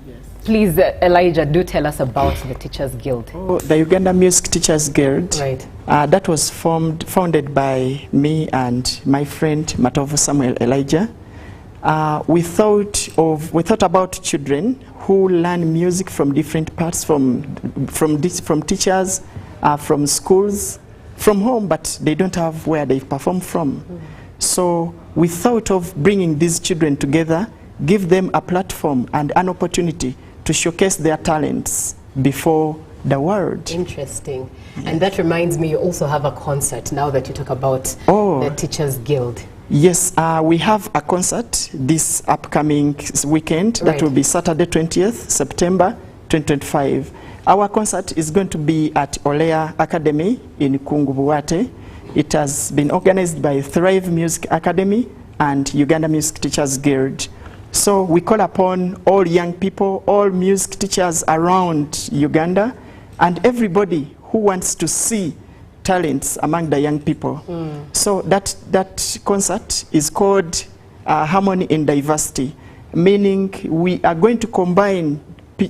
Yes. Please, Elijah, do tell us about the teachers guild. Oh, the Uganda Music Teachers Guild. Right. That was founded by me and my friend Matovu Samuel Elijah. We thought about children who learn music from different parts, from teachers, from schools, from home, but they don't have where they perform from. So we thought of bringing these children together, give them a platform and an opportunity to showcase their talents before the world. Interesting. Yes. And that reminds me, you also have a concert now that you talk about the Teachers Guild. Yes, we have a concert this upcoming weekend. That will be Saturday, 20th September 2025. Our concert is going to be at Olea Academy in Kungu Buate. It has been organized by Thrive Music Academy and Uganda Music Teachers Guild. So we call upon all young people, all music teachers around Uganda, and everybody who wants to see talents among the young people. So that concert is called Harmony in Diversity, meaning we are going to combine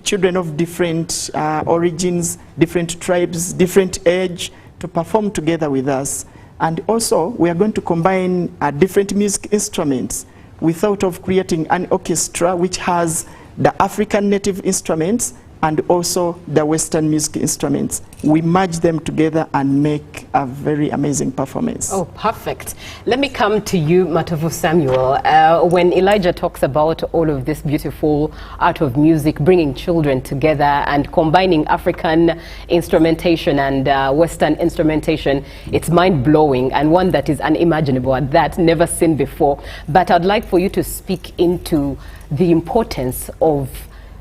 children of different origins, different tribes, different age, to perform together with us. And also, we are going to combine different music instruments. We thought of creating an orchestra which has the African native instruments and also the Western music instruments. We merge them together and make a very amazing performance. Oh, perfect. Let me come to you, Matovu Samuel. When Elijah talks about all of this beautiful art of music, bringing children together and combining African instrumentation and Western instrumentation, it's mind-blowing and one that is unimaginable at that, never seen before. But I'd like for you to speak into the importance of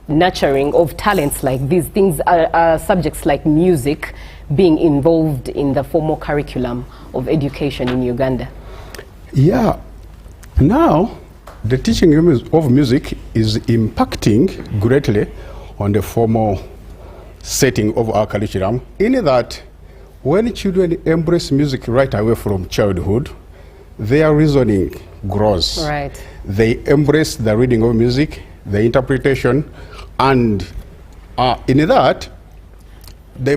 nurturing of talents like these things, subjects like music being involved in the formal curriculum of education in Uganda. Yeah, now the teaching of music is impacting greatly on the formal setting of our curriculum, in that when children embrace music right away from childhood, their reasoning grows. Right. They embrace the reading of music, the interpretation, and in that, they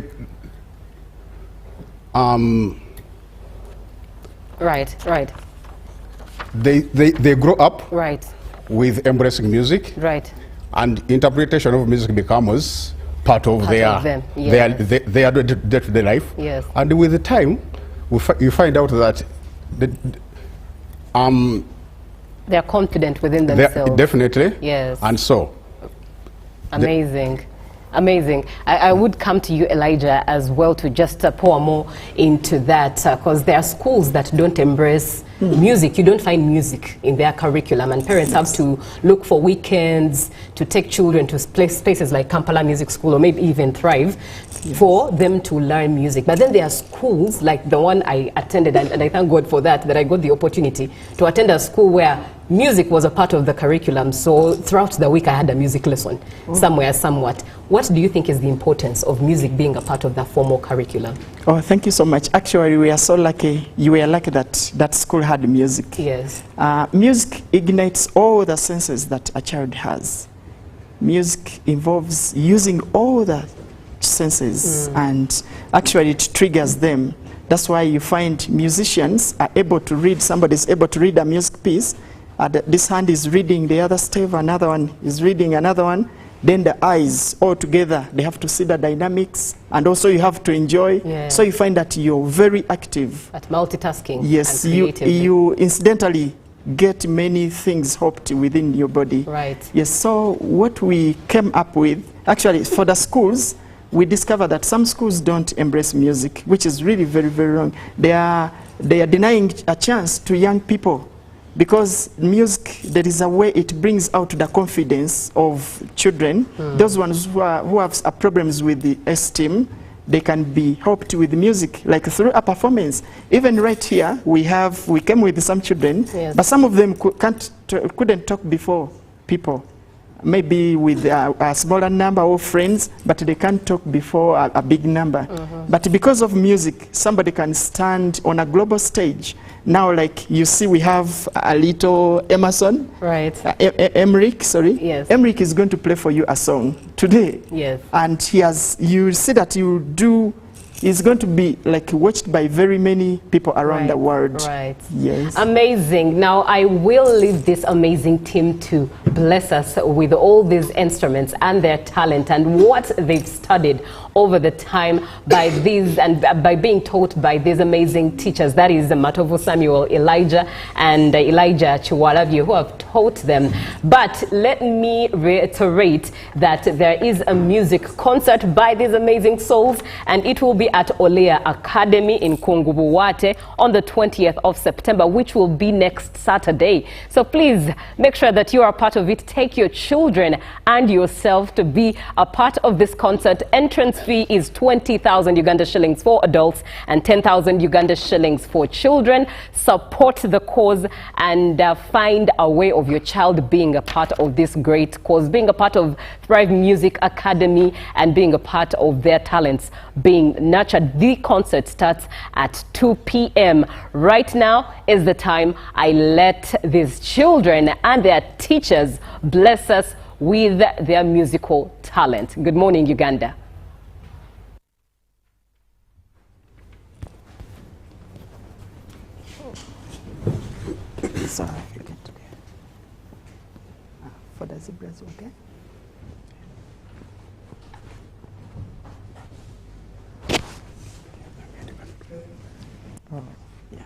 they grow up with embracing music, and interpretation of music becomes part of their day-to-day life. Yes. And with the time, you find out that they are confident within themselves. Definitely. Yes. And so. Amazing. Amazing. I would come to you, Elijah, as well to just pour more into that, because there are schools that don't embrace music. You don't find music in their curriculum, and parents have to look for weekends to take children to places like Kampala Music School or maybe even Thrive for them to learn music. But then there are schools like the one I attended, and I thank God for that I got the opportunity to attend a school where music was a part of the curriculum. So throughout the week I had a music lesson somewhere, somewhat. What do you think is the importance of music being a part of the formal curriculum? Oh, thank you so much. Actually, we are so lucky. You were lucky that that school had music. Yes. Music ignites all the senses that a child has. Music involves using all the senses, and actually it triggers them. That's why you find musicians are able to read, somebody's able to read a music piece. This hand is reading the other stave, another one is reading another one. Then the eyes all together, they have to see the dynamics, and also you have to enjoy. Yeah. So you find that you're very active. At multitasking. Yes, and you incidentally get many things hopped within your body. Right. Yes, so what we came up with, actually for the schools, we discovered that some schools don't embrace music, which is really very, very wrong. They are denying a chance to young people, because music, there is a way it brings out the confidence of children. Those ones who have problems with the esteem, they can be helped with music, like through a performance. Even right here, we came with some children, but some of them couldn't talk before people. Maybe with a smaller number of friends, but they can't talk before a big number. But because of music, somebody can stand on a global stage. Now, like you see, we have a little Emerson. Right. Emric, sorry. Yes. Emric is going to play for you a song today. Yes. And you see that he's going to be like watched by very many people around the world. Right. Yes. Amazing. Now I will leave this amazing team to bless us with all these instruments and their talent and what they've studied over the time by these and by being taught by these amazing teachers. That is Matovu Samuel, Elijah, and Elijah Chiwalabye, who have taught them. But let me reiterate that there is a music concert by these amazing souls, and it will be be at Olea Academy in Kungubuwate on the 20th of September, which will be next Saturday. So please make sure that you are part of it. Take your children and yourself to be a part of this concert. Entrance fee is 20,000 Uganda shillings for adults and 10,000 Uganda shillings for children. Support the cause and find a way of your child being a part of this great cause, being a part of Thrive Music Academy and being a part of their talents being nurtured. The concert starts at 2 p.m. Right now is the time I let these children and their teachers bless us with their musical talent. Good morning, Uganda. Sorry, for the zebras, okay? Oh, yeah.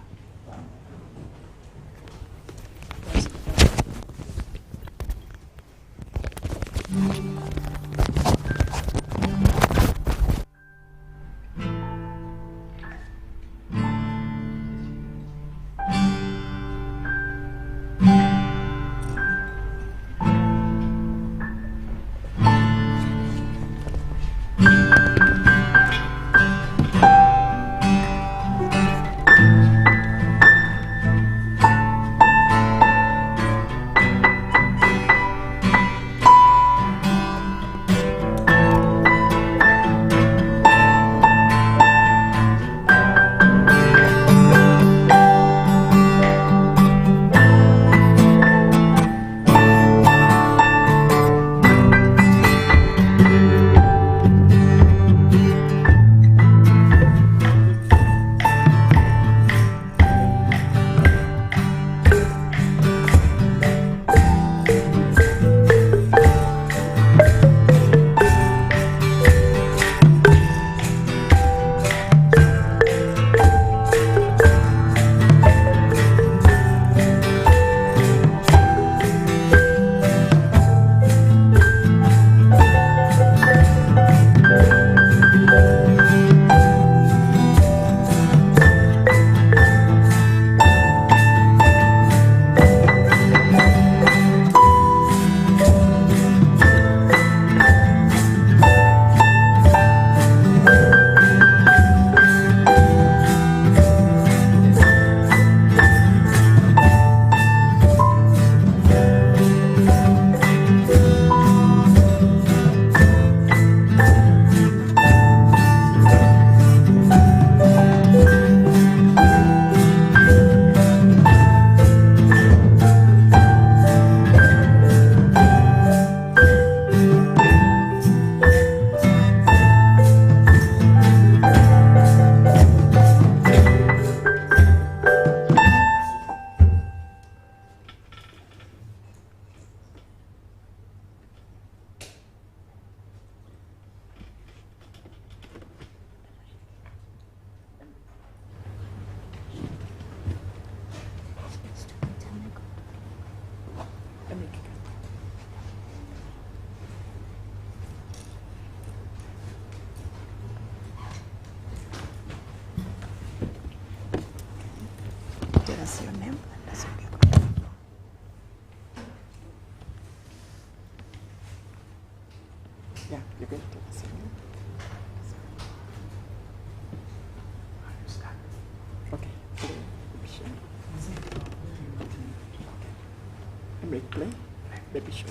Tell us your name. That's okay. Yeah, you can tell us your name. Okay. Emric, play. Baby show.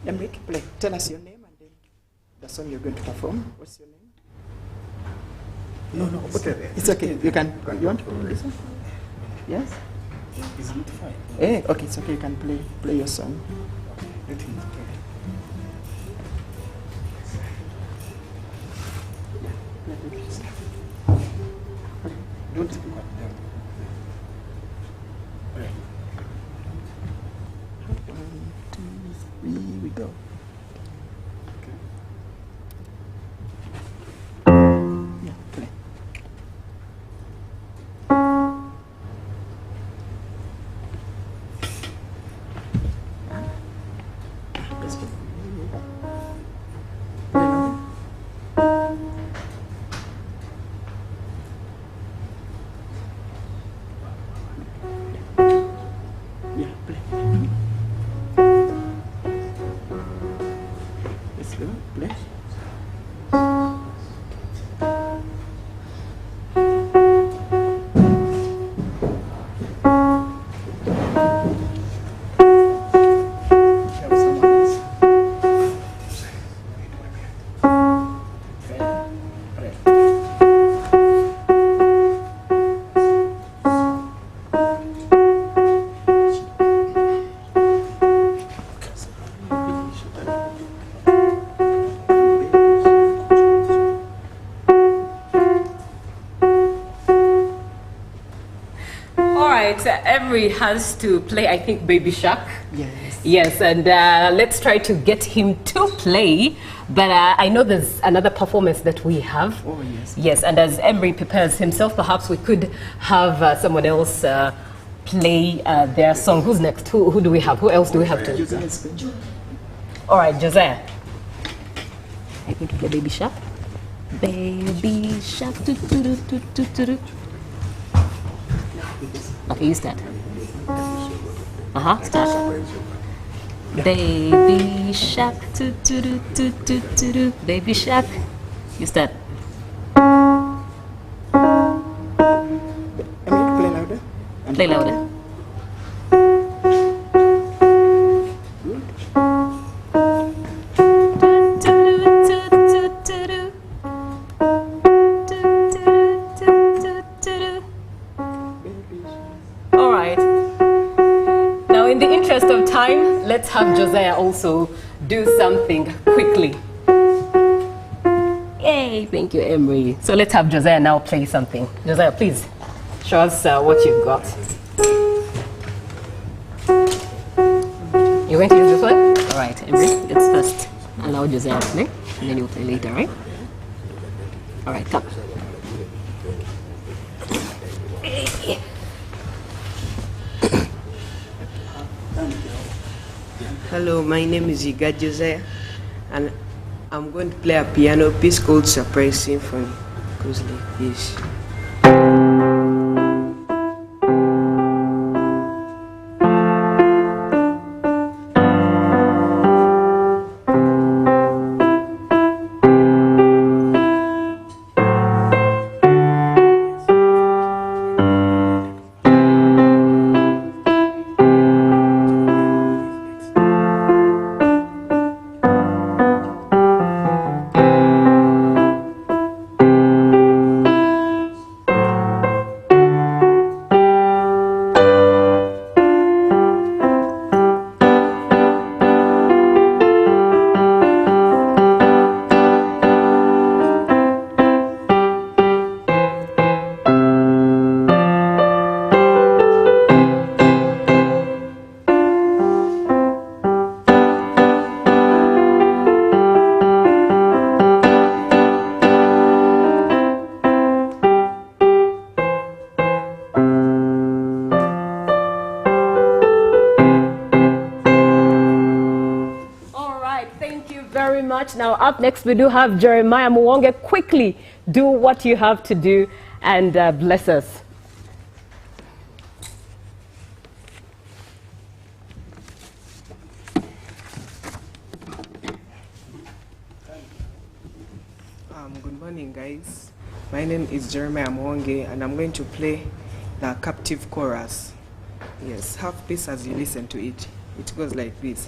Emric, play. Tell us your name and then the song you're going to perform. What's your name? No, okay. It's okay. You can. You want to listen? Yes. Is it fine? Okay, it's okay. You can play your song. Let him play. Don't speak up there. One, two, three, we go. right, Emery has to play, I think, Baby Shark. Yes. Yes, and let's try to get him to play. But I know there's another performance that we have. Oh, yes. Yes, and as Emery prepares himself, perhaps we could have someone else play their song. Who's next? Who do we have? Who else do we have to? All right, Josiah. I'm going to play Baby Shark. Baby Shark. Okay, you start. Start. Baby Shark. Baby Shark. You start. Play louder. Play louder. All right. Now, in the interest of time, let's have Josiah also do something quickly. Yay, thank you, Emery. So let's have Josiah now play something. Josiah, please show us what you've got. You're going to use this one? All right, Emery, let's first allow Josiah to play, and then you'll play later, right? All right, come. Hello, my name is Iga Josiah, and I'm going to play a piano piece called Surprise Symphony. It goes like this. Now, up next, we do have Jeremiah Muwonge. Quickly do what you have to do and bless us. Good morning, guys. My name is Jeremiah Muwonge, and I'm going to play the captive chorus. Yes, have peace as you listen to it. It goes like this.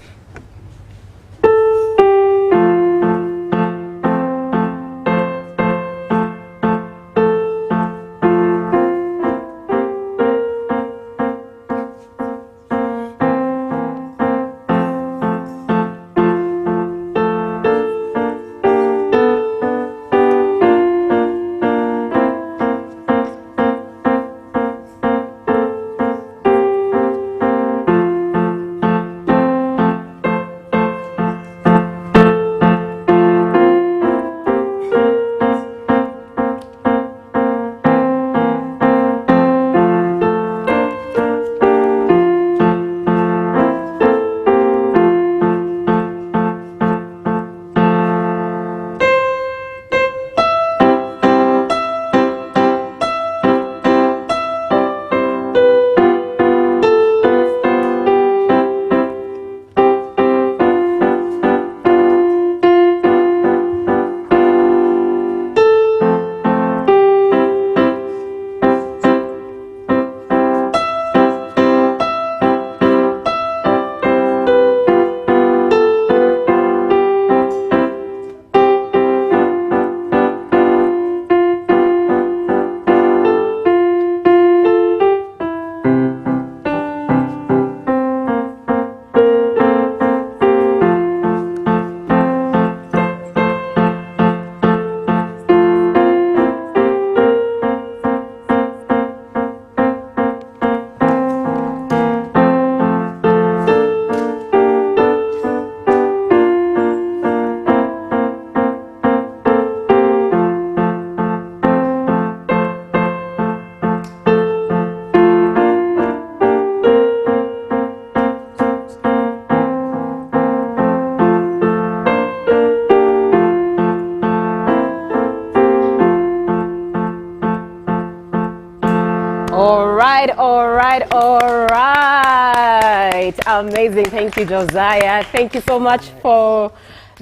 Amazing. Thank you, Josiah. Thank you so much for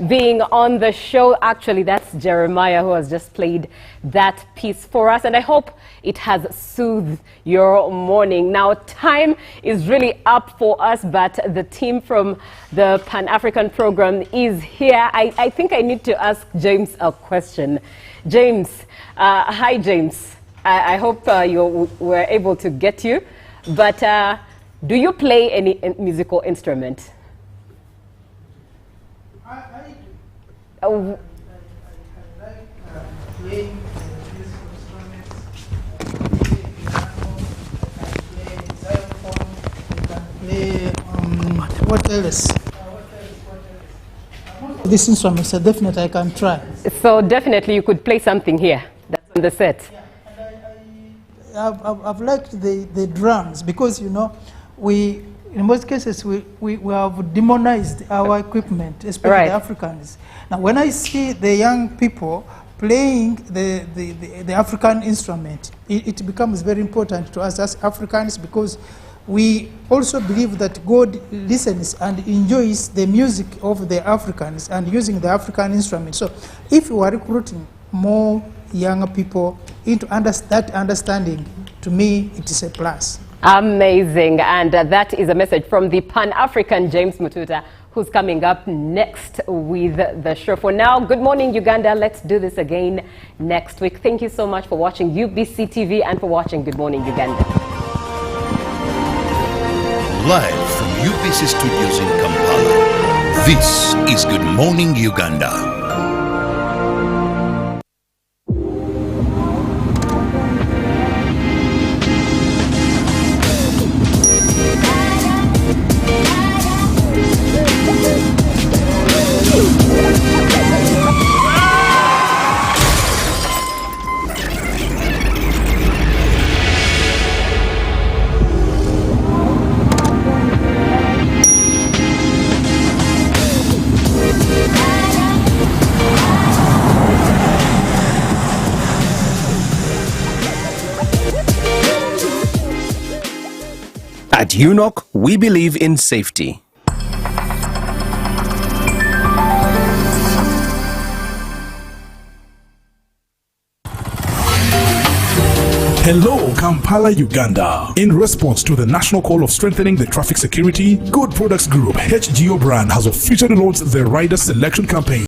being on the show. Actually, that's Jeremiah who has just played that piece for us, and I hope it has soothed your morning. Now, time is really up for us, but the team from the Pan-African program is here. I think I need to ask James a question. James, hi James. I hope you were able to get you, but do you play any musical instrument? I like playing musical instruments. I play piano, I play xylophone, I can play what else? These instruments are definitely I can try. So definitely you could play something here. That's on the set. Yeah, I've liked the drums because, you know, in most cases we have demonized our equipment, especially the Africans. Now when I see the young people playing the African instrument, it becomes very important to us as Africans, because we also believe that God listens and enjoys the music of the Africans and using the African instrument. So if we are recruiting more young people into that understanding, to me it is a plus. Amazing. And that is a message from the Pan-African James Mututa, who's coming up next with the show. For now, good morning, Uganda. Let's do this again next week. Thank you so much for watching UBC TV and for watching Good Morning Uganda. Live from UBC Studios in Kampala, this is Good Morning Uganda. At UNOC, we believe in safety. Hello, Kampala, Uganda. In response to the national call of strengthening the traffic security, Good Products Group HGO brand has officially launched the rider selection campaign.